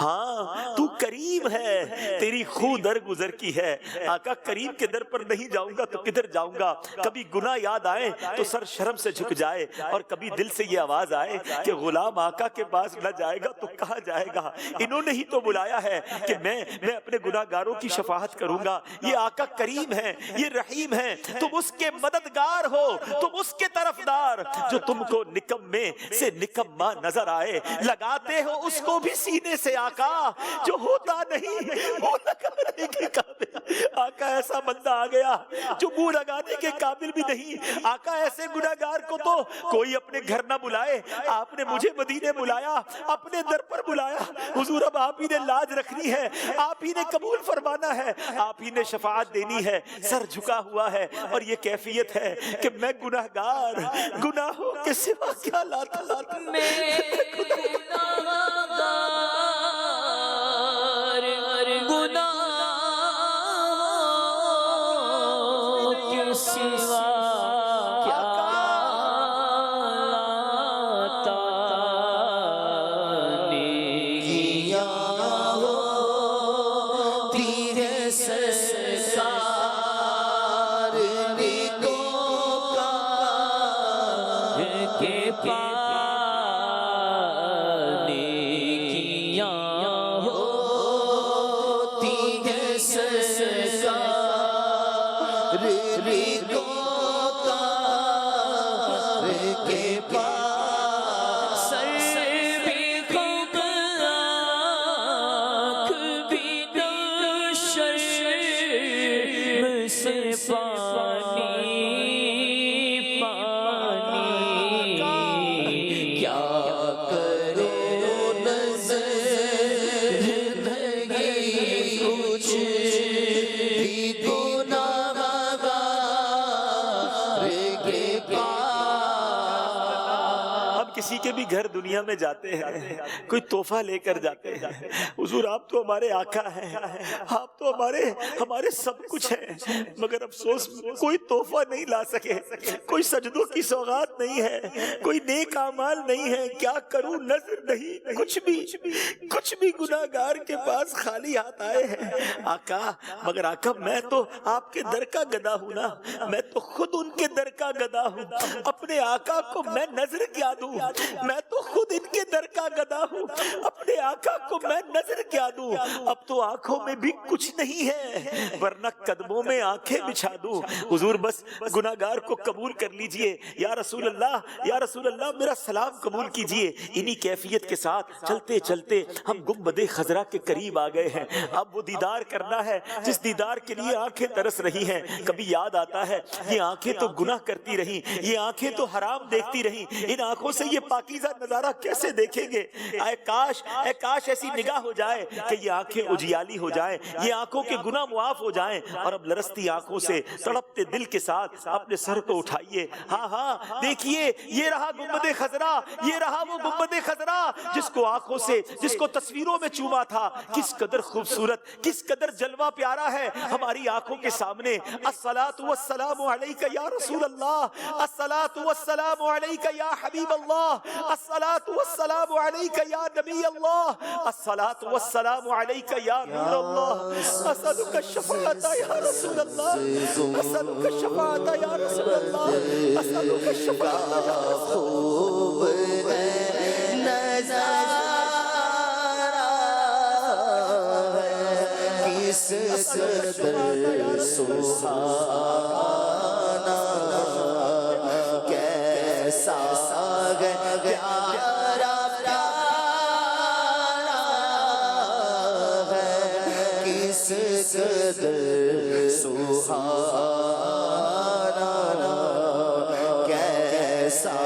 ہاں تو کریم ہے، تیری خو در گزر کی ہے۔ آقا کریم کے در پر نہیں جاؤں گا تو کدھر جاؤں گا؟ کبھی گناہ یاد آئے تو سر شرم سے جھک جائے، اور کبھی دل سے یہ آواز آئے کہ غلام آقا کے پاس نہ جائے گا تو کہاں جائے گا؟ انہوں نے ہی تو بلایا ہے کہ میں اپنے گناہگاروں کی شفاعت کروں گا۔ یہ آقا کریم ہے، یہ رحیم ہے، تم اس کے مددگار ہو، تم اس کے طرفدار جو تم کو نکمے سے نکما نظر آئے، لگاتے ہو اس کو بھی سینے سے آقا جو ہوتا نہیں وہ لگانے کے قابل۔ آقا ایسا بندہ آ گیا جو منہ لگانے کے قابل بھی نہیں۔ آقا ایسے گناہگار کو تو کوئی اپنے گھر نہ بلائے، آپ نے مجھے مدینے بلایا، اپنے در پر بلایا، حضور اب آپ ہی نے لاج رکھنی ہے، آپ ہی نے قبول فرمانا ہے، آپ ہی نے شفاعت دینی ہے۔ سر جھکا ہوا ہے اور یہ کیفیت ہے کہ میں گناہگار، گناہوں کے سوا کیا لاتا کسی کے بھی گھر دنیا میں جاتے ہیں، کوئی تحفہ لے کر جاتے ہیں، حضور آپ تو ہمارے آقا ہیں، آپ تو ہمارے سب کچھ ہیں، مگر افسوس کوئی تحفہ نہیں لا سکے، کوئی سجدوں کی سوغات نہیں ہے، کوئی نیک اعمال نہیں ہے، کیا کروں نظر نہیں، کچھ بھی گناہگار کے پاس خالی ہاتھ آئے ہیں۔ آقا مگر آقا میں تو آپ کے در کا گدا ہوں نا، میں تو خود ان کے در کا گدا ہوں، اپنے آقا کو میں نظر کیا دوں؟ میں تو خود ان کے در کا گدا ہوں، اپنے آقا کو میں نظر کیا دوں؟ اب تو آنکھوں میں بھی کچھ نہیں ہے، ورنہ قدموں میں آنکھیں بچھا دوں۔ حضور بس گناہگار کو قبول کر لیجئے، یا رسول اللہ میرا سلام قبول کیجئے۔ انہی کیفیت کے ساتھ چلتے چلتے ہم گنبد خضرا کے قریب آ گئے ہیں۔ اب وہ دیدار کرنا ہے جس دیدار کے لیے آنکھیں ترس رہی ہیں۔ کبھی یاد آتا ہے یہ آنکھیں تو گناہ کرتی رہیں، یہ آنکھیں تو حرام دیکھتی رہیں، ان آنکھوں سے یہ پاکیزہ نظارہ کیسے دیکھیں گے؟ اے کاش ایسی نگاہ ہو جائے کہ یہ آنکھیں اجیالی ہو جائیں، یہ آنکھوں کے گناہ معاف ہو جائیں، اور اب لرزتی آنکھوں سے تڑپتے دل کے ساتھ اپنے سر کو اٹھائیے۔ ہاں دیکھیے یہ رہا گنبد خضرا، یہ رہا وہ گنبد خضرا جس کو آنکھوں سے، جس کو تصویروں میں چوما تھا۔ کس قدر خوبصورت، کس قدر جلوہ پیارا ہے ہماری آنکھوں کے سامنے۔ الصلاۃ والسلام علیک یا رسول اللہ، الصلاۃ والسلام علیک یا حبیب اللہ، الصلاۃ والسلام علیک یا نبی اللہ، الصلاۃ والسلام علیک یا نور اللہ، اسألک الشفاعۃ یا رسول اللہ، اسألک الشفاعۃ یا رسول اللہ، اسألک الشفاعۃ یا رسول قدر سبحانہ کیسا پیارا پیارا ہے، کس قدر سبحانہ کیسا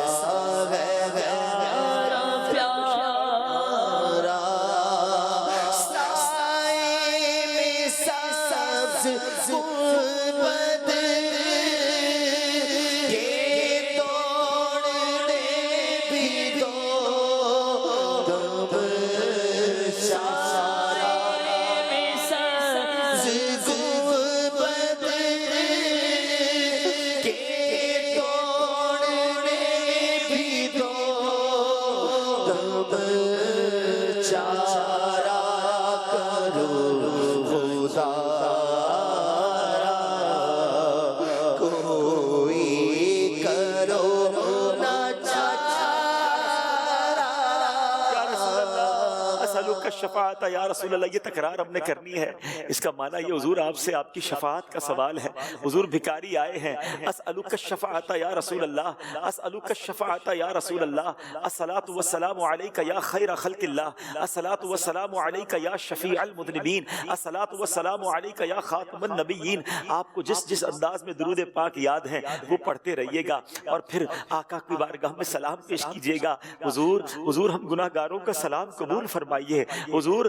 شفاعت یا رسول اللہ. یہ تکرار ہم نے کرنی ہے. اس کا معنی یہ حضور آپ سے آپ کی شفاعت کا سوال ہے. حضور بھکاری آئے ہیں. اسألک الشفاعت یا رسول اللہ، اسألک الشفاعت یا رسول اللہ، الصلاۃ والسلام علیک یا خیر خلق اللہ، الصلاۃ والسلام علیک یا شفیع المذنبین، الصلاۃ والسلام علیک یا خاتم النبیین. آپ کو جس جس انداز میں درود پاک یاد ہے وہ پڑھتے رہیے گا اور پھر آقا کی بارگاہ میں سلام پیش کیجیے گا. حضور ہم گناہ گاروں کا سلام قبول فرمائیے. حضور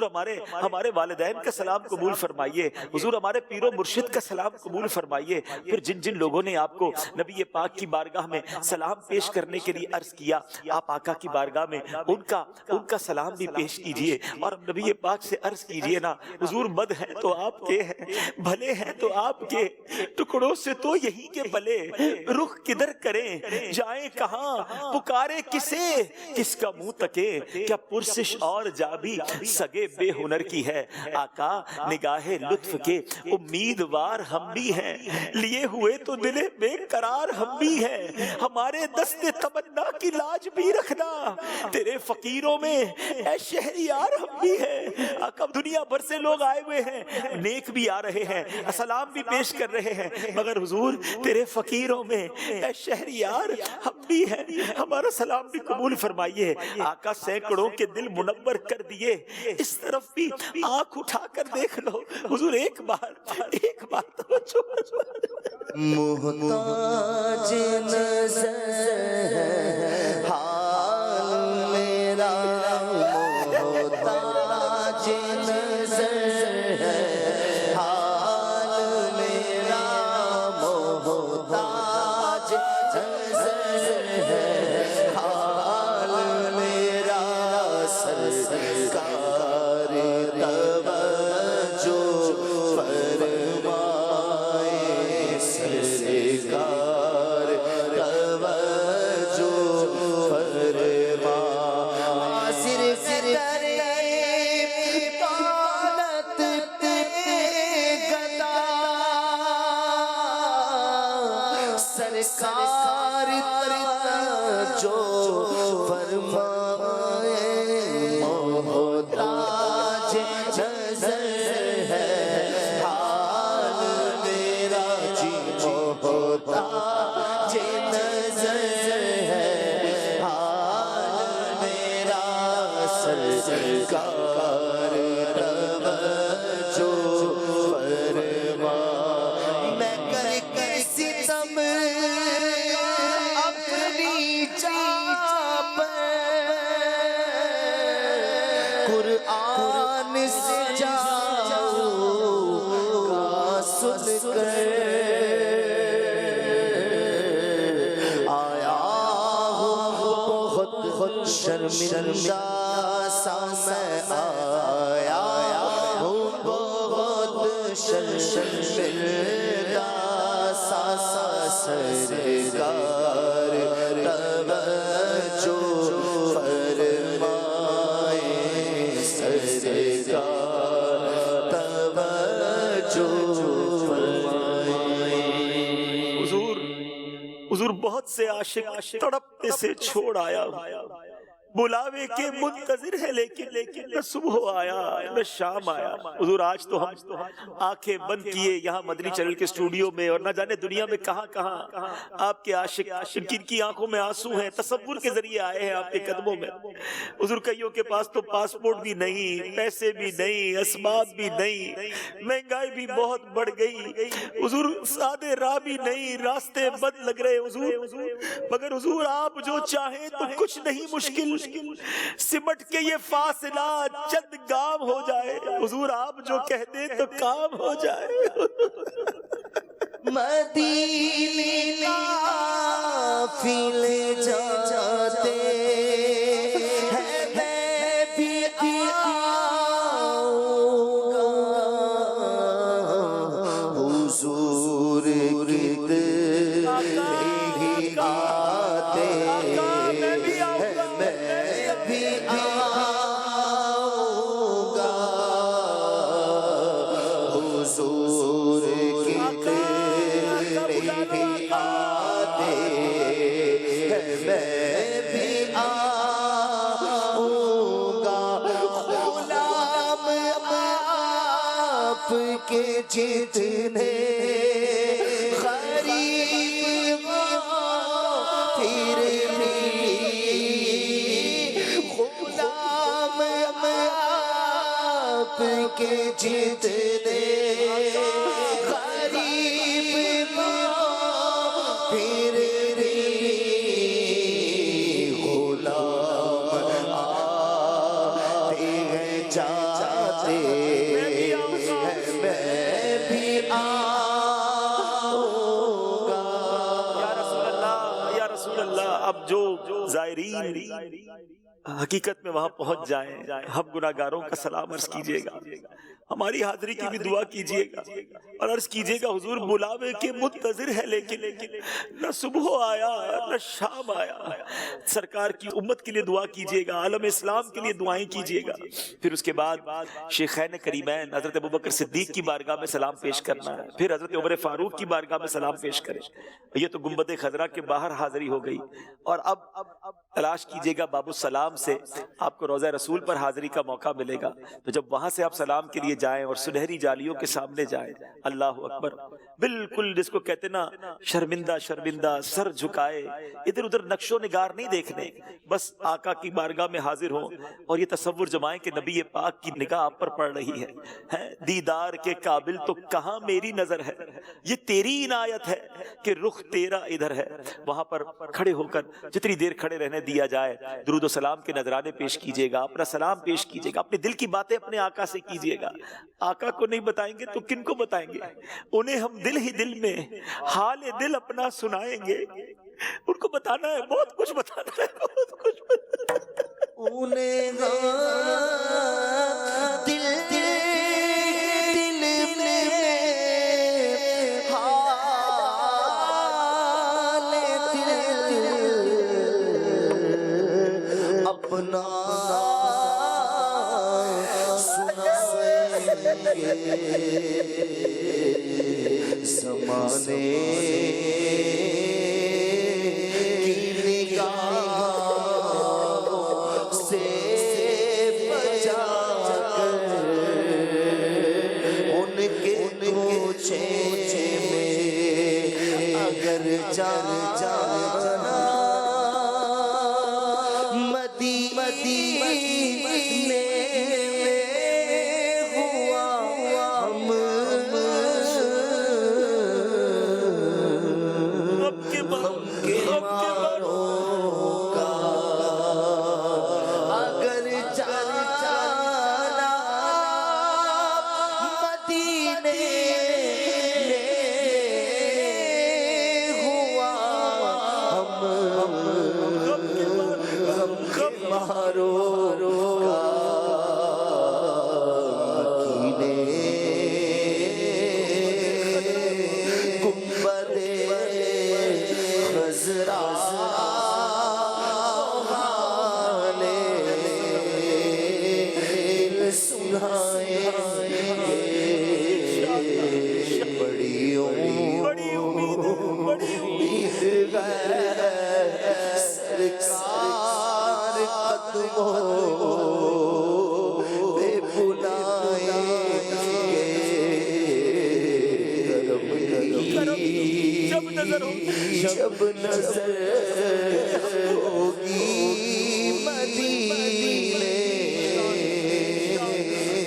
ہمارے والدین کا سلام قبول فرمائیے. حضور ہمارے پیر و مرشد کا سلام قبول فرمائیے. پھر جن جن لوگوں نے آپ کو نبی پاک کی بارگاہ میں سلام پیش کرنے کے لیے عرض کیا، آپ آقا کی بارگاہ میں ان کا سلام بھی پیش کیجئے اور نبی پاک سے عرض کیجئے نا، حضور بد ہیں تو آپ کے ہیں، بھلے ہیں تو آپ کے، ٹکڑوں سے تو یہی کے بلے، رخ کدھر کریں جائیں کہاں، پکارے کسے کس کا منہ تکے، کیا پرسش اور جا بھی سگے بے ہنر کی ہے. آقا نگاہ لطف کے امیدوار ہم بھی ہیں، لیے ہوئے تو دل بے قرار ہم بھی ہیں. ہمارے دست تمنا کی لاج بھی رکھنا، تیرے فقیروں میں اے شہریار ہم بھی ہیں. آقا دنیا بھر سے لوگ آئے ہوئے ہیں، نیک بھی آ رہے ہیں، سلام بھی پیش کر رہے ہیں، مگر حضور تیرے فقیروں میں اے شہریار ہم بھی ہیں، ہمارا سلام بھی قبول فرمائیے. آقا سینکڑوں کے دل منور کر دیے، اس طرف بھی آنکھ اٹھا کر دیکھ لو. حضور ایک بار توجہ. محتاج نظر حال میرا، محتاج نظر حال میرا، محتاج نظر حال میرا. سرکار توجہ فرمائے، سرکار توجہ فرمائے. صرف کرے طالت گدا، سرکار توجہ فرمائے. محتاج نظر ہے حال میرا جی، محتاج نظر ہے حال میرا. سرکار توجہ فرمائے. میں کر کے ستم اپنی جان پر، قرآن سے جاؤں گا سن کر. آیا ہوں بہت شرمندہ سا میں، آیا ہوں بہت شرمندہ سا. سرکار توجہ حضور بہت سے عاشق تڑپتے سے چھوڑ آیا بلاوے کے منتظر ہے لیکن نہ صبح آیا نہ شام آیا. حضور آج تو ہم آنکھیں بند کیے یہاں مدنی چینل کے اسٹوڈیو میں اور نہ جانے دنیا میں کہاں کہاں آپ کے عاشق جن کی آنکھوں میں آنسو ہیں تصور کے ذریعے آئے ہیں آپ کے قدموں میں. حضور کئیوں کے پاس تو پاسپورٹ بھی نہیں, پیسے بھی نہیں, اسباب بھی نہیں, مہنگائی بھی بہت بڑھ گئی حضور, سادے راہ بھی نہیں, راستے بند لگ رہے حضور, مگر حضور آپ جو چاہیں تو کچھ نہیں مشکل, سمٹ کے یہ فاصلہ چند گام ہو جائے. حضور آپ جو کہہ دیں تو کام ہو جائے. مدینے قافلے جاتے ہیں میں بھی آؤں گا حضور کی آتے میں بھی آؤں گا حضور کی کے جتنے غریب پھر غلام آپ کے جتنے غریب پھر غلام آتے ہیں جاتے اب جو زائرین حقیقت میں وہاں پہنچ جائیں ہم گناہگاروں کا سلام عرض کیجئے گا, ہماری حاضری کی بھی دعا کیجئے گا اور عرض کیجئے گا حضور بلاوے کے منتظر ہے لیکن نہ صبح آیا نہ شام آیا. سرکار کی امت کے لیے دعا کیجئے گا, عالم اسلام کے لیے دعائیں کیجئے گا. پھر اس کے بعد شیخین کریمین حضرت ابوبکر صدیق کی بارگاہ میں سلام پیش کرنا ہے, پھر حضرت عمر فاروق کی بارگاہ میں سلام پیش کریں. یہ تو گنبد خضرا کے باہر حاضری ہو گئی, اور اب تلاش کیجئے گا باب السلام سے آپ کو روضہ رسول پر حاضری کا موقع ملے گا. تو جب وہاں سے آپ سلام کے لیے جائیں اور سنہری جالیوں کے سامنے جائیں, اللہ اکبر, بالکل جس کو کہتے نا شرمندہ شرمندہ سر جھکائے, ادھر ادھر نقش و نگار نہیں دیکھنے, بس آقا کی بارگاہ میں حاضر ہوں اور یہ تصور جمائیں کہ نبی پاک کی نگاہ آپ پر پڑ رہی ہے. دیدار کے قابل تو کہاں میری نظر ہے, یہ تیری عنایت ہے کہ رخ تیرا ادھر ہے. وہاں پر کھڑے ہو کر جتنی دیر کھڑے رہنے دیا جائے درود و سلام کے نذرانے پیش کیجئے گا, اپنا سلام پیش کیجئے گا, اپنے دل کی باتیں اپنے آقا سے کیجئے گا. آقا کو نہیں بتائیں گے تو کن کو بتائیں گے, انہیں ہم دل ہی دل میں حال دل اپنا سنائیں گے. ان کو بتانا ہے, بہت کچھ بتانا ہے, بہت کچھ بتانا ہے. انہیں دل دل میں حال دل اپنا زمانے کی نگاہ سے بچا کر ان کے کوچے میں اگر جانا مدینے مارو جب نظر ہوگی، جب نظر ہوگی مدینے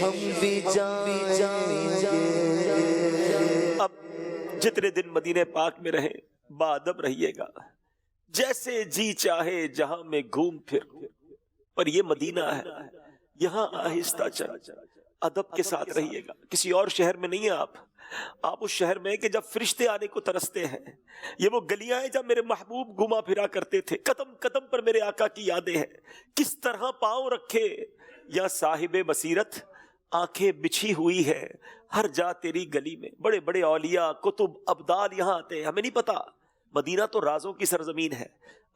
ہم بھی جائیں گے۔ اب جتنے دن مدینے پاک میں رہے باادب رہیے گا، جیسے جی چاہے جہاں میں گھوم پھر، پر یہ مدینہ ہے، یہاں آہستہ چل، ادب کے ساتھ رہیے گا۔ کسی اور شہر میں نہیں ہیں آپ اس شہر میں کہ جب فرشتے آنے کو ترستے ہیں، یہ وہ گلیاں ہیں جب میرے محبوب گھما پھرا کرتے تھے، قدم قدم پر میرے آقا کی یادیں ہیں، کس طرح پاؤں رکھے یا صاحب بصیرت، آنکھیں بچھی ہوئی ہے ہر جا تیری گلی میں، بڑے بڑے اولیاء کتب ابدال یہاں آتے ہیں، ہمیں نہیں پتا۔ مدینہ تو رازوں کی سرزمین ہے،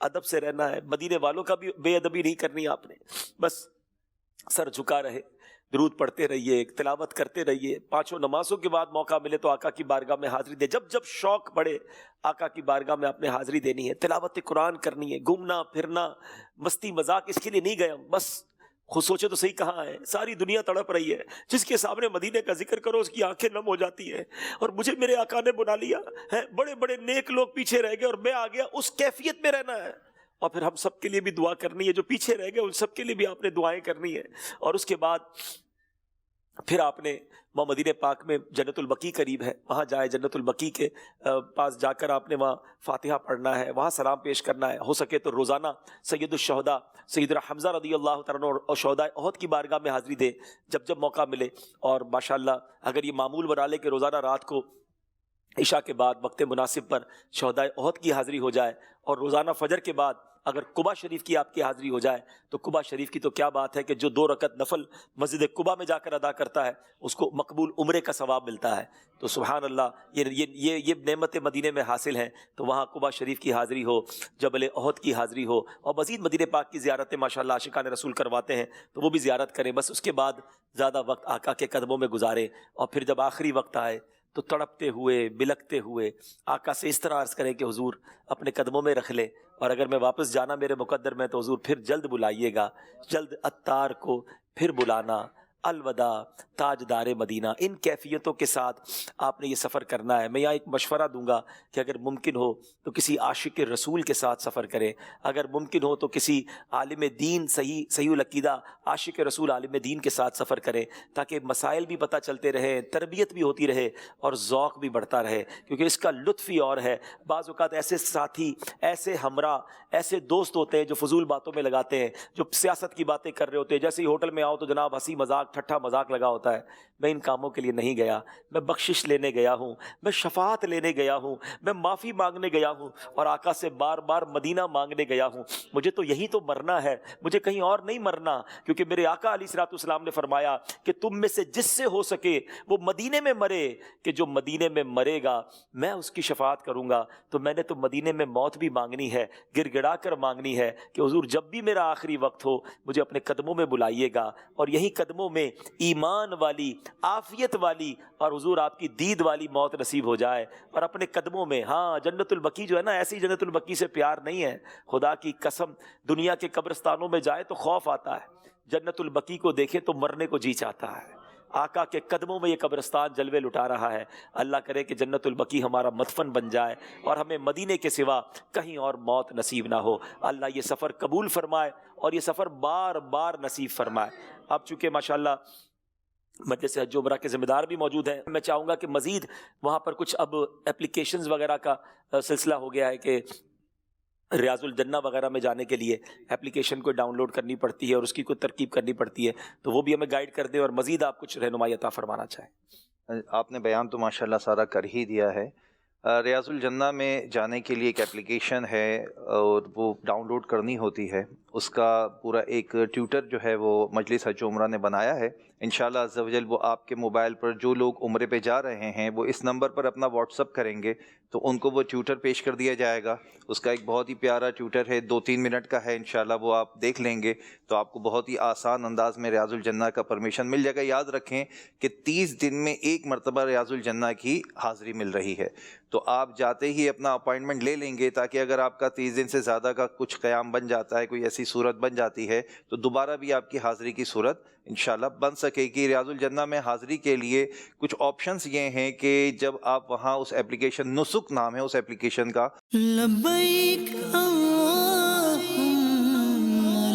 ادب سے رہنا ہے، مدینے والوں کا بھی بے ادبی نہیں کرنی آپ نے، بس سر جھکا رہے، درود پڑھتے رہیے، تلاوت کرتے رہیے، پانچوں نمازوں کے بعد موقع ملے تو آقا کی بارگاہ میں حاضری دے، جب جب شوق پڑے آقا کی بارگاہ میں آپ نے حاضری دینی ہے، تلاوت قرآن کرنی ہے، گھومنا پھرنا مستی مذاق اس کے لیے نہیں گئے ہم، بس خود سوچے تو صحیح کہاں ہے، ساری دنیا تڑپ رہی ہے، جس کے سامنے مدینے کا ذکر کرو اس کی آنکھیں نم ہو جاتی ہیں، اور مجھے میرے آقا نے بنا لیا ہے، بڑے بڑے نیک لوگ پیچھے رہ گئے اور میں آ گیا، اس کیفیت میں رہنا ہے، اور پھر ہم سب کے لیے بھی دعا کرنی ہے، جو پیچھے رہ گئے ان سب کے لیے بھی آپ نے دعائیں کرنی ہے، اور اس کے بعد پھر آپ نے وہاں مدینہ پاک میں جنت البقیع قریب ہے، وہاں جائے، جنت البقیع کے پاس جا کر آپ نے وہاں فاتحہ پڑھنا ہے، وہاں سلام پیش کرنا ہے، ہو سکے تو روزانہ سید الشہداء سیدنا حمزہ رضی اللہ تعالیٰ عنہ اور شہداء احد کی بارگاہ میں حاضری دے جب جب موقع ملے، اور ماشاءاللہ اگر یہ معمول بنا لے کہ روزانہ رات کو عشاء کے بعد وقت مناسب پر شہداء احد کی حاضری ہو جائے، اور روزانہ فجر کے بعد اگر قباء شریف کی آپ کی حاضری ہو جائے تو قباء شریف کی تو کیا بات ہے کہ جو 2 رکعت نفل مسجد قباء میں جا کر ادا کرتا ہے اس کو مقبول عمرے کا ثواب ملتا ہے، تو سبحان اللہ یہ نعمت مدینے میں حاصل ہیں، تو وہاں قباء شریف کی حاضری ہو، جبل احد کی حاضری ہو، اور مزید مدینے پاک کی زیارتیں ماشاءاللہ عاشقان رسول کرواتے ہیں تو وہ بھی زیارت کریں، بس اس کے بعد زیادہ وقت آقا کے قدموں میں گزاریں، اور پھر جب آخری وقت آئے تو تڑپتے ہوئے بلکتے ہوئے آقا سے اس طرح عرض کریں کہ حضور اپنے قدموں میں رکھ لے، اور اگر میں واپس جانا میرے مقدر میں تو حضور پھر جلد بلائیے گا، جلد عطار کو پھر بلانا، الوداع تاجدار مدینہ۔ ان کیفیتوں کے ساتھ آپ نے یہ سفر کرنا ہے۔ میں یہاں ایک مشورہ دوں گا کہ اگر ممکن ہو تو کسی عاشق رسول کے ساتھ سفر کریں، اگر ممکن ہو تو کسی عالم دین صحیح العقیدہ عاشق رسول عالم دین کے ساتھ سفر کریں، تاکہ مسائل بھی پتہ چلتے رہیں، تربیت بھی ہوتی رہے اور ذوق بھی بڑھتا رہے، کیونکہ اس کا لطف ہی اور ہے۔ بعض اوقات ایسے ساتھی، ایسے ہمراہ، ایسے دوست ہوتے ہیں جو فضول باتوں میں لگاتے ہیں، جو سیاست کی باتیں کر رہے ہوتے ہیں، جیسے ہی ہوٹل میں آؤ تو جناب ہنسی مذاق ٹھٹھا مذاق لگا ہوتا ہے۔ میں ان کاموں کے لیے نہیں گیا، میں بخشش لینے گیا ہوں، میں شفاعت لینے گیا ہوں، میں معافی مانگنے گیا ہوں، اور آقا سے بار بار مدینہ مانگنے گیا ہوں۔ مجھے تو یہی تو مرنا ہے، مجھے کہیں اور نہیں مرنا، کیونکہ میرے آقا علیہ الصلوۃ والسلام نے فرمایا کہ تم میں سے جس سے ہو سکے وہ مدینے میں مرے، کہ جو مدینے میں مرے گا میں اس کی شفاعت کروں گا۔ تو میں نے تو مدینے میں موت بھی مانگنی ہے، گر گڑا کر مانگنی ہے کہ حضور جب بھی میرا آخری وقت ہو مجھے اپنے قدموں میں بلائیے گا، اور یہی قدموں میں ایمان والی، عافیت والی اور حضور آپ کی دید والی موت نصیب ہو جائے، اور اپنے قدموں میں۔ ہاں جنت البقیع جو ہے نا، ایسی جنت البقیع سے پیار نہیں ہے، خدا کی قسم دنیا کے قبرستانوں میں جائے تو خوف آتا ہے، جنت البقیع کو دیکھے تو مرنے کو جی چاہتا ہے۔ آقا کے قدموں میں یہ قبرستان جلوے لٹا رہا ہے۔ اللہ کرے کہ جنت البقیع ہمارا مدفن بن جائے اور ہمیں مدینے کے سوا کہیں اور موت نصیب نہ ہو۔ اللہ یہ سفر قبول فرمائے اور یہ سفر بار بار نصیب فرمائے۔ اب چونکہ ماشاءاللہ مجلس حج و عمرہ کے ذمہ دار بھی موجود ہیں، میں چاہوں گا کہ مزید وہاں پر کچھ اب اپلیکیشنز وغیرہ کا سلسلہ ہو گیا ہے کہ ریاض الجنہ وغیرہ میں جانے کے لیے اپلیکیشن کو ڈاؤن لوڈ کرنی پڑتی ہے اور اس کی کوئی ترکیب کرنی پڑتی ہے، تو وہ بھی ہمیں گائیڈ کر دیں اور مزید آپ کچھ رہنمائی عطا فرمانا چاہیں۔ آپ نے بیان تو ماشاءاللہ سارا کر ہی دیا ہے۔ ریاض الجنہ میں جانے کے لیے ایک اپلیکیشن ہے اور وہ ڈاؤن لوڈ کرنی ہوتی ہے، اس کا پورا ایک ٹیوٹر جو ہے وہ مجلس حج و عمرہ نے بنایا ہے۔ انشاءاللہ عز و جل وہ آپ کے موبائل پر جو لوگ عمرے پہ جا رہے ہیں وہ اس نمبر پر اپنا واٹس اپ کریں گے تو ان کو وہ ٹیوٹر پیش کر دیا جائے گا۔ اس کا ایک بہت ہی پیارا ٹیوٹر ہے، 2-3 منٹ کا ہے، انشاءاللہ وہ آپ دیکھ لیں گے تو آپ کو بہت ہی آسان انداز میں ریاض الجنہ کا پرمیشن مل جائے گا۔ یاد رکھیں کہ 30 دن میں ایک مرتبہ ریاض الجنہ کی حاضری مل رہی ہے، تو آپ جاتے ہی اپنا اپائنٹمنٹ لے لیں گے تاکہ اگر آپ کا 30 دن سے زیادہ کا کچھ قیام بن جاتا ہے، کوئی ایسی ایسی صورت بن جاتی ہے تو دوبارہ بھی آپ کی حاضری کی صورت انشاءاللہ بن سکے گی۔ ریاض الجنہ میں حاضری کے لیے کچھ آپشنز یہ ہیں کہ جب آپ وہاں اس ایپلیکیشن، نسک نام ہے اس ایپلیکیشن کا، لبیک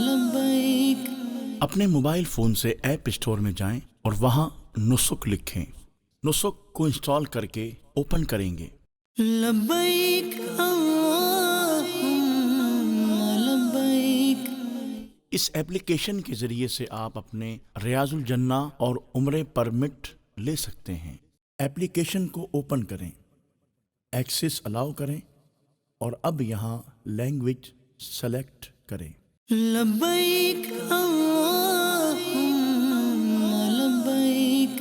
لبیک، اپنے موبائل فون سے ایپ اسٹور میں جائیں اور وہاں نسک لکھیں۔ نسک کو انسٹال کر کے اوپن کریں گے۔ لبیک لبیک، اس ایپلیکیشن کے ذریعے سے آپ اپنے ریاض الجنہ اور عمرے پرمٹ لے سکتے ہیں۔ ایپلیکیشن کو اوپن کریں، ایکسس الاؤ کریں اور اب یہاں لینگویج سلیکٹ کریں۔ لبیک لبیک،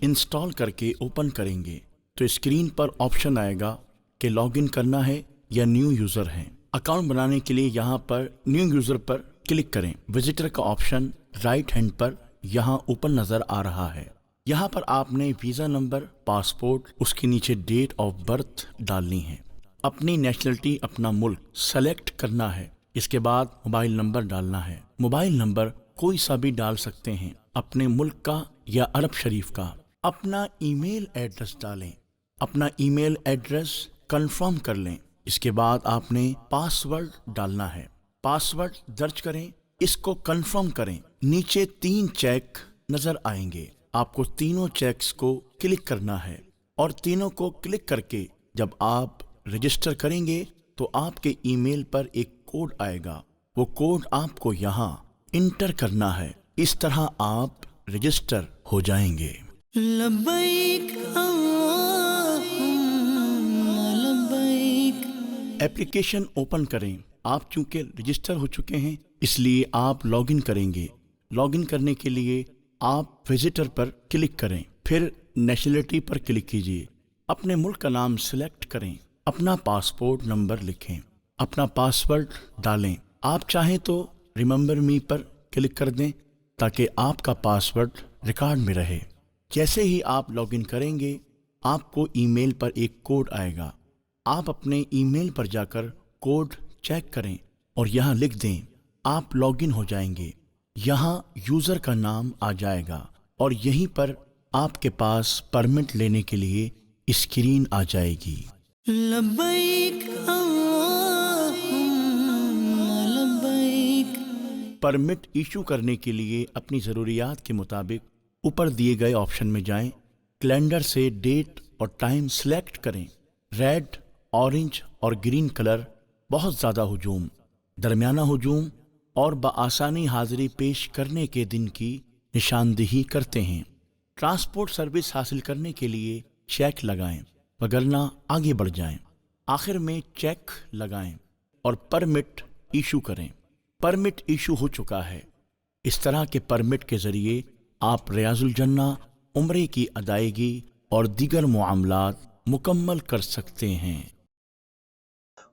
انسٹال کر کے اوپن کریں گے تو اسکرین پر آپشن آئے گا کہ لاگ ان کرنا ہے یا نیو یوزر ہیں۔ اکاؤنٹ بنانے کے لیے یہاں پر نیو یوزر پر کلک کریں۔ وزٹر کا آپشن رائٹ ہینڈ پر یہاں اوپر نظر آ رہا ہے۔ یہاں پر آپ نے ویزا نمبر، پاسپورٹ، اس کے نیچے ڈیٹ آف برتھ ڈالنی ہے، اپنی نیشنلٹی، اپنا ملک سلیکٹ کرنا ہے۔ اس کے بعد موبائل نمبر ڈالنا ہے۔ موبائل نمبر کوئی سا بھی ڈال سکتے ہیں، اپنے ملک کا یا عرب شریف کا۔ اپنا ای میل ایڈریس ڈالیں، اپنا ای میل ایڈریس کنفرم کر لیں۔ اس کے بعد آپ نے پاسورڈ ڈالنا ہے، پاسورڈ درج کریں، اس کو کنفرم کریں۔ نیچے 3 چیک نظر آئیں گے، آپ کو تینوں چیکس کو کلک کرنا ہے اور تینوں کو کلک کر کے جب آپ رجسٹر کریں گے تو آپ کے ای میل پر ایک کوڈ آئے گا، وہ کوڈ آپ کو یہاں انٹر کرنا ہے۔ اس طرح آپ رجسٹر ہو جائیں گے۔ لبیک لبیک، ایپلیکیشن اوپن کریں۔ آپ چونکہ رجسٹر ہو چکے ہیں اس لیے آپ لاگ ان کریں گے۔ لاگ ان کرنے کے لیے آپ وزٹر پر کلک کریں، پھر نیشنلٹی پر کلک کیجیے، اپنے ملک کا نام سلیکٹ کریں، اپنا پاسپورٹ نمبر لکھیں، اپنا پاسورڈ ڈالیں۔ آپ چاہیں تو ریممبر می پر کلک کر دیں تاکہ آپ کا پاسورڈ ریکارڈ میں رہے۔ جیسے ہی آپ لاگ ان کریں گے آپ کو ای میل پر ایک کوڈ آئے گا، آپ اپنے ای میل پر جا کر کوڈ چیک کریں اور یہاں لکھ دیں، آپ لاگ ان ہو جائیں گے۔ یہاں یوزر کا نام آ جائے گا اور یہیں پر آپ کے پاس پرمٹ لینے کے لیے اسکرین آ جائے گی۔ لبیک لبیک، پرمٹ ایشو کرنے کے لیے اپنی ضروریات کے مطابق اوپر دیے گئے آپشن میں جائیں، کیلنڈر سے ڈیٹ اور ٹائم سلیکٹ کریں۔ ریڈ، اورنج اور گرین کلر بہت زیادہ ہجوم، درمیانہ ہجوم اور بآسانی حاضری پیش کرنے کے دن کی نشاندہی کرتے ہیں۔ ٹرانسپورٹ سروس حاصل کرنے کے لیے چیک لگائیں وگرنہ آگے بڑھ جائیں۔ آخر میں چیک لگائیں اور پرمٹ ایشو کریں۔ پرمٹ ایشو ہو چکا ہے۔ اس طرح کے پرمٹ کے ذریعے آپ ریاض الجنہ عمرے کی ادائیگی اور دیگر معاملات مکمل کر سکتے ہیں۔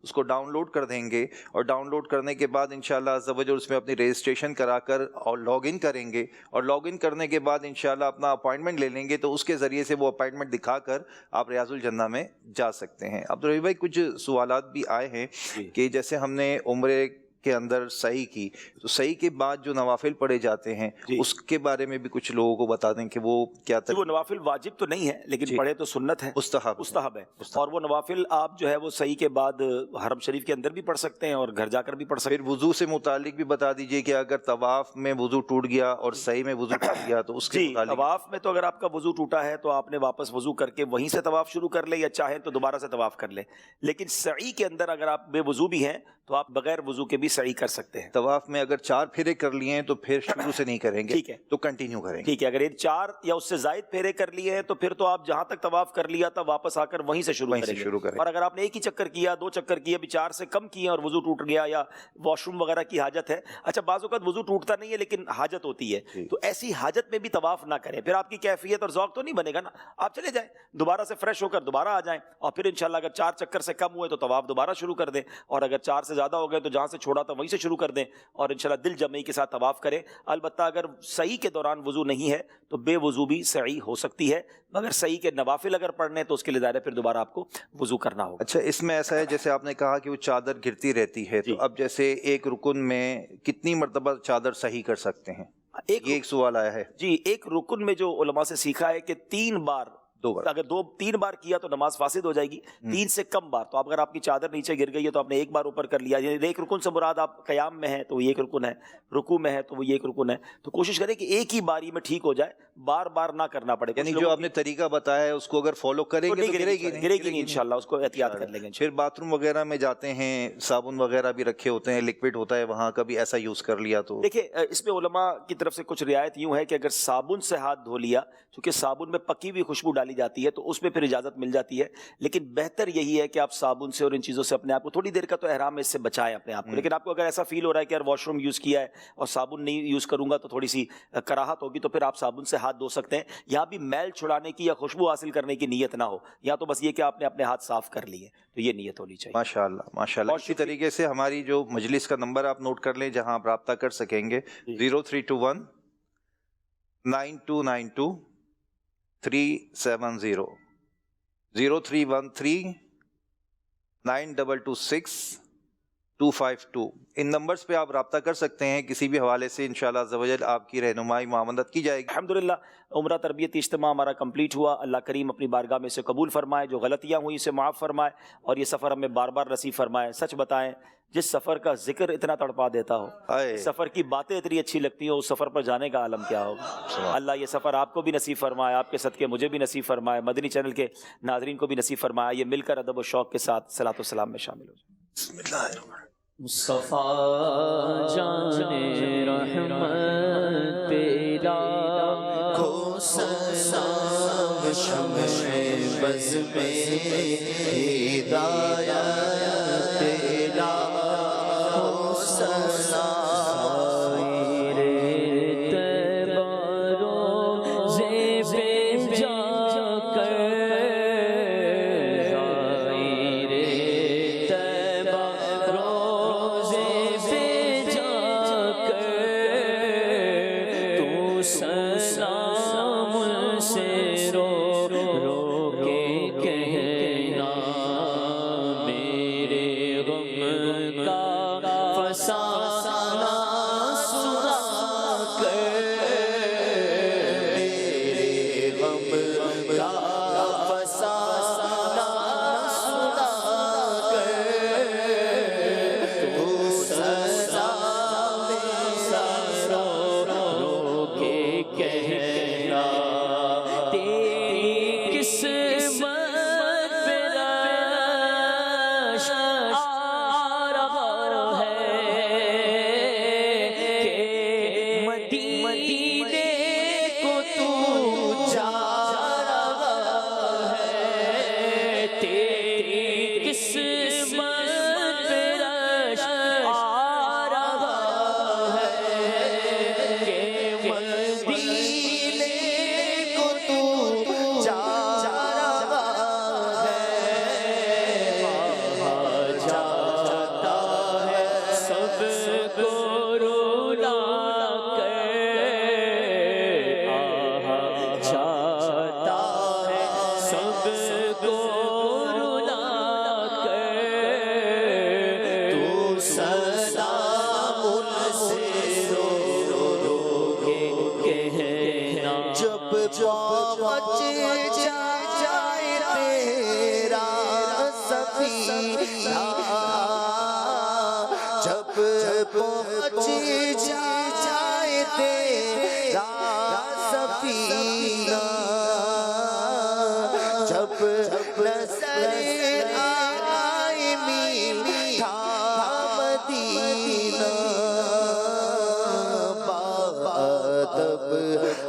اس کو ڈاؤن لوڈ کر دیں گے اور ڈاؤن لوڈ کرنے کے بعد انشاءاللہ عز و جل اس میں اپنی رجسٹریشن کرا کر اور لاگ ان کریں گے، اور لاگ ان کرنے کے بعد انشاءاللہ اپنا اپائنٹمنٹ لے لیں گے تو اس کے ذریعے سے وہ اپائنٹمنٹ دکھا کر آپ ریاض الجنہ میں جا سکتے ہیں۔ عبدالرحیم بھائی، کچھ سوالات بھی آئے ہیں کہ جیسے ہم نے عمرے کے اندر سعی کی تو سعی کے بعد جو نوافل پڑھے جاتے ہیں اس کے بارے میں بھی کچھ لوگوں کو بتا دیں کہ وہ کیا وہ نوافل واجب تو نہیں ہے لیکن پڑھے تو سنت ہے، مستحب ہے۔ اور وہ نوافل آپ جو ہے وہ سعی کے بعد حرم شریف کے اندر بھی پڑھ سکتے ہیں اور گھر جا کر بھی پڑھ سکتے ہیں۔ پھر وضو سے متعلق بھی بتا دیجئے کہ اگر طواف میں وضو ٹوٹ گیا اور سعی میں وضو ٹوٹ گیا تو اس کے متعلق۔ طواف میں تو اگر آپ کا وضو ٹوٹا ہے تو آپ نے واپس وضو کر کے وہیں سے طواف شروع کر لے، یا چاہیں تو دوبارہ سے طواف کر لے، لیکن سعی کے اندر اگر آپ بے وضو بھی ہیں تو آپ بغیر وضو کے بھی سعی کر سکتے ہیں۔ طواف میں اگر 4 پھیرے کر لیے ہیں تو پھر شروع سے نہیں کریں گے، ٹھیک ہے، تو کنٹینیو کریں گے۔ ٹھیک ہے، اگر یہ 4 یا اس سے زائد پھیرے کر لیے ہیں تو پھر تو آپ جہاں تک طواف کر لیا تھا واپس آ کر وہیں سے شروع کریں۔ اور اگر آپ نے ایک ہی چکر کیا، 2 چکر کیے، ابھی 4 سے کم کیے اور وضو ٹوٹ گیا یا واش روم وغیرہ کی حاجت ہے، اچھا بعض اوقات وضو ٹوٹتا نہیں ہے لیکن حاجت ہوتی ہے، تو ایسی حاجت میں بھی طواف نہ کریں، پھر آپ کی کیفیت اور ذوق تو نہیں بنے گا نا۔ آپ چلے جائیں دوبارہ سے فریش ہو کر دوبارہ آ جائیں، اور پھر انشاءاللہ اگر 4 چکر سے کم ہوئے تو طواف دوبارہ شروع کر دیں، اور اگر 4 سے زیادہ ہو گئے تو جہاں سے چھوڑا تھا وہیں سے شروع کر دیں اور انشاءاللہ دل جمعی کے ساتھ طواف کریں. البتہ اگر سعی کے دوران وضو نہیں ہے تو بے وضو بھی سعی ہو سکتی ہے, مگر سعی کے نوافل اگر پڑھنے تو اس کے لیے ظاہر ہے پھر دوبارہ آپ کو وضو کرنا ہوگا. اچھا, اس میں ایسا ہے جیسے آپ نے کہا کہ وہ چادر گرتی رہتی ہے, تو اب جیسے ایک رکن میں کتنی مرتبہ چادر صحیح کر سکتے ہیں؟ یہ ایک سوال آیا ہے. جی, ایک رکن میں جو علماء سے سیکھا ہے کہ 3 بار, اگر 3 بار کیا تو نماز فاسد ہو جائے گی, 3 سے کم بار. تو اگر آپ کی چادر نیچے گر گئی ہے تو آپ نے ایک بار اوپر کر لیا, یعنی ایک رکن سے مراد آپ قیام میں ہیں تو وہ ایک رکن ہے, رکوع میں ہے تو وہ ایک رکن ہے. تو کوشش کریں کہ ایک ہی باری میں ٹھیک ہو جائے, بار بار نہ کرنا پڑے. یعنی جو آپ نے طریقہ بتایا ہے اس کو اگر فالو کریں گے تو گرے گی نہیں انشاءاللہ, اس کو احتیاط کر لیں گے. پھر باتھ روم وغیرہ میں جاتے ہیں, صابن وغیرہ بھی رکھے ہوتے ہیں, لکوڈ ہوتا ہے وہاں, کبھی ایسا یوز کر لیا تو دیکھیں اس پہ علماء کی طرف سے کچھ رعایت یوں ہے کہ اگر صابن سے ہاتھ دھو لیا, چونکہ صابن میں پکی ہوئی خوشبو ڈالی جاتی ہے تو اس میں پھر اجازت مل جاتی ہے, لیکن بہتر یہی ہے کہ آپ صابن سے اور ان چیزوں سے اپنے آپ کو تھوڑی دیر کا تو احرام میں اس سے بچائیں اپنے آپ کو. لیکن آپ کو اگر ایسا فیل ہو رہا ہے کہ یار واش روم یوز کیا ہے اور صابن نہیں یوز کروں گا تو تھوڑی سی کراہت ہوگی, تو پھر آپ صابن سے ہاتھ دھو سکتے ہیں. یہاں بھی میل چھڑانے کی یا خوشبو حاصل کرنے کی نیت نہ ہو, یا تو بس یہ کہ آپ نے اپنے ہاتھ صاف کر لیے, تو یہ نیت ہونی چاہیے. ماشاءاللہ ماشاءاللہ. اسی طریقے سے ہماری جو مجلس کا نمبر آپ نوٹ کر لیں جہاں آپ رابطہ کر سکیں گے, 0321 9292 370 0313 9226 252. ان نمبرز پہ آپ رابطہ کر سکتے ہیں کسی بھی حوالے سے, انشاءاللہ عز و جل آپ کی رہنمائی معاونت کی جائے گی. الحمدللہ عمرہ تربیتی اجتماع ہمارا کمپلیٹ ہوا. اللہ کریم اپنی بارگاہ میں سے قبول فرمائے, جو غلطیاں ہوئی اسے معاف فرمائے, اور یہ سفر ہمیں بار بار نصیب فرمائے. سچ بتائیں, جس سفر کا ذکر اتنا تڑپا دیتا ہو, سفر کی باتیں اتنی اچھی لگتی ہوں, اس سفر پر جانے کا عالم کیا ہوگا. اللہ یہ سفر آپ کو بھی نصیب فرمائے, آپ کے صدقے مجھے بھی نصیب فرمائے, مدنی چینل کے ناظرین کو بھی نصیب فرمائے. یہ مل کر ادب و شوق کے ساتھ صلاۃ و سلام میں شامل ہو جائیں. بسم اللہ الرحمن الرحیم. مصطفیٰ جان رحمت تیرا کھو سلام شمع بز میں ہدایت تیرا کھو سلام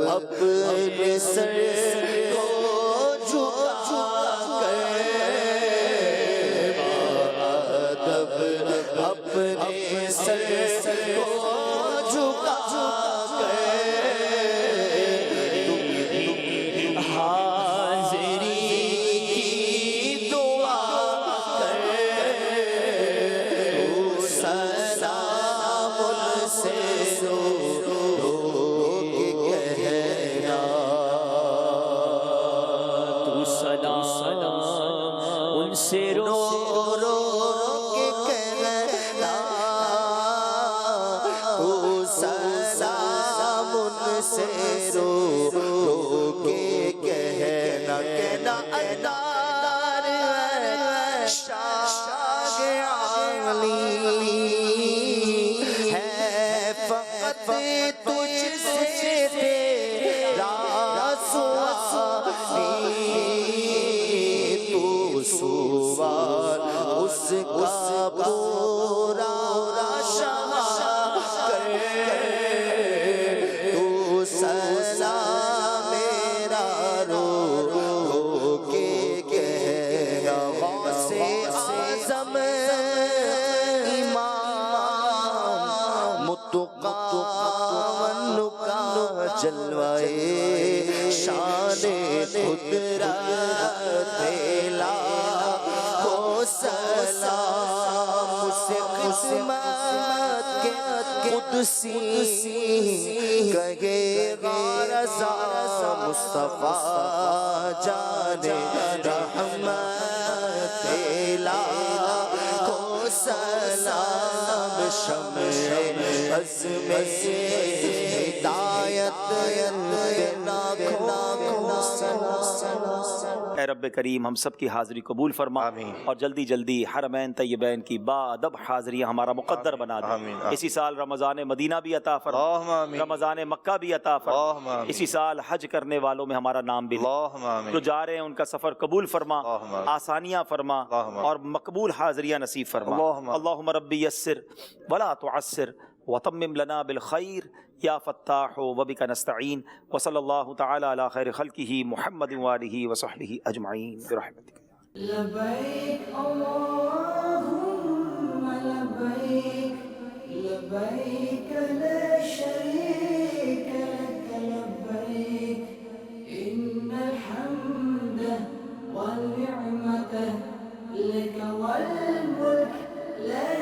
اپنے سر کو جھکا کر اپنے سر کو جھکا کر حاضری کی دعا کر ان سے رو رو کے کہنا تو سلام ان سے رو رو کے کہنا کہنا انار شاگ عالی ہے فقط تجھ سے تیرا سوال تو سوال اس کا پورا کر تو سلام میرا رو رو کے کہنا غوث اعظم امام متقابل کا جلوائے شان قدرت لا ہو سلام سے قسمت کے قدسی کہے گا رضا مصطفیٰ جان رحمت لا ہو سلام شمع عزم ہدایت اے رب کریم ہم سب کی حاضری قبول فرما اور جلدی جلدی حرمین طیبین کی باادب حاضری ہمارا مقدر بنا دے. اسی سال رمضان مدینہ بھی عطا فرما, رمضان مکہ بھی عطا فرما, اسی سال حج کرنے والوں میں ہمارا نام بھی جو جا رہے ہیں ان کا سفر قبول فرما, آسانیاں فرما اور مقبول حاضریاں نصیب فرما. اللہم ربی یسر ولا تعسر وتمم لنا بالخیر یا فتاح وبک نستعین وصلی اللہ تعالی علی خیر خلقہ محمد وآلہ وصحبہ اجمعین برحمتک. لبیک اللہم لبیک لبیک لا شریک لک لبیک ان الحمد والنعمت لک والملک لا